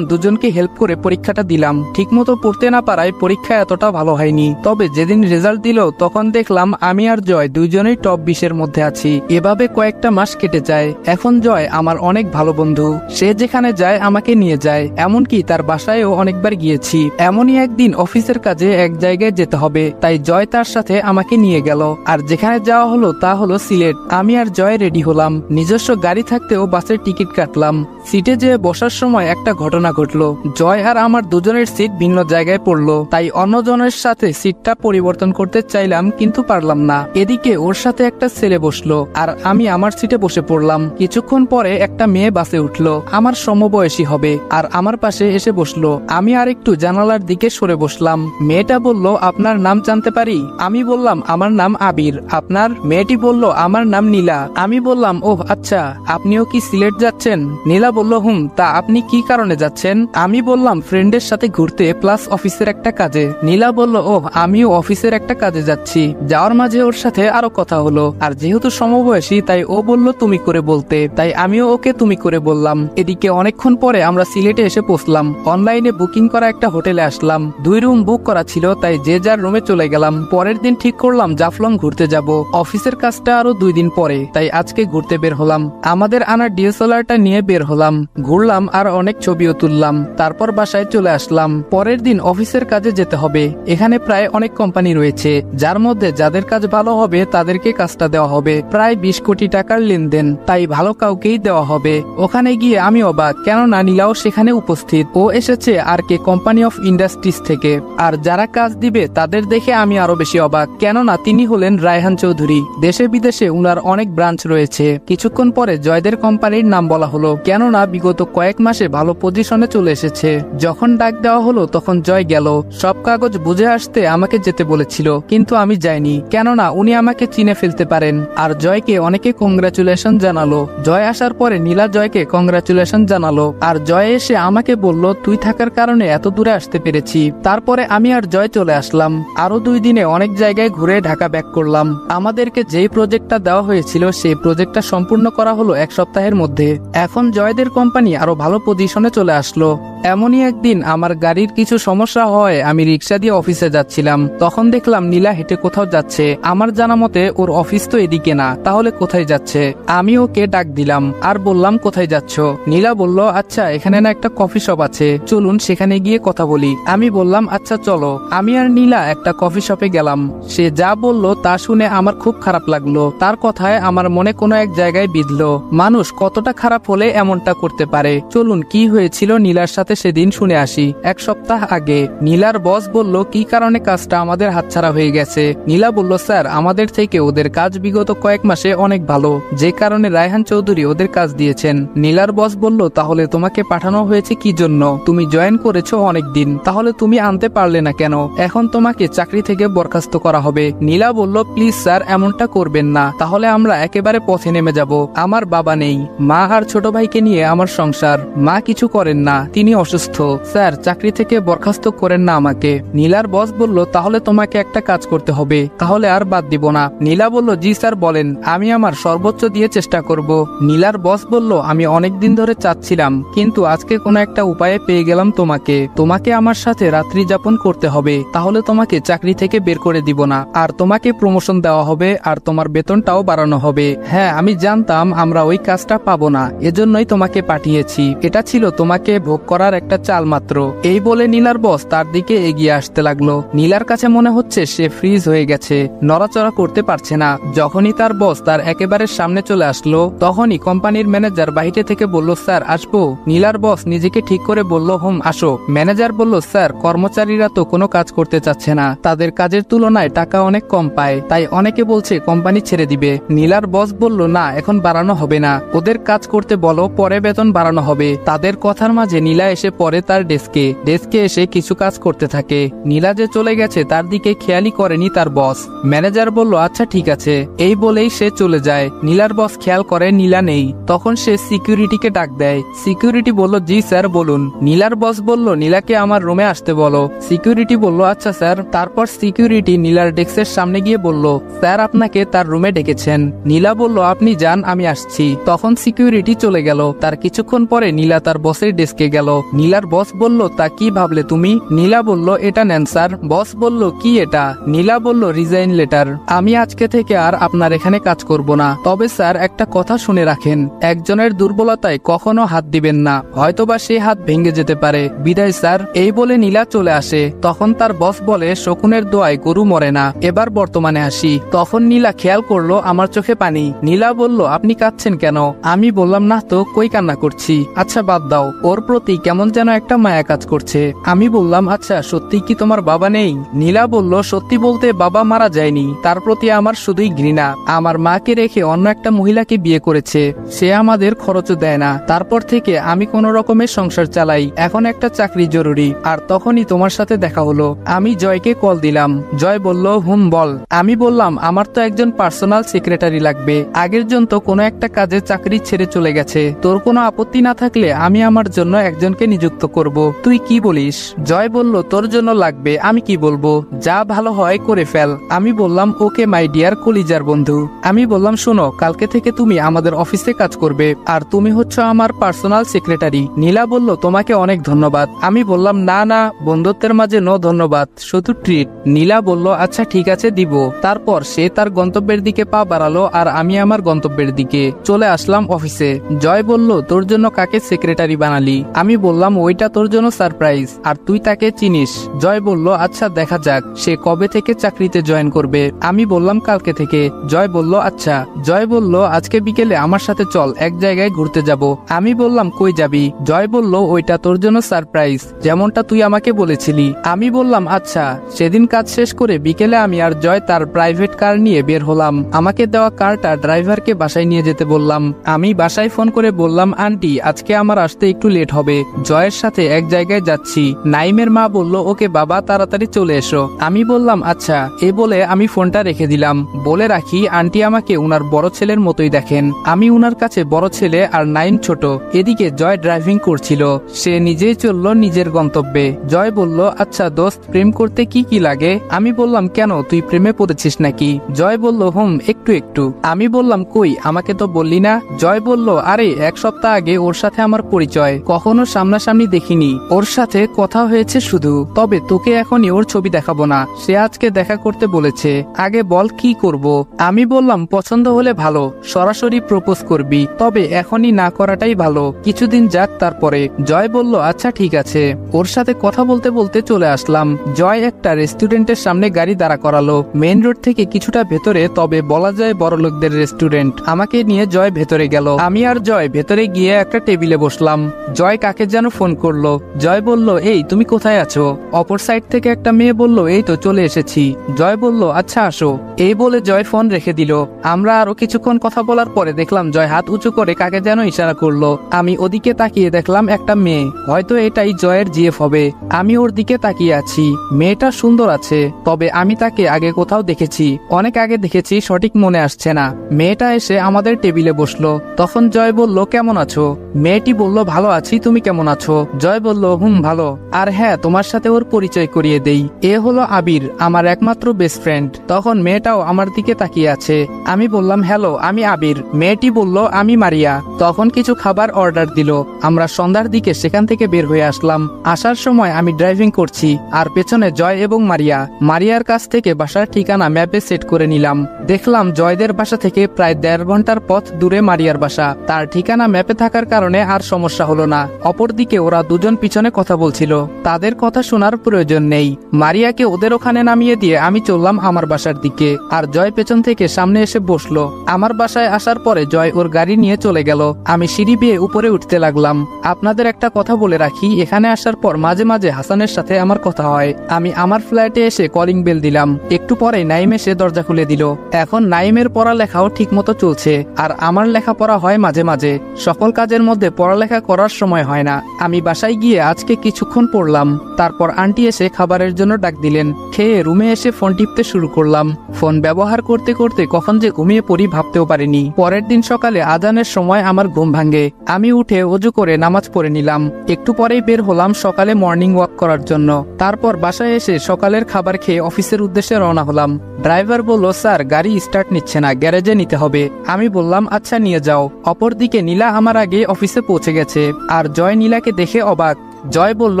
দুজনকে হেল্প করে পরীক্ষাটা দিলাম। ঠিকমতো পড়তে না পারায় পরীক্ষা এতটা ভালো হয়নি। তবে যেদিন রেজাল্ট দিল তখন দেখলাম আমি আর জয় দুইজনেই টপ 20-এর মধ্যে আছি। এভাবে কয়েকটা মাস কেটে যায়। এখন জয় আমার অনেক ভালো বন্ধু। সে যেখানে যায় আমাকে নিয়ে যায়, এমনকি তার বাসায়ও অনেকবার গিয়েছি। এমনই একদিন অফিসের কাজে এক জায়গায় যেতে হবে, তাই জয় তার সাথে আমাকে নিয়ে গেল। আর যেখানে যাওয়া হলো তা হলো সিলেট। আমি আর জয় রেডি হলাম। নিজস্ব গাড়ি থাকতেও বাসের টিকিট কাটলাম। সিটে যেয়ে বসার সময় একটা ঘটনা ঘটলো। জয় আর আমার দুজনের সিট ভিন্ন জায়গায় পড়লো, তাই অন্যজনের সাথে সিটটা পরিবর্তন করতে চাইলাম, কিন্তু পারলাম না। এদিকে ওর সাথে একটা ছেলে বসলো, আর আমি আমার সিটে বসে পড়লাম। কিছুক্ষণ পরে একটা মেয়ে বাসে উঠলো, আমার সমবয়সী হবে, আর আমার পাশে এসে বসলো। আমি আর একটু জানালার দিকে সরে বসলাম। মেয়েটা বলল, আপনার নাম জানতে পারি? আমি বললাম, আমার নাম আবির। আপনার? মেয়েটি বলল, আমার নাম নীলা। আমি বললাম, ওহ আচ্ছা, আপনিও কি সিলেট যাচ্ছেন? নীলা বলল, হুম। তা আপনি কি কারণে যাচ্ছেন? আমি বললাম, ফ্রেন্ডের সাথে ঘুরতে প্লাস অফিসের একটা কাজে। নীলা বলল, ওহ আমিও অফিসের একটা কাজে যাচ্ছি। যাওয়ার মাঝে ওর সাথে আরো কথা হলো, আর যেহেতু সমবয়সী তাই ও বলল তুমি করে বলতে, তাই আমিও ওকে তুমি করে বললাম। এদিকে অনেকক্ষণ পরে আমরা সিলেটে এসে পৌঁছলাম। অনলাইনে বুকিং করা একটা হোটেলে আসলাম। 2 রুম বুক করা ছিল, তাই যে যার রুমে চলে গেলাম। পরের দিন ঠিক করলাম জাফলং ঘুরতে যাব। অফিসের কাজটা আরো 2 দিন পরে, তাই আজকে ঘুরতে বের হলাম। আমাদের আনা ডিএসএলআরটা নিয়ে বের হলাম, ঘুরলাম আর অনেক ছবিও তুললাম। তারপর বাসায় চলে আসলাম। পরের দিন অফিসের কাজে যেতে হবে। এখানে প্রায় অনেক কোম্পানি রয়েছে, যার মধ্যে যাদের কাজ ভালো হবে তাদেরকে কাজটা দেওয়া হবে। প্রায় 20 কোটি টাকার লেনদেন, তাই ভালো কাউকেই দেওয়া হবে। ওখানে গিয়ে আমি অবাক, কেননা নীলাও সেখানে উপস্থিত। ও এসেছে আর কে কোম্পানি অফ ইন্ডাস্ট্রিজ থেকে। আর যারা কাজ দিবে তাদের দেখে আমি আরো বেশি অবাক, কেননা তিনি হলেন রায়হান চৌধুরী। দেশে বিদেশে উনার অনেক ব্রাঞ্চ রয়েছে। কিছুক্ষণ পরে জয়দের কোম্পানির নাম বলা হলো, কেননা বিগত কয়েক মাসে ভালো পজিশনে চলে এসেছে। যখন ডাক দেওয়া হলো তখন জয় গেল। সব কাগজ বুঝে আসতে আমাকে যেতে বলেছিল, কিন্তু আমি যাইনি, কেননা উনি আমাকে চিনে ফেলতে পারেন। আর জয়কে অনেকে কংগ্রাচুলেশন জানালো। জয় আসার পরে নীলা জয়কে কংগ্রাচুলেশন জানালো, আর জয় এসে আমাকে বলল, তুই থাকার কারণে এত দূরে আসতে পেরেছি। তারপরে আমি আর জয় চলে আসলাম। আরো 2 দিনে অনেক জায়গায় ঘুরে ঢাকা ব্যাক করলাম। আমাদেরকে যেই প্রজেক্টটা দেওয়া হয়েছিল সেই প্রজেক্টটা সম্পূর্ণ করা হলো 1 সপ্তাহের মধ্যে। এখন জয়দের কোম্পানি আরো ভালো পজিশনে চলে আসলো। এমনই একদিন আমার গাড়ির কিছু সমস্যা হয় আমি রিক্সা দিয়ে অফিসে যাচ্ছিলাম, তখন দেখলাম নীলা হেঁটে কোথাও যাচ্ছে। আমার জানা মতে ওর অফিস তো এদিকে না, তাহলে কোথায় যাচ্ছে? আমি ওকে ডাক দিলাম আর বললাম কোথায় যাচ্ছ? নীলা বলল আচ্ছা এখানে না একটা কফি শপ আছে, চলুন সেখানে গিয়ে কথা বলি। আমি বললাম আচ্ছা চলো। আমি আর নীলা একটা কফি শপে গেলাম। সে যা বলল তা শুনে আমার খুব খারাপ লাগলো। তার কথায় আমার মনে কোনো এক জায়গায় বিঁধলো, মানুষ কতটা খারাপ হলে এমনটা করতে পারে। চলুন কি হয়েছিল নীলার সাথে সেদিন শুনে আসি। এক সপ্তাহ আগে নীলার বস বলল কি কারণে কাজটা আমাদের হাতছাড়া হয়ে গেছে। নীলা বলল স্যার আমাদের থেকে ওদের কাজ বিগত কয়েক মাসে অনেক ভালো, যে কারণে রায়হান চৌধুরী ওদের কাজ দিয়েছেন। নীলার বস বলল তাহলে তোমাকে পাঠানো হয়েছে কি জন্য? তুমি জয়েন করেছো অনেক দিন, তাহলে তুমি আনতে পারলে না কেন? এখন তোমাকে চাকরি থেকে বরখাস্ত করা হবে। নীলা বলল প্লিজ স্যার এমনটা করবেন না, তাহলে আমরা একেবারে পথে নেমে যাব। আমার বাবা নেই, মা আর ছোট ভাইকে নিয়ে আমার সংসার। মা কিছু করেন না, তিনি অসুস্থ। স্যার চাকরি থেকে বরখাস্ত করেন না আমাকে। নীলার বস বলল তাহলে তোমাকে একটা কাজ করতে হবে, তাহলে আর বাদ দিব না। নীলা বলল জি স্যার বলেন, আমি আমার সর্বোচ্চ দিয়ে চেষ্টা করব। নীলার বস বলল আমি অনেক দিন ধরে চাচ্ছিলাম, কিন্তু আজকে কোনো একটা উপায়ে পেয়ে গেলাম তোমাকে। তোমাকে আমার সাথে রাত্রি যাপন করতে হবে, তাহলে তোমাকে চাকরি থেকে বের করে দিব না, আর তোমাকে প্রমোশন দেওয়া হবে, আর তোমার বেতনটাও বাড়ানো হবে। হ্যাঁ আমি জানতাম আমরা ওই কাজটা পাবো না, এজন্যই তোমাকে পাঠিয়েছি। এটা ছিল তোমাকে ভোগ করার একটা চাল মাত্র। এই বলে নীলার বস তার দিকে এগিয়ে আসতে লাগলো। নীলার কাছে মনে হচ্ছে সে ফ্রিজ হয়ে গেছে, নড়াচড়া করতে পারছে না। যখনই তার বস তার একেবারে সামনে চলে আসলো, তখনই কোম্পানির ম্যানেজার বাহিরে থেকে বলল স্যার আসবো? নীলার বস নিজেকে ঠিক করে বলল হুম আসো। ম্যানেজার বলল স্যার কর্মচারীরা তো কোনো কাজ করতে চাচ্ছে না, তাদের কাজের তুলনায় টাকা অনেক কম পায়, তাই অনেকে বলছে কোম্পানি ছেড়ে দিবে। নীলার বস বলল না এখন বাড়ানো হবে না, ওদের কাজ করতে বলো, পরে বেতন বাড়ানো হবে। তাদের কথার মাঝে নীলা এসে পড়ে তার ডেস্কে এসে কিছু কাজ করতে থাকে। নীলা যে চলে গেছে তার দিকে খেয়ালই করেনি তার বস। ম্যানেজার বলল আচ্ছা ঠিক আছে, এই বলেই সে চলে যায়। নীলার বস খেয়াল করে নীলা নেই, তখন সে সিকিউরিটিকে ডাক দেয়। সিকিউরিটি বলল জি স্যার বলুন। নীলার বস বলল নীলাকে আমার রুমে আসতে বলো। সিকিউরিটি বলল আচ্ছা স্যার। তারপর সিকিউরিটি নীলার ডেস্কের সামনে গিয়ে বলল স্যার আপনাকে তার রুমে ডেকেছেন। নীলা বলল আপনি যান আমি আসছি। তখন সিকিউরিটি চলে গেল। তার কিছুক্ষণ পরে নীলা তার বসের ডেস্কে গেল। নীলার বস বলল তা কি ভাবলে তুমি? নীলা বলল এটা নেন স্যার। বস বলল কি এটা? নীলা বলল রিজাইন লেটার। আমি আজকে থেকে আর আপনার এখানে কাজ করব না। তবে স্যার একটা কথা শুনে রাখেন, একজনের দুর্বলতায় কখনো হাত দিবেন না, হয়তোবা সেই হাত ভেঙে যেতে পারে। বিদায় স্যার। এই বলে নীলা চলে আসে। তখন তার বস বলে শকুনের দোয়ায় গরু মরে না, এবার বর্তমানে আসি। তখন নীলা খেয়াল করলো আমার চোখে পানি। নীলা বলল আপনি কাঁদছেন কেন? আমি বললাম না তো, কই কান্না করছি। আচ্ছা বাদ দাও, ওর প্রতি কেমন যেন একটা মায়া কাজ করছে। আমি বললাম আচ্ছা সত্যি কি তোমার বাবা নেই? নীলা বলল সত্যি বলতে বাবা মারা যায়নি, তার প্রতি আমার শুধুই ঘৃণা। আমার মাকে রেখে অন্য একটা মহিলাকে বিয়ে করেছে, সে আমাদের খরচও দেয় না। তারপর থেকে আমি কোনো রকমের সংসার চালাই, এখন একটা চাকরি জরুরি। আর তখনই তোমার সাথে দেখা হলো। আমি জয়কে কল দিলাম। জয় বলল হুম বল। আমি বললাম আমার তো একজন পার্সোনাল সেক্রেটারি লাগবে, আগের জন তো কোনো একটা কাজে চাকরি ছেড়ে চলে গেছে। তোর কোনো আপত্তি না থাকলে আমি আমার জন্য একজনকে নিযুক্ত করব, তুই কি বলিস? জয় বলল তোর জন্য লাগবে, আমি কি বলবো, যা ভালো হয় করে ফেল। আমি বললাম ওকে মাই ডিয়ার কলিজার বন্ধু। আমি বললাম শোনো, কালকে থেকে তুমি আমাদের অফিসে কাজ করবে, আর তুমি হচ্ছে আমার পার্সোনাল সেক্রেটারি। নীলা বলল তোমাকে অনেক ধন্যবাদ। আমি বললাম না না, বন্ধুত্বের মাঝে নো ধন্যবাদ, শুধু ট্রিট। নীলা বলল আচ্ছা ঠিক আছে দিব। তারপর সে তার গন্তব্যের দিকে পা বাড়ালো, আর আমি আমার গন্তব্যের দিকে চলে আসলাম অফিসে। জয় বলল তোর জন্য কাকে সেক্রেটারি বানালি? আমি বললাম ওইটা তোর জন্য সারপ্রাইজ, আর তুই তাকে চিনিস। জয় বলল আচ্ছা দেখা যাক সে কবে থেকে চাকরিতে জয়েন করবে। আমি বললাম কালকে থেকে। জয় বলল আচ্ছা। জয় বলল আজকে বিকেলে আমার সাথে চল, এক জায়গায় ঘুরতে যাব। আমি বললাম কই যাবি? জয় বলল ওইটা তোর জন্য সারপ্রাইজ, যেমনটা তুই আমাকে বলেছিলি। আমি বললাম আচ্ছা। সেদিন কাজ শেষ করে বিকেলে আমি আর জয় তার প্রাইভেট কার নিয়ে বের হলাম। আমাকে দেওয়া কারটা ড্রাইভারকে বাসায় নিয়ে যেতে বললাম। আমি বাসায় ফোন করে বললাম আন্টি আজকে আমার আসতে একটু লেট হবে, জয়ের সাথে এক জায়গায় যাচ্ছি। নাইমের মা বলল ওকে বাবা তাড়াতাড়ি চলে এসো। আমি বললাম আচ্ছা। এ বলে আমি ফোনটা রেখে দিলাম। বলে রাখি আন্টি আমাকে উনার বড় ছেলের মতোই দেখেন, আমি উনার কাছে বড় ছেলে আর নাইম ছোট। এদিকে জয় ড্রাইভিং করছিল, সে নিজেই চলল নিজের গন্তব্যে। জয় বলল আচ্ছা দোস্ত, প্রেম করতে কি কি লাগে? আমি বললাম কেন, তুই প্রেমে পড়েছিস নাকি? জয় বলল হুম একটু একটু। আমি বললাম কই, আমাকে তো বললি না। জয় বলল আরে এক সপ্তাহ আগে ওর সাথে আমার পরিচয়, কখনো সামনাসামনি সামনাসামনি দেখিনি, ওর সাথে কথা হয়েছে শুধু। তবে তোকে এখনই ওর ছবি দেখাবো না, সে আজকে দেখা করতে বলেছে। আগে বল কি করব? আমি বললাম পছন্দ হলে ভালো, সরাসরি প্রপোজ করবি, তবে এখনই না করাটাই ভালো, কিছুদিন যাক তারপরে। জয় বলল আচ্ছা ঠিক আছে। ওর সাথে কথা বলতে বলতে চলে আসলাম। জয় একটা রেস্টুরেন্টের সামনে গাড়ি দাঁড়া করালো, মেইন রোড থেকে কিছুটা ভেতরে, তবে বলা যায় বড়লোকদের রেস্টুরেন্ট। আমাকে নিয়ে জয় ভেতরে গেল। আমি আর জয় ভেতরে গিয়ে একটা টেবিলে বসলাম। জয় কাকে যেন ফোন করলো। জয় বলল এই তুমি কোথায় আছো? অপর সাইড থেকে একটা মেয়ে বলল এই তো চলে এসেছি। জয় বলল আচ্ছা আসো। এই বলে জয় ফোন রেখে দিল। আমরা আরো কিছুক্ষণ কথা বলার পরে দেখলাম জয় হাত উঁচু করে কাকে যেন ইশারা করলো। আমি ওদিকে তাকিয়ে দেখলাম একটা মেয়ে, হয়তো এটাই জয়ের জিএফ হবে। আমি ওর দিকে তাকিয়ে আছি। মেয়েটা সুন্দর আছে, তবে আমি তাকে আগে কোথাও দেখেছি, অনেক আগে দেখেছি, সঠিক মনে আসছে না। মেয়েটা এসে আমাদের টেবিলে বসলো। তখন জয় বলল কেমন আছো? মেয়েটি বলল ভালো আছি, তুমি কেমন আছো? জয় বলল ভালো। আর হ্যাঁ, তোমার সাথে ওর পরিচয় করিয়ে দেই, এ হলো আবির, আমার একমাত্র বেস্ট ফ্রেন্ড। তখন মেয়েটাও আমার দিকে তাকিয়ে আছে। আমি বললাম হ্যালো, আমি আবির। মেয়েটি বলল আমি মারিয়া। তখন কিছু খাবার অর্ডার দিল। আমরা সন্ধ্যার দিকে সেখান থেকে বের হয়ে আসলাম। আসার সময় আমি ড্রাইভিং করছি, আর পেছনে জয় এবং মারিয়া। মারিয়ার কাছ থেকে বাসার ঠিকানা ম্যাপে সেট করে নিলাম। দেখলাম জয়দের বাসা থেকে প্রায় 1.5 ঘন্টার পথ দূরে মারিয়ার বাসা। তার ঠিকানা ম্যাপে থাকার কারণে আর সমস্যা হলো না। অপরদিকে ওরা দুজন পিছনে কথা বলছিল, তাদের কথা শোনার প্রয়োজন নেই। মারিয়াকে ওদের ওখানে নামিয়ে দিয়ে আমি চললাম আমার বাসার দিকে, আর জয় পেছন থেকে সামনে এসে বসলো। আমার বাসায় আসার পরে জয় ওর গাড়ি নিয়ে চলে গেল। আমি সিঁড়ি বেয়ে উপরে উঠতে লাগলাম। আপনাদের একটা কথা বলে রাখি, এখানে আসার পর মাঝে মাঝে হাসানের সাথে আমার কথা হয়। আমি আমার ফ্ল্যাটে এসে কলিং বেল দিলাম, একটু পরে নাইম এসে দরজা খুলে দিল। এখন নাইমের পড়ালেখাও ঠিক মতো চলছে, আর আমার লেখাপড়া হয় মাঝে মাঝে। সকল কাজের মধ্যে পড়ালেখা করার সময় হয় না। আমি বাসায় গিয়ে আজকে কিছুক্ষণ পড়লাম। তারপর আন্টি এসে খাবারের জন্য ডাক দিলেন। খেয়ে রুমে এসে ফোন টিপতে শুরু করলাম। ফোন ব্যবহার করতে করতে কখন যে ঘুমিয়ে পড়ি ভাবতেও পারিনি। পরের দিন সকালে আজানের সময় আমার ঘুম ভাঙে। আমি উঠে ওযু করে নামাজ পড়ে নিলাম। একটু পরেই বের হলাম সকালে মর্নিং ওয়াক করার জন্য। তারপর বাসায় এসে সকালের খাবার খেয়ে অফিসের উদ্দেশ্যে রওনা হলাম। ড্রাইভার বলল স্যার গাড়ি স্টার্ট নিচ্ছে না, গ্যারেজে নিতে হবে। আমি বললাম আচ্ছা নিয়ে যাও। অপরদিকে নীলা আমার আগে অফিসে পৌঁছে গেছে, আর জয় নীলাকে দেখে অবাক। জয় বলল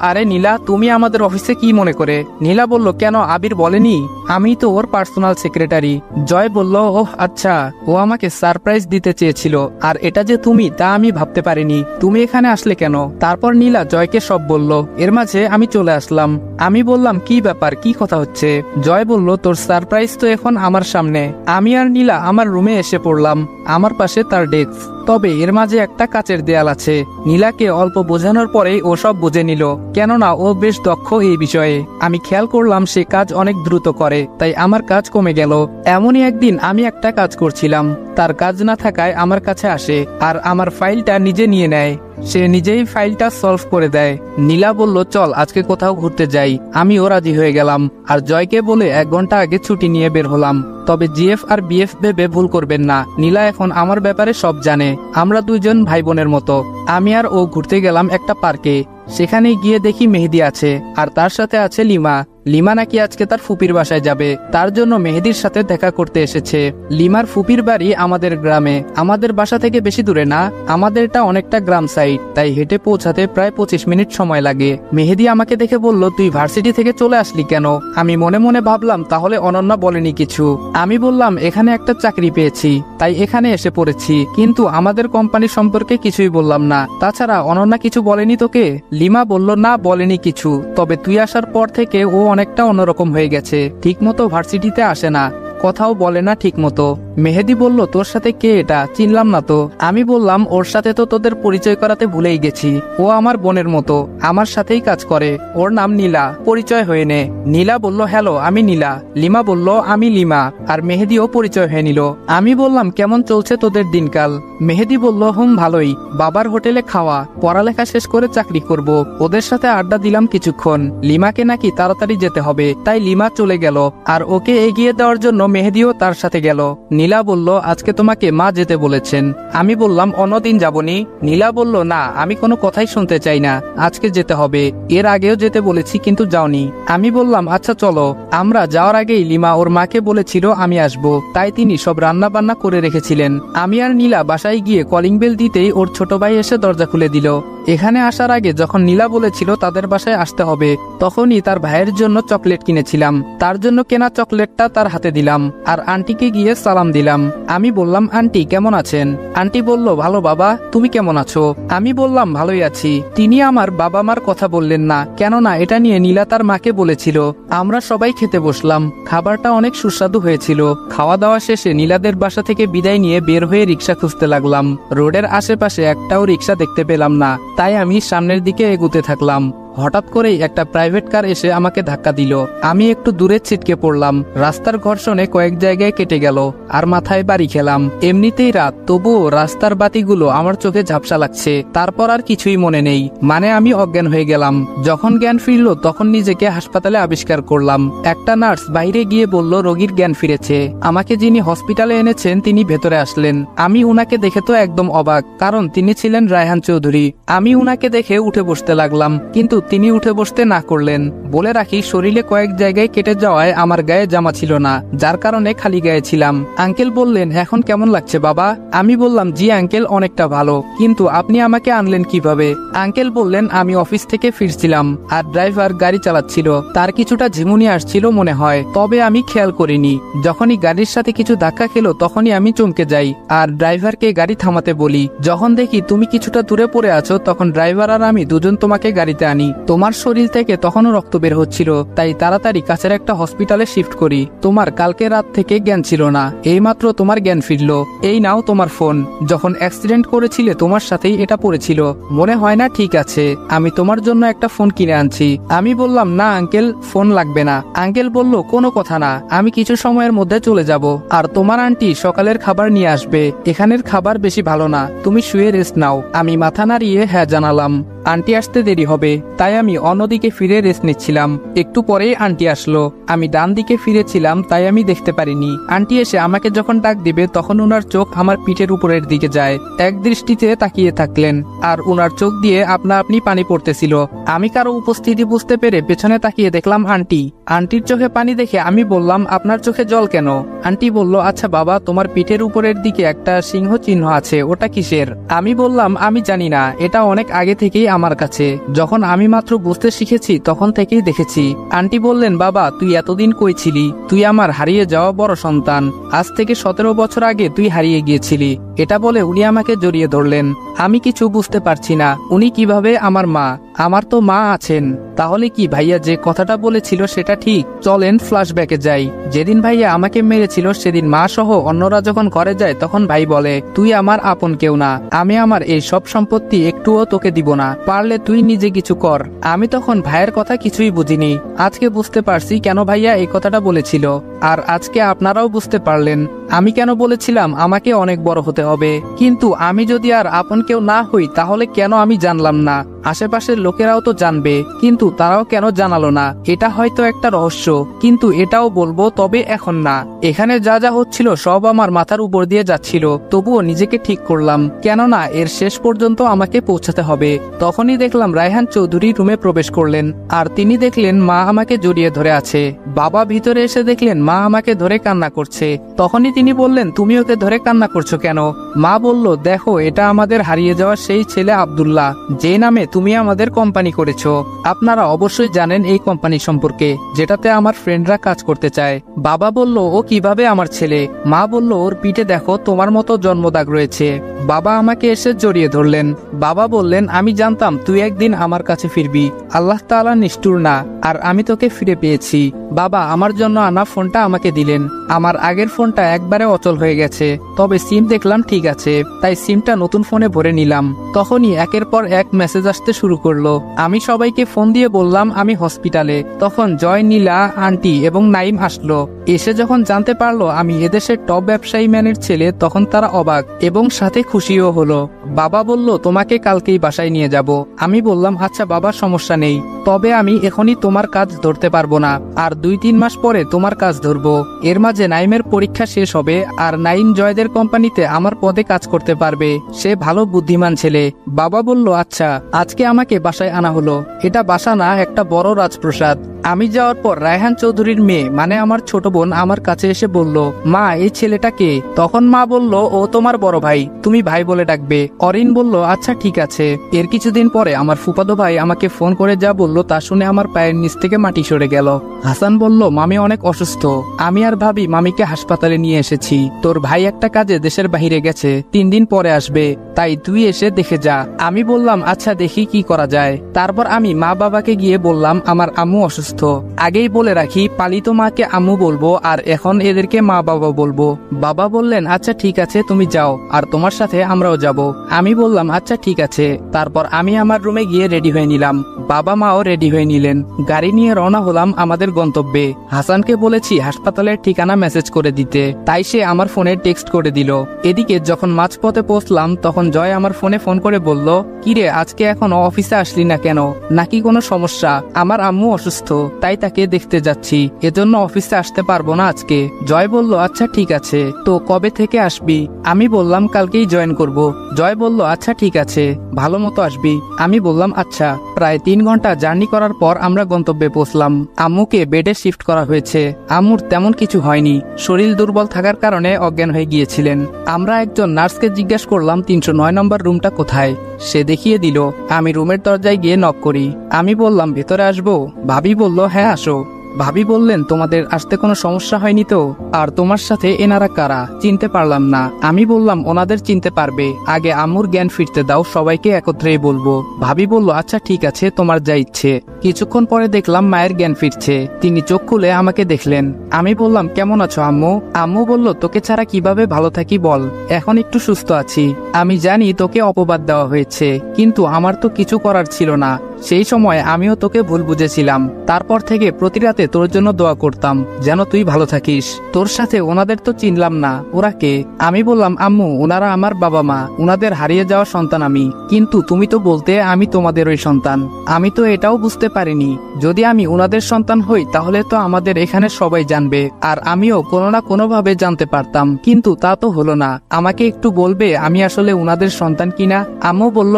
আরে নীলা, তুমি আমাদের অফিসে কি মনে করে? নীলা বলল কেন, আবির বলেনি? আমি তো ওর পার্সোনাল সেক্রেটারি। জয় বলল ওহ আচ্ছা, ও আমাকে সারপ্রাইজ দিতে চেয়েছিল, আর এটা যে তুমি তা আমি ভাবতে পারিনি। তুমি এখানে আসলে কেন? তারপর নীলা জয়কে সব বলল। এর মাঝে আমি চলে আসলাম। আমি বললাম কি ব্যাপার, কি কথা হচ্ছে? জয় বলল তোর সারপ্রাইজ তো এখন আমার সামনে। আমি আর নীলা আমার রুমে এসে পড়লাম। আমার পাশে তার ডেস্ক, তবে এর মাঝে একটা কাচের দেয়াল আছে। নীলাকে অল্প বোঝানোর পরেই ও সব বুঝে নিল, কেননা ও বেশ দক্ষ এই বিষয়ে। আমি খেয়াল করলাম সে কাজ অনেক দ্রুত করে, তাই আমার কাজ কমে গেল। এমনই একদিন আমি একটা কাজ করছিলাম, তার কাজ না থাকায় আমার কাছে আসে, আর আমার ফাইলটা নিজে নিয়ে নেয়। সে নিজেই ফাইলটা সলভ করে দেয়। নীলা বলল চল আজকে কোথাও ঘুরতে যাই। আমিও রাজি হয়ে গেলাম, আর জয়কে বলে 1 ঘন্টা আগে ছুটি নিয়ে বের হলাম। তবে জিএফ আর বিএফ ভেবে ভুল করবেন না, নীলা এখন আমার ব্যাপারে সব জানে। আমরা দুইজন ভাই বোনের মতো। আমি আর ও ঘুরতে গেলাম একটা পার্কে। সেখানে গিয়ে দেখি মেহেদি আছে, আর তার সাথে আছে লিমা। লিমা নাকি আজকে তার ফুপির বাসায় যাবে, তার জন্য মেহেদির সাথে দেখা করতে এসেছে। লিমার ফুপির বাড়ি আমাদের গ্রামে, আমাদের বাসা থেকে বেশি দূরে না, আমাদেরটা অনেকটা গ্রাম সাইড, তাই হেঁটে পৌঁছাতে প্রায় 25 মিনিট সময় লাগে। মেহেদি আমাকে দেখে বলল তুই ভার্সিটি থেকে চলে আসলি কেন? আমি মনে মনে ভাবলাম তাহলে অনন্যা বলেনি কিছু। আমি বললাম এখানে একটা চাকরি পেয়েছি, তাই এখানে এসে পড়েছি, কিন্তু আমাদের কোম্পানি সম্পর্কে কিছুই বললাম না। তাছাড়া অনন্যা কিছু বলেনি তোকে? লিমা বলল না বলেনি কিছু, তবে তুই আসার পর থেকে ও অনেকটা অন্যরকম হয়ে গেছে, ঠিক মতো ভার্সিটিতে আসে না, কথাও বলে না ঠিক মতো। মেহেদি বলল তোর সাথে কে এটা, চিনলাম না তো। আমি বললাম ওর সাথে তো তোদের পরিচয় করাতে ভুলেই গেছি, ও আমার বোনের মতো, আমার সাথেই কাজ করে, ওর নাম নীলা, পরিচয় হয়ে নে। নীলা বলল হ্যালো আমি নীলা। লিমা বলল আমি লিমা, আর মেহেদিও পরিচয় হয়ে নিল। আমি বললাম কেমন চলছে তোদের দিনকাল? মেহেদি বলল ভালোই, বাবার হোটেলে খাওয়া, পড়ালেখা শেষ করে চাকরি করব। ওদের সাথে আড্ডা দিলাম কিছুক্ষণ। লিমাকে নাকি তাড়াতাড়ি যেতে হবে, তাই লিমা চলে গেল, আর ওকে এগিয়ে দেওয়ার জন্য মেহেদিও তার সাথে গেল। নীলা বলল আজকে তোমাকে মা যেতে বলেছেন। আমি বললাম অন্যদিন যাবনি। নীলা বলল না, আমি কোনো কথাই শুনতে চাই না, আজকে যেতে হবে, এর আগেও যেতে বলেছি কিন্তু যাওনি। আমি বললাম আচ্ছা চলো। আমরা যাওয়ার আগেই লিমা ওর মাকে বলেছিল আমি আসবো, তাই তিনি সব রান্না বান্না করে রেখেছিলেন। আমি আর নীলা বাসায় গিয়ে কলিং বেল দিতেই ওর ছোট ভাই এসে দরজা খুলে দিল। এখানে আসার আগে যখন নীলা বলেছিল তাদের বাসায় আসতে হবে, তখনই তার ভাইয়ের জন্য চকলেট কিনেছিলাম। তার জন্য কেনা চকলেটটা তার হাতে দিলাম আর আন্টিকে গিয়ে সালাম দিলাম। আমি বললাম, আন্টি কেমন আছেন? আন্টি বলল, ভালো বাবা, তুমি কেমন আছো? আমি বললাম, ভালোই আছি। তিনি আমার বাবা মার কথা বললেন না, কেননা এটা নিয়ে নীলা তার মাকে বলেছিল। আমরা সবাই খেতে বসলাম। খাবারটা অনেক সুস্বাদু হয়েছিল। খাওয়া দাওয়া শেষে নীলাদের বাসা থেকে বিদায় নিয়ে বের হয়ে রিক্সা খুঁজতে লাগলাম। রোডের আশেপাশে একটাও রিক্সা দেখতে পেলাম না, তাই আমি সামনের দিকে এগুতে থাকলাম। হঠাৎ করেই একটা প্রাইভেট কার এসে আমাকে ধাক্কা দিল। আমি একটু দূরে ছিটকে পড়লাম। রাস্তার ঘর্ষণে কয়েক জায়গায় কেটে গেল আর মাথায় বাড়ি খেলাম। এমনিতেই রাত, তবুও রাস্তার বাতিগুলো আমার চোখে ঝাপসা লাগছে। তারপর আর কিছুই মনে নেই, মানে আমি অজ্ঞান হয়ে গেলাম। যখন জ্ঞান ফিরল তখন নিজেকে হাসপাতালে আবিষ্কার করলাম। একটা নার্স বাইরে গিয়ে বলল রোগীর জ্ঞান ফিরেছে। আমাকে যিনি হসপিটালে এনেছেন তিনি ভেতরে আসলেন। আমি উনাকে দেখে তো একদম অবাক, কারণ তিনি ছিলেন রায়হান চৌধুরী। আমি উনাকে দেখে উঠে বসতে লাগলাম, কিন্তু তিনি উঠে বসতে না করলেন। বলে রাখি, শরীরে কয়েক জায়গায় কেটে যাওয়ায় আমার গায়ে জামা ছিল না, যার কারণে খালি গায়ে ছিলাম। আঙ্কেল বললেন, এখন কেমন লাগছে বাবা? আমি বললাম, জি আঙ্কেল, অনেকটা ভালো। কিন্তু আপনি আমাকে আনলেন কিভাবে? আঙ্কেল বললেন, আমি অফিস থেকে ফিরছিলাম আর ড্রাইভার গাড়ি চালাচ্ছিল, তার কিছুটা ঝিমুনি আসছিল মনে হয়, তবে আমি খেয়াল করিনি। যখনই গাড়ির সাথে কিছু ধাক্কা খেলো তখনই আমি চমকে যাই আর ড্রাইভারকে গাড়ি থামাতে বলি। যখন দেখি তুমি কিছুটা দূরে পড়ে আছো, তখন ড্রাইভার আর আমি দুজন তোমাকে গাড়িতে আনি। তোমার শরীর থেকে তখনও রক্ত বের হচ্ছিল, তাই তাড়াতাড়ি কাছের একটা হসপিটালে শিফট করি। তোমার কালকে রাত থেকে জ্ঞান ছিল না, এইমাত্র তোমার জ্ঞান ফিরলো। এই নাও তোমার ফোন। যখন অ্যাক্সিডেন্ট করেছিলে তোমার সাথেই এটা পড়েছিল, মনে হয় না? ঠিক আছে, আমি তোমার জন্য একটা ফোন কিনে আনছি। আমি বললাম, না আঙ্কেল, ফোন লাগবে না। আঙ্কেল বলল, কোনো কথা না, আমি কিছু সময়ের মধ্যে চলে যাব আর তোমার আন্টি সকালের খাবার নিয়ে আসবে। এখানের খাবার বেশি ভালো না, তুমি শুয়ে রেস্ট নাও। আমি মাথা নাড়িয়ে হ্যাঁ জানালাম। আন্টি আসতে দেরি হবে, তাই আমি অন্যদিকে ফিরে রেস্ট নিচ্ছিলাম। একটু পরেই আন্টি আসলো। আমি ডান দিকে ফিরেছিলাম, তাই আমি দেখতে পারিনি। আন্টি এসে আমাকে যখন ডাক দিবে তখন উনার চোখ আমার পিঠের উপরের দিকে যায়। এক দৃষ্টিতে তাকিয়ে থাকলেন আর উনার চোখ দিয়ে আপনা আপনি পানি পড়তেছিল। আমি কারো উপস্থিতি বুঝতে পেরে পেছনে তাকিয়ে দেখলাম আন্টি। আন্টির চোখে পানি দেখে আমি বললাম, আপনার চোখে জল কেন? আন্টি বলল, আচ্ছা বাবা, তোমার পিঠের উপরের দিকে একটা সিংহ চিহ্ন আছে, ওটা কিসের? আমি বললাম, আমি জানি না, এটা অনেক আগে থেকেই আমার কাছে। যখন আমি মাত্র বুঝতে শিখেছি তখন থেকেই দেখেছি। আন্টি বললেন, বাবা তুই এতদিন কই ছিলি? তুই আমার হারিয়ে যাওয়া বড় সন্তান। আজ থেকে 17 বছর আগে তুই হারিয়ে গিয়েছিলি। এটা বলে উনি আমাকে জড়িয়ে ধরলেন। আমি কিছু বুঝতে পারছি না, উনি কিভাবে আমার মা? আমার তো মা আছেন। তাহলে কি ভাইয়া যে কথাটা বলেছিল সেটা ঠিক? চলেন ফ্ল্যাশব্যাকে যাই। যেদিন ভাইয়া আমাকে মেরেছিল সেদিন মা সহ অন্যরা যখন ঘরে যায় তখন ভাই বলে, তুই আমার আপন কেউ না, আমি আমার এই সব সম্পত্তি একটুও তোকে দিব না, পারলে তুই নিজে কিছু কর। আমি তখন ভাইয়ের কথা কিছুই বুঝিনি। আজকে বুঝতে পারছি কেন ভাইয়া এই কথাটা বলেছিল, আর আজকে আপনারাও বুঝতে পারলেন আমি কেন বলেছিলাম আমাকে অনেক বড় হতে হবে। কিন্তু আমি যদি আর আপন কেউ না হই তাহলে কেন আমি জানলাম না? আশেপাশের লোকেরাও তো জানবে, কিন্তু তারাও কেন জানালো না? এটা হয়তো একটা রহস্য, কিন্তু এটাও বলবো, তবে এখন না। এখানে যা যা হচ্ছিল সব আমার মাথার উপর দিয়ে যাচ্ছিল, তবুও নিজেকে ঠিক করলাম, কেননা এর শেষ পর্যন্ত আমাকে পৌঁছাতে হবে। তখনই দেখলাম রায়হান চৌধুরী রুমে প্রবেশ করলেন আর তিনি দেখলেন মা আমাকে জড়িয়ে ধরে আছে। বাবা ভিতরে এসে দেখলেন মা আমাকে ধরে কান্না করছে। তখনই তিনি বললেন, তুমি ওকে ধরে কান্না করছো কেন? মা বলল, দেখো, এটা আমাদের হারিয়ে যাওয়া সেই ছেলে আব্দুল্লাহ, যে নামে তুমি আমাদের কোম্পানি করেছো। আপনারা অবশ্যই জানেন এই কোম্পানি সম্পর্কে, যেটাতে আমার ফ্রেন্ডরা কাজ করতে চায়। বাবা বলল, ও কিভাবে আমার ছেলে? মা বলল, ওর পিঠে দেখো তোমার মতো জন্মদাগ রয়েছে। বাবা আমাকে এসে জড়িয়ে ধরলেন। বাবা বললেন, আমি জানতাম তুই একদিন আমার কাছে ফিরবি। আল্লাহ তাআলা নিষ্ঠুর না, আর আমি তোকে ফিরে পেয়েছি। বাবা আমার জন্য আনা ফোনটা আমাকে দিলেন। আমার আগের ফোনটা একবারে অচল হয়ে গেছে, তবে সিম দেখলাম ঠিক আছে, তাই সিমটা নতুন ফোনে ভরে নিলাম। তখনই একের পর এক মেসেজ আসতে শুরু করলো। আমি সবাইকে ফোন দিয়ে বললাম আমি হসপিটালে। তখন জয়, নীলা, আন্টি এবং নাইম আসলো। এসে যখন জানতে পারলো আমি এদেশের টপ ব্যবসায়ী ম্যানের ছেলে, তখন তারা অবাক এবং সাথে খুশিও হলো। বাবা বলল, তোমাকে কালকেই বাসায় নিয়ে যাব। আমি বললাম, আচ্ছা বাবা, সমস্যা নেই, তবে আমি এখনই তোমার কাজ ধরতে পারবো না, আর 2-3 মাস পরে তোমার কাজ ধরবো। এর মাঝে নাইমের পরীক্ষা শেষ হবে আর নাইম জয়দের কোম্পানিতে আমার পদে কাজ করতে পারবে। সে ভালো বুদ্ধিমান ছেলে। বাবা বলল, আচ্ছা। আজকে আমাকে বাসায় আনা হলো। এটা বাসা না, একটা বড় রাজপ্রাসাদ। আমি যাওয়ার পর রায়হান চৌধুরীর মেয়ে, মানে আমার ছোট বোন আমার কাছে এসে বলল, মা এই ছেলেটা কে? তখন মা বলল, ও তোমার বড় ভাই, তুমি ভাই বলে ডাকবে। অরিন বলল, আচ্ছা ঠিক আছে। এর কিছুদিন পরে আমার ফুফাতো ভাই আমাকে ফোন করে যা বলল তা শুনে আমার পায়ের নিচ থেকে মাটি সরে গেল। হাসান বলল, মামি অনেক অসুস্থ, আমি আর ভাবি মামিকে হাসপাতালে নিয়ে এসেছি। তোর ভাই একটা কাজে দেশের বাইরে গেছে, 3 দিন পরে আসবে, তাই তুই এসে দেখে যা। আমি বললাম, আচ্ছা দেখি কি করা যায়। তারপর আমি মা বাবাকে গিয়ে বললাম আমার আম্মু অসুস্থ। আগেই বলে রাখি, পালিত মাকে আম্মু বলবো আর এখন এদেরকে মা বাবা বলবো। বাবা বললেন, আচ্ছা ঠিক আছে তুমি যাও, আর তোমার সাথে আমরাও যাব। আমি বললাম আচ্ছা ঠিক আছে। তারপর আমি আমার রুমে গিয়ে রেডি হয়ে নিলাম, বাবা মাও রেডি হয়ে নিলেন। গাড়ি নিয়ে রওনা হলাম আমাদের গন্তব্যে। হাসানকে বলেছি হাসপাতালের ঠিকানা মেসেজ করে দিতে, তাই সে আমার ফোনে টেক্সট করে দিল। এদিকে যখন মাঝপথে পৌঁছলাম তখন জয় আমার ফোনে ফোন করে বলল, কিরে আজকে এখনো অফিসে আসলি না কেন? নাকি কোনো সমস্যা? আমার আম্মু অসুস্থ, তাই তাকে দেখতে যাচ্ছি, এজন্য অফিসে আসতে পারবো না আজকে। জয় বলল, আচ্ছা ঠিক আছে, তো কবে থেকে আসবি? আমি বললাম কালকেই জয়েন করব। জয় বলল, আচ্ছা ঠিক আছে, ভালো মতো আসবি। আমি বললাম আচ্ছা। প্রায় 3 ঘন্টা জার্নি করার পর আমরা গন্তব্যে পৌঁছলাম। আম্মুকে বেডে শিফট করা হয়েছে। আম্মুর তেমন কিছু হয়নি, শরীর দুর্বল থাকার কারণে অজ্ঞান হয়ে গিয়েছিলেন। আমরা একজন নার্সকে জিজ্ঞাসা করলাম 309 নম্বর রুমটা কোথায়। সে দেখিয়ে দিল। আমি রুমের দরজায় গিয়ে নক করি। আমি বললাম ভেতরে আসবো? ভাবি বলল, হ্যাঁ আসো। ভাবি বললেন, তোমাদের আসতে কোনো সমস্যা হয়নি তো? আর তোমার সাথে এনারা কারা? চিনতে পারলাম না। আমি বললাম ওনাদের চিনতে পারবে, আগে আম্মুর জ্ঞান ফিরতে দাও, সবাইকে একত্রেই বলবো। ভাবি বলল, আচ্ছা ঠিক আছে, তোমার যা ইচ্ছে। কিছুক্ষণ পরে দেখলাম মায়ের জ্ঞান ফিরছে। তিনি চোখ খুলে আমাকে দেখলেন। আমি বললাম, কেমন আছো আম্মু? আম্মু বলল, তোকে ছাড়া কিভাবে ভালো থাকি বল, এখন একটু সুস্থ আছি। আমি জানি তোকে অপবাদ দেওয়া হয়েছে, কিন্তু আমার তো কিছু করার ছিল না। সেই সময় আমিও তোকে ভুল বুঝেছিলাম। তারপর থেকে প্রতি রাতে তোর জন্য দোয়া করতাম যেন তুই ভালো থাকিস। তোর সাথে ওনাদের তো চিনলাম না, ওরা কে? আমি বললাম, আম্মু ওনারা আমার বাবা মা, ওনাদের হারিয়ে যাওয়া সন্তান আমি। কিন্তু তুমি তো বলতে আমি তোমাদের ওই সন্তান। আমি তো এটাও বুঝতে পারিনি, যদি আমি ওনাদের সন্তান হই তাহলে তো আমাদের এখানে সবাই জানবে, আর আমিও কোনো না কোনো ভাবে জানতে পারতাম, কিন্তু তা তো হলো না। আমাকে একটু বলবে আমি আসলে উনাদের সন্তান কিনা? আম্মু বলল,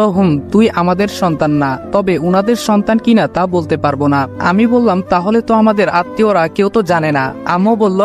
তুই আমাদের সন্তান না, তবে উনাদের সন্তান কিনা তা বলতে পারবো না। আমি বললাম, তাহলে তো আমাদের আত্মীয়রা কেউ তো জানে না। আম্মু বলল,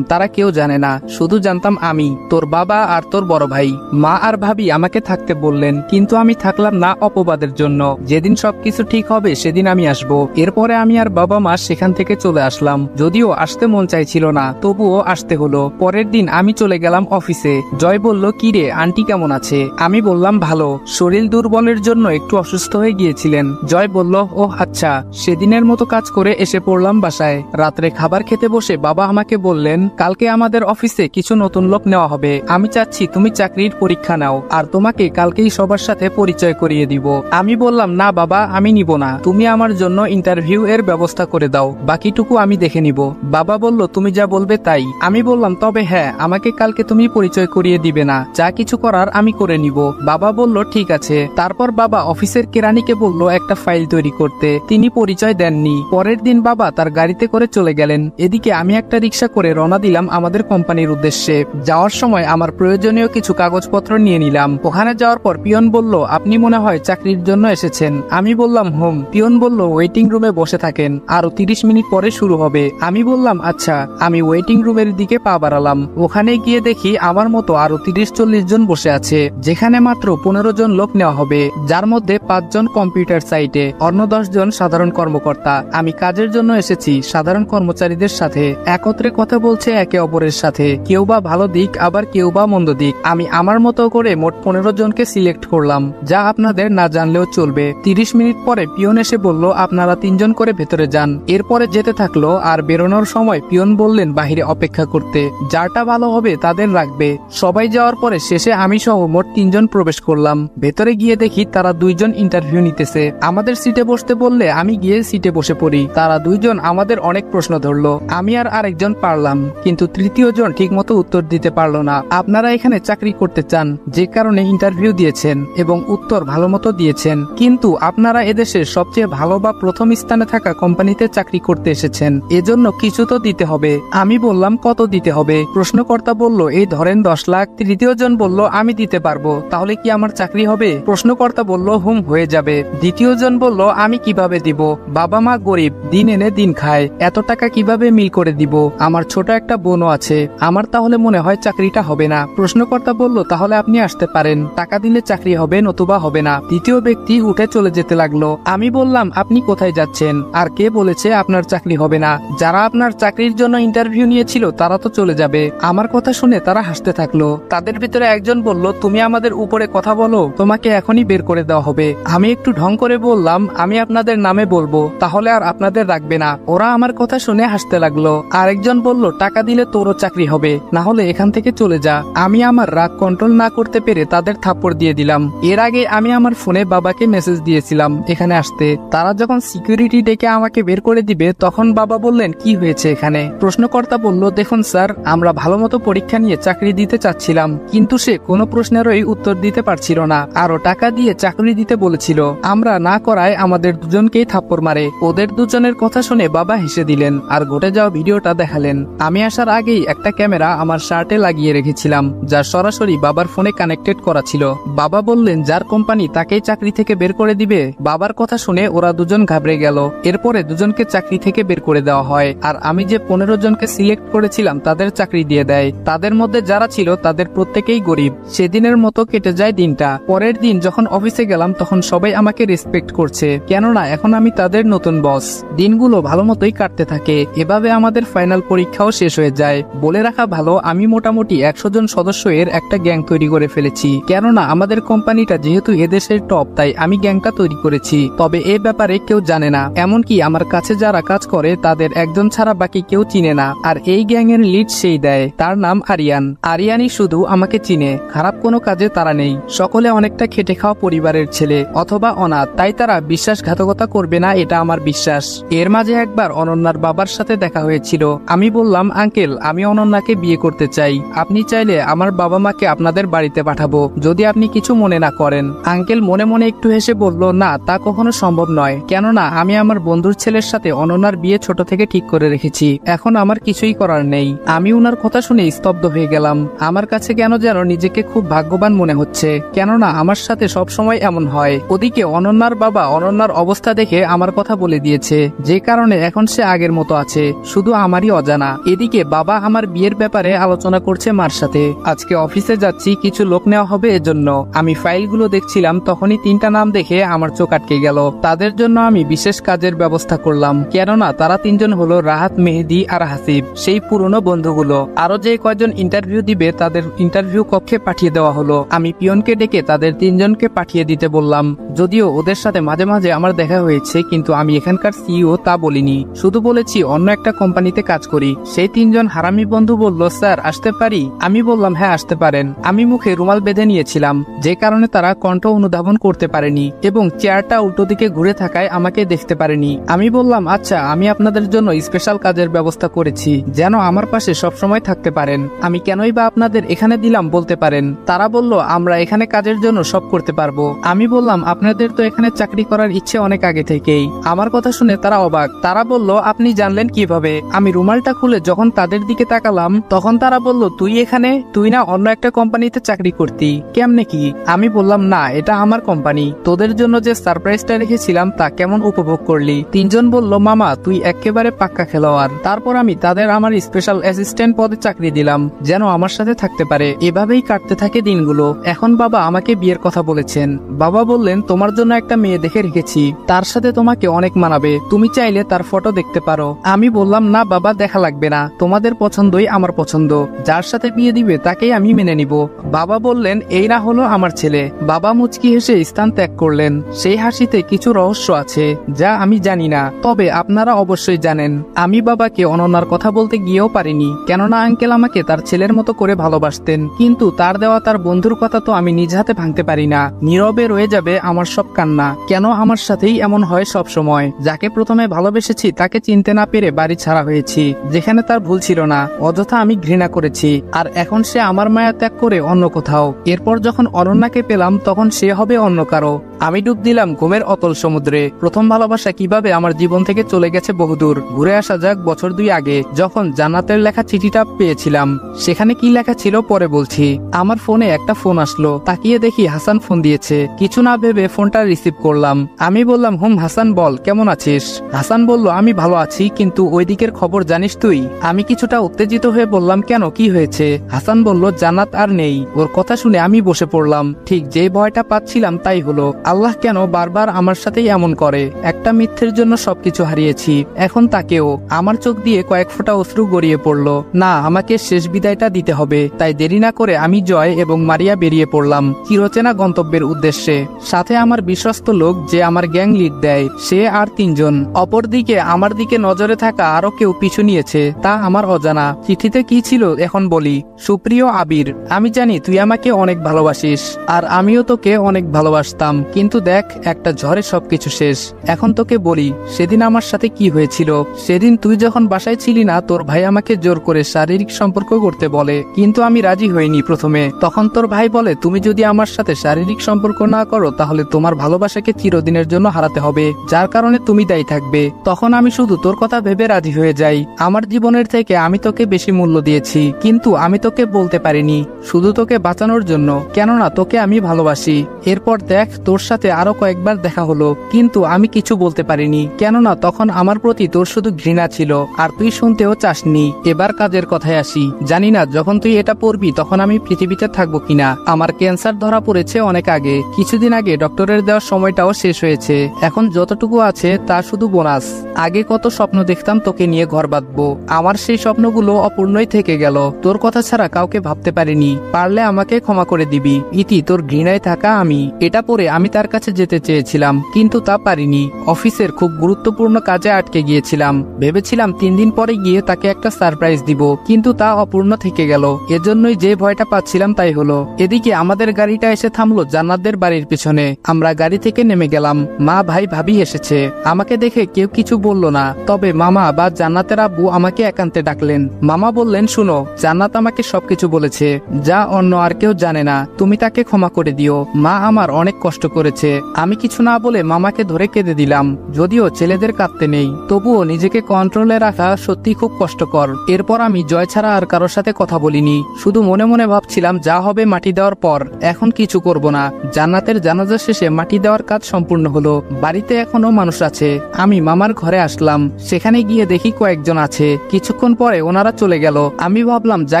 তারা কেউ জানে না, শুধু জানতাম আমি, তোর বাবা আর তোর বড় ভাই। মা আর ভাবি আমাকে থাকতে বললেন, কিন্তু আমি থাকলাম না অপবাদের জন্য। যেদিন সবকিছু ঠিক হবে সেদিন আমি আসব। এরপরে আমি আর বাবা মা সেখান থেকে চলে আসলাম। যদিও আসতে মন চাইছিল না, তবুও আসতে হলো। পরের দিন আমি চলে গেলাম অফিসে। জয় বলল, কি রে আন্টি কেমন আছে? আমি বললাম, ভালো, শরীর দুর্বলের জন্য একটু অসুস্থ হয়ে গিয়েছিলেন। জয় বলল, ও আচ্ছা। সেদিনের মতো কাজ করে এসে পড়লাম বাসায়। রাত্রে খাবার খেতে বসে বাবা আমাকে বললেন, কালকে আমাদের অফিসে কিছু নতুন লোক নেওয়া হবে, আমি চাচ্ছি তুমি চাকরির পরীক্ষা নাও, আর তোমাকে কালকেই সবার সাথে পরিচয় করিয়ে দিব। আমি বললাম, না বাবা, আমি নিব না, তুমি আমার জন্য ইন্টারভিউ এর ব্যবস্থা করে দাও, বাকিটুকু আমি দেখে নিব। বাবা বলল, তুমি যা বলবে তাই। আমি বললাম, তবে হ্যাঁ, আমাকে কালকে তুমি পরিচয় করিয়ে দিবে না, যা কিছু করার আমি করে নিব। বাবা বলল, ঠিক আছে। তারপর বাবা অফিসের কেরানিকে বলল একটা ফাইল তৈরি করতে, তিনি পরিচয় দেননি। পরের দিন বাবা তার গাড়িতে করে চলে গেলেন। এদিকে আমি একটা রিক্সা করে রওনা দিলাম আমাদের কোম্পানির উদ্দেশ্যে। যাওয়ার সময় আমার প্রয়োজনীয় কিছু কাগজপত্র নিয়ে নিলাম। ওখানে যাওয়ার পর পিয়ন বলল, আপনি মনে হয় চাকরির জন্য এসেছেন? আমি বললাম, পিয়ন বলল, ওয়েটিং রুমে বসে থাকেন, আরো 30 মিনিট পরে শুরু হবে। আমি বললাম, আচ্ছা। আমি ওয়েটিং রুমের দিকে পা বাড়ালাম। ওখানে গিয়ে দেখি আমার মতো আরো 30-40 জন বসে আছে, যেখানে মাত্র 15 জন লোক নেওয়া হবে, যার মধ্যে 5 জন কম্পিউটার সাইটে, অন্য 10 জন সাধারণ কর্মকর্তা। আমি কাজের জন্য এসেছি সাধারণ কর্মচারীদের সাথে, একত্রে কথা বলছে একে অপরের সাথে, কেউ বা ভালো দিক আবার কেউ বা মন্দ দিক। আমি আমার মতো করে মোট 15 জনকে সিলেক্ট করলাম, যা আপনাদের না জানলেও চলবে। 30 মিনিট পরে পিয়ন এসে বলল, আপনারা 3 জন করে ভেতরে যান। এরপরে যেতে থাকলো, আর বেরোনোর সময় পিয়ন বললেন বাহিরে অপেক্ষা করতে, যারটা ভালো হবে তাদের রাখবে। সবাই যাওয়ার পরে শেষে আমি সহ মোট 3 জন প্রবেশ করলাম। ভেতরে গিয়ে দেখি তারা 2 জন ইন্টারভিউ নিতেছে। আমাদের সিটে বসতে বললে আমি গিয়ে সিটে বসে পড়ি। তারা 2 জন আমাদের অনেক প্রশ্ন ধরলো, আমি আর আরেকজন পারলাম, কিন্তু তৃতীয় জন ঠিক মতো উত্তর দিতে পারলো না। আপনারা এখানে চাকরি করতে চান, যে কারণে ইন্টারভিউ দিয়েছেন এবং উত্তর ভালো মতো দিয়েছেন, কিন্তু আপনারা এদেশের সবচেয়ে ভালো বা প্রথম স্থানে থাকা কোম্পানিতে চাকরি করতে এসেছেন, এজন্য কিছু তো দিতে হবে। আমি বললাম, কত দিতে হবে? প্রশ্নকর্তা বলল, এই ধরেন 10 লাখ। তৃতীয় জন বলল, আমি দিতে পারবো, তাহলে কি আমার চাকরি হবে? প্রশ্নকর্তা বলল, হয়ে যাবে। দ্বিতীয় জন বলল, আমি কিভাবে দিব, বাবা মা গরিব, দিন এনে দিন খায়, এত টাকা কিভাবে মিল করে দিব, আমার ছোট একটা বোনও আছে, আমার তাহলে মনে হয় চাকরিটা হবে না। প্রশ্নকর্তা বলল, তাহলে আপনি আসতে পারেন, টাকা দিলে চাকরি হবে, নতুবা হবে না। তৃতীয় ব্যক্তি উঠে চলে যেতে লাগলো। আমি বললাম, আপনি কোথায় যাচ্ছেন, আর কে বলেছে আপনার চাকরি হবে না? যারা আপনার চাকরির জন্য ইন্টারভিউ নিয়েছিল তারা তো চলে যাবে। আমার কথা শুনে তারা হাসতে থাকলো। তাদের ভিতরে একজন বলল, তুমি আমাদের উপরে কথা বলো, তোমাকে এখনই বের করে দেওয়া হবে। আমি একটু ঢং করে বললাম, আমি আপনাদের নামে বলবো, তাহলে আর আপনাদের রাখবে না। ওরা আমার কথা শুনে হাসতে লাগলো। আরেকজন বলল, টাকা দিলে তোরও চাকরি হবে, না হলে এখান থেকে চলে যা। আমি আমার রাগ কন্ট্রোল না করতে পেরে তাদের থাপ্পড় দিয়ে দিলাম। এর আগে আমি আমার ফোনে বাবাকে মেসেজ দিয়েছিলাম এখানে আসতে। তারা যখন সিকিউরিটি ডেকে আমাকে বের করে দিবে তখন বাবা বললেন, কি হয়েছে এখানে? প্রশ্নকর্তা বলল, দেখুন স্যার, আমরা ভালো মতো পরীক্ষা নিয়ে চাকরি দিতে চাচ্ছিলাম, কিন্তু সে কোনো প্রশ্নেরই উত্তর দিতে পারছিল না, আরো টাকা দিয়ে চাকরি দিতে বলেছিল। আমরা না করায় আমাদের দুজনকেই থাপ্পড় মারে। ওদের দুজনের কথা শুনে বাবা হেসে দিলেন আর ঘটে যাওয়া ভিডিওটা দেখালেন। আমি আসার আগেই একটা ক্যামেরা আমার শার্টে লাগিয়ে রেখেছিলাম, যা সরাসরি বাবার ফোনে কানেক্টেড করা ছিল। বাবা বললেন, যার কোম্পানি তাকেই চাকরি থেকে বের করে দিবে। বাবার কথা শুনে ওরা দুজন ঘাবড়ে গেল। এরপরে দুজনকে চাকরি থেকে বের করে দেওয়া হয়, আর আমি যে 15 জনকে সিলেক্ট করেছিলাম তাদের চাকরি দিয়ে দেয়। তাদের মধ্যে যারা ছিল তাদের প্রত্যেকেই গরিব। সেদিনের মতো কেটে যায় দিনটা। পরের দিন যখন অফিসে গেলাম তখন সবাই আমাকে রেসপেক্ট করছে, কেননা এখন আমি তাদের নতুন বস। দিনগুলো ভালো মতোই কাটতে থাকে। এভাবে আমাদের ফাইনাল পরীক্ষাও শেষ হয়ে যায়। বলে রাখা ভালো, আমি মোটামুটি 100 জন সদস্য এর একটা গ্যাং তৈরি করে ফেলেছি, কেননা আমাদের কোম্পানিটা যেহেতু এদেশের টপ, তাই আমি গ্যাংটা তৈরি করেছি। তবে এ ব্যাপারে কেউ জানে না, এমনকি আমার কাছে যারা কাজ করে তাদের একজন ছাড়া বাকি কেউ চিনে না। আর এই গ্যাং এর লিড সেই দেয়, তার নাম আরিয়ান। আরিয়ানই শুধু আমাকে চিনে, খারাপ কোনো কাজে তারা নেই। সকলে অনেকটা খেটে খাওয়া পরিবারের ছেলে অথবা অনাথ, তাই তারা বিশ্বাসঘাতকতা করবে না, এটা আমার বিশ্বাস। এর মাঝে একবার অনন্যার বাবার সাথে দেখা হয়েছিল। আমি বললাম, আঙ্কেল, আমি অনন্যাকে বিয়ে করতে চাই, আপনি চাইলে আমার বাবা মাকে আপনাদের বাড়িতে পাঠাবো, যদি আপনি কিছু মনে না করেন। আঙ্কেল মনে মনে একটু হেসে বলল, না, তা কখনো সম্ভব নয়, কেননা আমি আমার বন্ধুর ছেলের সাথে অনন্যার বিয়ে ছোট থেকে ঠিক করে রেখেছি, এখন আমার কিছুই করার নেই। আমি উনার কথা শুনে স্তব্ধ হয়ে গেলাম। আমার কাছে কেন যেন নিজেকে খুব ভাগ্যবান মনে হচ্ছে, কেননা আমার সাথে সব সময় এমন হয়। ওদিকে অনন্যার বাবা অনন্যার অবস্থা দেখে আমার কথা বলে দিয়েছে, যে কারণে এখন সে আগের মতো আছে, শুধু আমারই অজানা। এদিকে বাবা আমার বিয়ের ব্যাপারে আলোচনা করছে মার সাথে। আজকে অফিসে যাচ্ছি, কিছু লোক নেওয়া হবে এজন্য। আমি ফাইলগুলো দেখছিলাম, তখনই 3টা নাম দেখে আমার চোখ আটকে গেল। তাদের জন্য আমি বিশেষ কাজের ব্যবস্থা করলাম, কেননা তারা 3জন হলো রাহাত, মেহেদি আর হাসিব, সেই পুরনো বন্ধুগুলো। আরো যে কয়জন ইন্টারভিউ দিবে তাদের ইন্টারভিউ কক্ষে পাঠিয়ে দেওয়া হলো। আমি পিয়নকে ডেকে তাদের 3জনকে পাঠিয়ে দিতে বললাম। যদিও ওদের সাথে মাঝে মাঝে আমার দেখা হয়েছে, কিন্তু আমি এখানকার সিইও তা বলিনি, শুধু বলেছি অন্য একটা কোম্পানিতে কাজ করি। সেই 3জন হারামি বন্ধু বলল, স্যার আসতে পারি? আমি বললাম, হ্যাঁ আসতে পারেন। আমি মুখে রুমাল বেঁধে নিয়েছিলাম, যে কারণে তারা কণ্ঠ অনুধাবন করতে পারেনি এবং চেয়ারটা উল্টো দিকে ঘুরে থাকায় আমাকে দেখতে পারেনি। আমি বললাম, আচ্ছা, আমি আপনাদের জন্য স্পেশাল কাজের ব্যবস্থা করেছি, যেন আমার পাশে সবসময় থাকতে পারেন। আমি কেনই বা আপনাদের এখানে দিলাম বলতে পারেন? তারা বলল, আমরা এখানে কাজের জন্য সব করতে পারবো। আমি বললাম, আপনাদের তো এখানে চাকরি করার ইচ্ছে অনেক আগে থেকেই। আমার কথা শুনে তারা অবাক। তারা বলল, আপনি জানলেন কিভাবে? আমি রুমালটা খুলে যখন তাদের দিকে তাকালাম তখন তারা বলল, তুই এখানে? তুই না অন্য একটা কোম্পানিতে চাকরি করতি, কেমনে কি? আমি বললাম, না, এটা আমার কোম্পানি। তোদের জন্য যে সারপ্রাইজটা রেখেছিলাম তা কেমন উপভোগ করলি? 3জন বলল, মামা, তুই একেবারে পাক্কা খেলোয়াড়। তারপর আমি তাদের আমার স্পেশাল অ্যাসিস্ট্যান্ট পদে চাকরি দিলাম, যেন আমার সাথে থাকতে পারে। এভাবেই কাটতে থাকে দিনগুলো। এখন বাবা আমাকে বিয়ের কথা বলেছেন। বাবা বললেন, তোমার জন্য একটা মেয়ে দেখে রেখেছি, তার সাথে তোমাকে অনেক মানাবে, তুমি চাইলে তার ফটো দেখতে পারো। আমি বললাম, না বাবা, দেখা লাগবে না, তোমাদের পছন্দই আমার পছন্দ, যার সাথে বিয়ে দিবে তাকেই আমি মেনে নিব। বাবা বললেন, এই না হলো আমার ছেলে। বাবা মুচকি হেসে স্থান ত্যাগ করলেন। সেই হাসিতে কিছু রহস্য আছে যা আমি জানি না, তবে আপনারা অবশ্যই জানেন। আমি বাবাকে অনন্যার কথা বলতে গিয়েও পারিনি, কেননা আঙ্কেল আমাকে তার ছেলের মতো করে ভালোবাসতেন, কিন্তু তার দেওয়া তার বন্ধুর কথা তো আমি নিজ হাতে ভাঙতে পারি না। নীরবে রয়ে যাবে আমার সব কান্না। কেন আমার সাথেই এমন হয় সব সময়? যাকে প্রথমে ভালোবেসেছি তাকে চিনতে না পেরে বাড়ি ছাড়া হয়েছি, যেখানে তার ভুল ছিল না, অযথা আমি ঘৃণা করেছি। আর এখন সে আমার মায়া ত্যাগ করে অন্য কোথাও। এরপর যখন অনন্যাকে পেলাম তখন সে হবে অন্য কারো। আমি ডুব দিলাম ঘুমের অতল সমুদ্রে। প্রথম ভালোবাসা কিভাবে আমার জীবন থেকে চলে গেছে বহুদূর। ঘুরে আসা যাক বছর 2 আগে, যখন জান্নাতের লেখা চিঠিটা পেয়েছিলাম। সেখানে কি লেখা ছিল পরে বলছি। আমার ফোনে একটা ফোন আসলো, তাকিয়ে দেখি হাসান ফোন দিয়েছে। কিছু না ভেবে ফোনটা রিসিভ করলাম। বললাম। আমি বললাম, হাসান বল, কেমন আছিস? হাসান বলল, আমি ভালো আছি, কিন্তু ওই দিকের খবর জানিস তুই? আমি কিছুটা উত্তেজিত হয়ে বললাম, কেন, কি হয়েছে? হাসান বলল, জান্নাত আর নেই। ওর কথা শুনে আমি বসে পড়লাম। ঠিক যে ভয়টা পাচ্ছিলাম তাই হলো। আল্লাহ কেন বারবার আমার সাথেই এমন করে? একটা মিথ্যের জন্য সবকিছু হারিয়েছি, এখন তাকেও। আমার চোখ দিয়ে কয়েক ফোঁটা অশ্রু গড়িয়ে পড়ল। না, আমাকে শেষ বিদায়টা দিতে হবে। তাই দেরি না করে আমি, জয় এবং মারিয়া বেরিয়ে পড়লাম চিরচেনা গন্তব্যের উদ্দেশ্যে। সাথে আমার বিশ্বস্ত লোক, যে আমার গ্যাং লিড দেয়, সে আর 3 জন। অপরদিকে আমার দিকে নজরে থাকা আরো কেউ পিছু নিয়েছে, তা আমার অজানা। চিঠিতে কি ছিল এখন বলি। সুপ্রিয় আবির, আমি জানি তুই আমাকে অনেক ভালোবাসিস, আর আমিও তোকে অনেক ভালোবাসতাম, কিন্তু দেখ, একটা ঝড়ে সবকিছু শেষ। এখন তোকে বলি, সেদিন আমার সাথে কি হয়েছিল। সেদিন তুই যখন বাসায় ছিলি না, তোর ভাই আমাকে জোর করে শারীরিক সম্পর্ক করতে বলে, কিন্তু আমি রাজি হইনি প্রথমে। তখন তোর ভাই বলে, তুমি যদি আমার সাথে শারীরিক সম্পর্ক না করো, তাহলে তোমার ভালোবাসাকে চিরদিনের জন্য হারাতে হবে, যার কারণে তুমি দায়ী থাকবে। তখন আমি শুধু তোর কথা ভেবে রাজি হয়ে যাই। আমার জীবনের থেকে আমি তোকে বেশি মূল্য দিয়েছি, কিন্তু আমি তোকে বলতে পারিনি, শুধু তোকে বাঁচানোর জন্য, কেননা তোকে আমি ভালোবাসি। এরপর দেখ, তোর সাথে আরো কয়েকবার দেখা হলো, কিন্তু আমি কিছু বলতে পারিনি, কেননা তখন আমার প্রতি তোর শুধু ঘৃণা ছিল, আর তুই শুনতেও চাসনি। এবার কাজের কথায় আসি। জানি না যখন তুই এটা পড়বি তখন আমি পৃথিবীতে থাকবো কিনা। আমার ক্যান্সার ধরা পড়েছে অনেক আগে। কিছুদিন আগে ডক্টরের দেওয়ার সময়টাও শেষ হয়েছে। এখন যতটুকু আছে তা শুধু বোনাস। আগে কত স্বপ্ন দেখতাম তোকে নিয়ে ঘর বাঁধবো, আমার সেই স্বপ্নগুলো অপূর্ণই থেকে গেল। তোর কথা ছাড়া কাউকে ভাবতে পারিনি। পারলে আমাকে ক্ষমা করে দিবি। ইতি, তোর ঘৃণায় থাকা আমি। এটা পরে আমি তার কাছে যেতে চেয়েছিলাম, কিন্তু তা পারিনি। অফিসের খুব গুরুত্বপূর্ণ কাজে আটকে গিয়েছিলাম। ভেবেছিলাম 3 দিন পরে গিয়ে তাকে একটা সারপ্রাইজ দিব, কিন্তু তা অপূর্ণ থেকে গেল। এজন্যই যে ভয়টা পাচ্ছিলাম তাই হলো। এদিকে আমাদের গাড়িটা এসে থামলো জান্নাতদের বাড়ির পিছনে। আমরা গাড়ি থেকে নেমে গেলাম। মা, ভাই, ভাবি এসেছে। আমাকে দেখে কেউ কিছু বলল না, তবে মামা বা জান্নাতের আব্বু আমাকে একান্তে ডাকলেন। মামা বললেন, শুনো, জান্নাত আমাকে সবকিছু বলেছে, যা অন্য আর কেউ জানে না। তুমি তাকে ক্ষমা করে দিও। মা আমার অনেক কষ্ট করেছে। আমি কিছু না বলে মামাকে ধরে কেঁদে দিলাম। যদিও ছেলেদের কাঁদতে নেই, তবুও নিজেকে কন্ট্রোলে রাখা সত্যি খুব কষ্টকর। এরপর আমি জয় ছাড়া আর কারোর সাথে কথা বলিনি। শুধু মনে মনে ভাবছিলাম, যা হবে মাটি দেওয়ার পর, এখন কিছু করব না। জান্নাতের জানাজা শেষে মাটি দেওয়ার কাজ সম্পূর্ণ হলো। বাড়িতে এখনো মানুষ আছে। আমি মামার ঘরে আসলাম। সেখানে গিয়ে দেখি কয়েকজন আছে। কিছুক্ষণ পরে ওনারা চলে গেল। আমি ভাবলাম, যা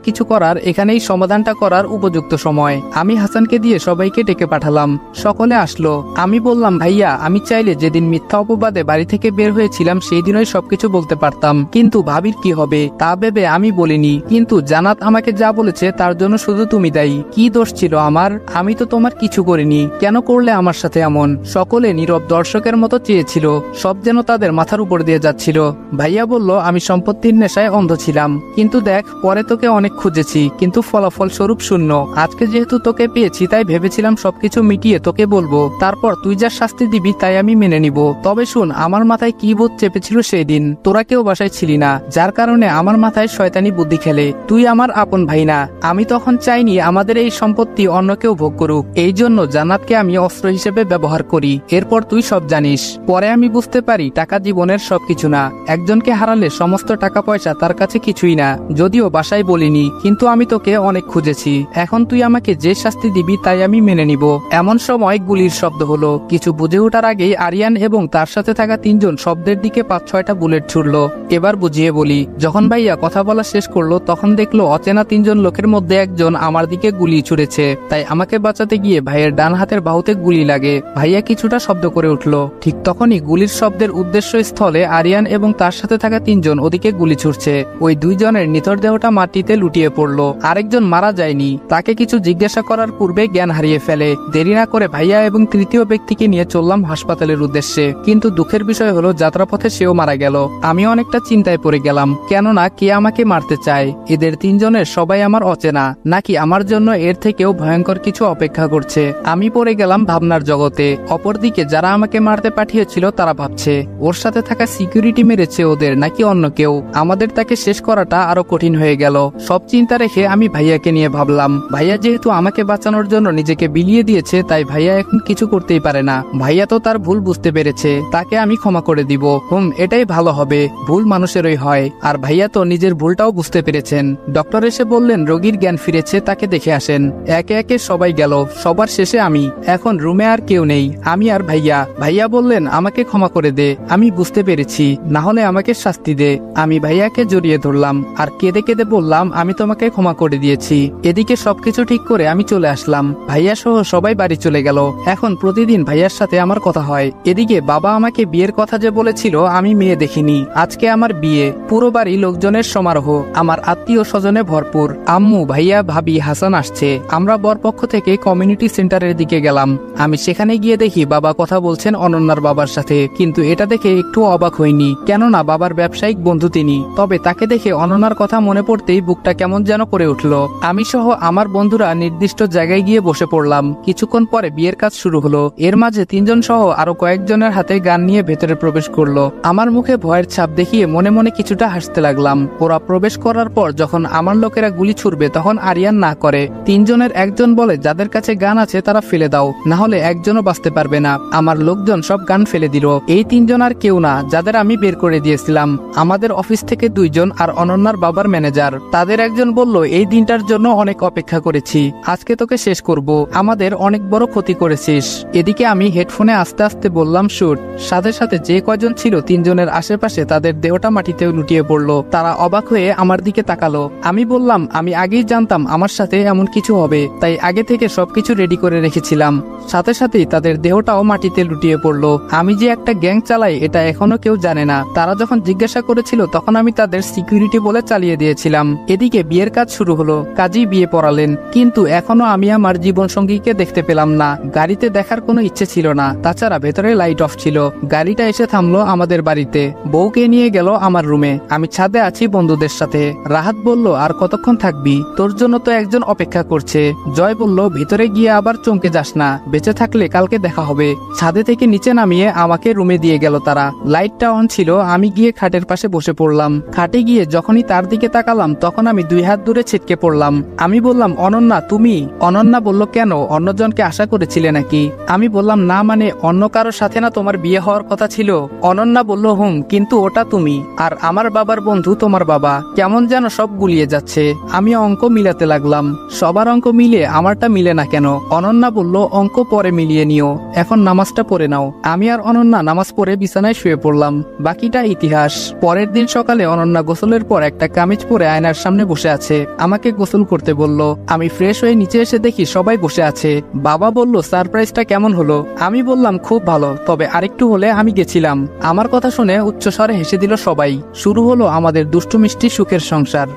কিছু করার এখানেই সমাধানটা করার উপযুক্ত সময়। আমি হাসানকে দিয়ে সবাইকে ডেকে পাঠালাম। সকলে আসলো। আমি বললাম, ভাইয়া, আমি চাইলে যেদিন মিথ্যা অপবাদে বাড়ি থেকে বের হয়েছিলাম সেই দিনই সবকিছু বলতে পারতাম, কিন্তু ভাবির কি হবে তা ভেবে আমি বলিনি। কিন্তু জান্নাত আমাকে যা বলেছে তার জন্য শুধু তুমি দায়ী। কি দোষ ছিল আমার? আমি তো তোমার কিছু করিনি। কেন করলে আমার সাথে এমন? সকলে নীরব দর্শকের মতো চেয়েছিল। সব যেন তাদের মাথার উপর দিয়ে যাচ্ছিল। ভাইয়া বলল, আমি সম্পত্তির নেশায় অন্ধ ছিলাম, কিন্তু দেখ, পরে তোকে অনেক খুঁজেছি, কিন্তু ফলাফল স্বরূপ শূন্য। আজকে যেহেতু তোকে পেয়েছি, তাই ভেবেছিলাম সবকিছু মিটিয়ে তোকে বলবো, তারপর তুই যা শাস্তি দিবি তাই আমি মেনে নিব। তবে শুন, আমার মাথায় কি ভূত চেপেছিল সেই দিন। তোরা কেউ বাসায় ছিলি না, যার কারণে আমার মাথায় শয়তানি বুদ্ধি খেলে। তুই আমার আপন ভাই না। আমি তখন চাইনি আমাদের এই সম্পত্তি অন্য কেউ ভোগ করুক। এই জন্য জান্নাতকে আমি অস্ত্র হিসেবে ব্যবহার করি। এরপর তুই সব জানিস। পরে আমি বুঝতে পারি টাকা জীবনের সবকিছু না। একজনকে হারালে সমস্ত টাকা পয়সা তার কাছে কিছুই না। যদিও বাসায় বলিনি, কিন্তু আমি তোকে অনেক খুঁজেছি। এখন তুই আমাকে যে শাস্তি দিবি তাই আমি মেনে নিব। এমন সময় গুলির শব্দ হলো। কিছু বুঝে ওঠার আগেই আরিয়ান এবং তার সাথে থাকা 3 জন শব্দের দিকে 5-6টা বুলেট ছুড়ল। এবার বুঝিয়ে বলি। যখন ভাইয়া কথা বলা শেষ করলো, তখন দেখলো অচেনা 3 জন লোকের মধ্যে একজন আমার দিকে গুলি ছুড়েছে। তাই আমাকে বাঁচাতে গিয়ে ভাইয়ের ডান হাতের বাহুতে গুলি লাগে। ভাইয়া কিছুটা শব্দ করে উঠল। ঠিক তখনই গুলির শব্দের উদ্দেশ্য স্থলে আরিয়ান এবং তার সাথে থাকা 3 জন ওদিকে গুলি ছুড়ছে। ওই 2 জনের নিথর দেহটা মাটিতে লুটিয়ে পড়লো। আরেকজন মারা যায়নি। তাকে কিছু জিজ্ঞাসা করার পূর্বে জ্ঞান হারিয়ে ফেলে। দেরি না করে ভাইয়া এবং তৃতীয় ব্যক্তিকে নিয়ে চললাম হাসপাতালের উদ্দেশ্যে। কিন্তু দুঃখের বিষয় হলো, যাত্রাপথে সেও মারা গেল। আমি অনেকটা চিন্তায় পড়ে গেলাম, কেননা কে আমাকে মারতে চায়? এদের 3 জনের সবাই আমার অচেনা, নাকি আমার জন্য এর থেকেও ভয়ঙ্কর কিছু অপেক্ষা করছে? আমি পড়ে গেলাম ভাবনার জগতে। অপরদিকে যারা আমাকে মারতে পাঠিয়েছিল তারা ভাবছে, ওর সাথে থাকা সিকিউরিটি মেরেছে ওদের, নাকি অন্য কেউ। আমাদের তাকে শেষ করাটা আরো কঠিন হয়ে গেল। সব চিন্তা রেখে আমি ভাইয়াকে নিয়ে ভাবলাম, ভাইয়া যেহেতু আমাকে বাঁচানোর জন্য নিজেকে বিলিয়ে দিয়েছে, তাই ভাইয়া এখন কিছু করতেই পারে না। ভাইয়া তো তার ভুল বুঝতে পেরেছে, তাকে আমি ক্ষমা করে দিব। এটাই ভালো হবে। ভুল মানুষেরই হয়, আর ভাইয়া তো নিজের ভুলটাও বুঝতে পেরেছেন। ডক্টর এসে বললেন রোগীর জ্ঞান ফিরেছে, তাকে দেখে আসেন। একে একে সবাই গেল, সবার শেষে আমি। এখন রুমে আর কেউ নেই। আমি আর ভাইয়া। ভাইয়া বললেন আমাকে ক্ষমা করে দে, আমি বুঝতে পেরেছি, না হলে আমাকে শাস্তি দে। আমি ভাইয়াকে জড়িয়ে ধরলাম আর কেঁদে কেঁদে বললাম আমি তোমাকে ক্ষমা করে দিয়েছি। এদিকে সবকিছু ঠিক করে আমি চলে আসলাম। ভাইয়া সহ সবাই বাড়ি চলে গেল। এখন প্রতিদিন ভাইয়ার সাথে আমার কথা হয়। এদিকে বাবা আমাকে বিয়ের কথা যে বলেছিল আমি মেয়ে দেখিনি। আজকে আমার বিয়ে, পুরো বাড়ি লোকজনের সমারোহ, আমার আত্মীয় স্বজনে ভরপুর। আম্মু, ভাইয়া, ভাবি, হাসান আসছে। আমরা বরপক্ষ থেকে কমিউনিটি সেন্টারের দিকে গেলাম। আমি সেখানে গিয়ে দেখি বাবা কথা বলছেন অনন্যার বাবার সাথে, কিন্তু এটা দেখে একটু অবাক হইনি, কেননা বাবার ব্যবসায়িক বন্ধু তিনি। তবে তাকে দেখে অনন্যার কথা মনে পড়তেই বুকটা কেমন যেন করে উঠল। আমি সহ আমার বন্ধুরা নির্দিষ্ট জায়গায় গিয়ে বসে পড়লাম। কিছুক্ষণ পরে বিয়ের কাজ শুরু হলো। এর মাঝে 3 জন সহ আরো কয়েকজনের হাতে গান নিয়ে ভেতরে প্রবেশ করলো। আমার মুখে ভয়ের ছাপ দেখিয়ে মনে মনে কিছুটা হাসতে লাগলাম। ওরা প্রবেশ করার পর যখন আমার লোকেরা গুলি ছুড়বে তখন আরিয়ান না করে। 3 জনের একজন বলে যাদের কাছে গান আছে তারা ফেলে দাও, না হলে একজনও বাঁচতে পারবে না। আমার লোকজন সব গান ফেলে দিল। এই 3 জন আর কেউ না, যাদের আমি বের করে দিয়েছিলাম। আমাদের অফিস থেকে 2 জন আর অনন্যার বাবার ম্যানেজার। তাদের একজন বলল এই দিনটার জন্য অনেক অপেক্ষা করেছি, আজকে তোকে শেষ করব, আমাদের অনেক বড় ক্ষতি করেছিস। এদিকে আমি হেডফোনে আস্তে আস্তে বললাম শুট। সাথে সাথে যে কয়জন ছিল 3 জনের আশেপাশে তাদের দেহটা মাটিতে লুটিয়ে পড়লো। তারা অবাক হয়ে আমার দিকে তাকালো। আমি বললাম আমি আগেই জানতাম আমার সাথে এমন কিছু হবে, তাই আগে থেকে সবকিছু রেডি করে রেখেছিলাম। সাথে সাথেই তাদের দেহটাও মাটিতে লুটিয়ে পড়লো। আমি যে একটা গ্যাং চালাই এটা এখনো কেউ জানে না। তারা যখন জিজ্ঞাসা করেছিল তখন আমি তাদের সিকিউরিটি বলে চালিয়ে দিয়েছিলাম। এদিকে বিয়ের কাজ শুরু হলো। কাজী বিয়ে পড়ালেন, কিন্তু এখনো আমি আমার জীবন সঙ্গীকে দেখতে পেলাম না। গাড়িতে দেখার কোনো ইচ্ছে ছিল না, তাছাড়া ভেতরে লাইট অফ ছিল। গাড়িটা এসে থামলো আমাদের বাড়িতে। বউকে নিয়ে গেল আমার রুমে। আমি ছাদে আছি বন্ধুদের সাথে। রাহাত বলল আর কতক্ষণ থাকবি, তোর জন্য তো একজন অপেক্ষা করছে। জয় বলল ভিতরে গিয়ে আবার চমকে যাস না, বেঁচে থাকলে কালকে দেখা হবে। ছাদে থেকে নিচে নামিয়ে আমাকে রুমে দিয়ে গেল তারা। লাইটটা অন ছিল। আমি গিয়ে খাটের পাশে বসে পড়লাম। খাটে গিয়ে যখনই তার দিকে তাকালাম তখন আমি 2 হাত দূরে ছিটকে পড়লাম। আমি বললাম অনন্যা তুমি? অনন্যা বলল কেন, অন্যজনকে আশা করেছিলে নাকি? আমি বললাম না, মানে অন্য কারোর সাথে না তোমার বিয়ে হওয়ার কথা ছিল? অনন্যা বলল হুম, কিন্তু ওটা তুমি, আর আমার বাবার বন্ধু তোমার বাবা। কেমন যেন সব গুলিয়ে যাচ্ছে। আমি অঙ্ক মিলাতে লাগলাম। সবার অঙ্ক মিলে আমারটা মিলে না কেন? অনন্যা বলল অঙ্ক পরে মিলিয়ে নিও, এখন নামাজটা পড়ে নাও। আমি আর অনন্যা নামাজ পড়ে বিছানায় শুয়ে পড়লাম। বাকিটা ইতিহাস। পরের দিন সকালে অনন্যা গোসলের পর একটা কামিজ পরে আয়নার সামনে বসে আছে। আমাকে গোসল করতে বলল। আমি ফ্রেশ হয়ে নিচে এসে দেখি সবাই বসে আছে। বাবা বলল সারপ্রাইজটা কেমন হলো? আমি বললাম খুব ভালো, তবে আরেকটু হলে আমি গেছিলাম। আমার কথা শুনে উচ্চস্বরে হেসে দিল সবাই। শুরু হলো আমাদের দুষ্টু মিষ্টি সুখের সংসার।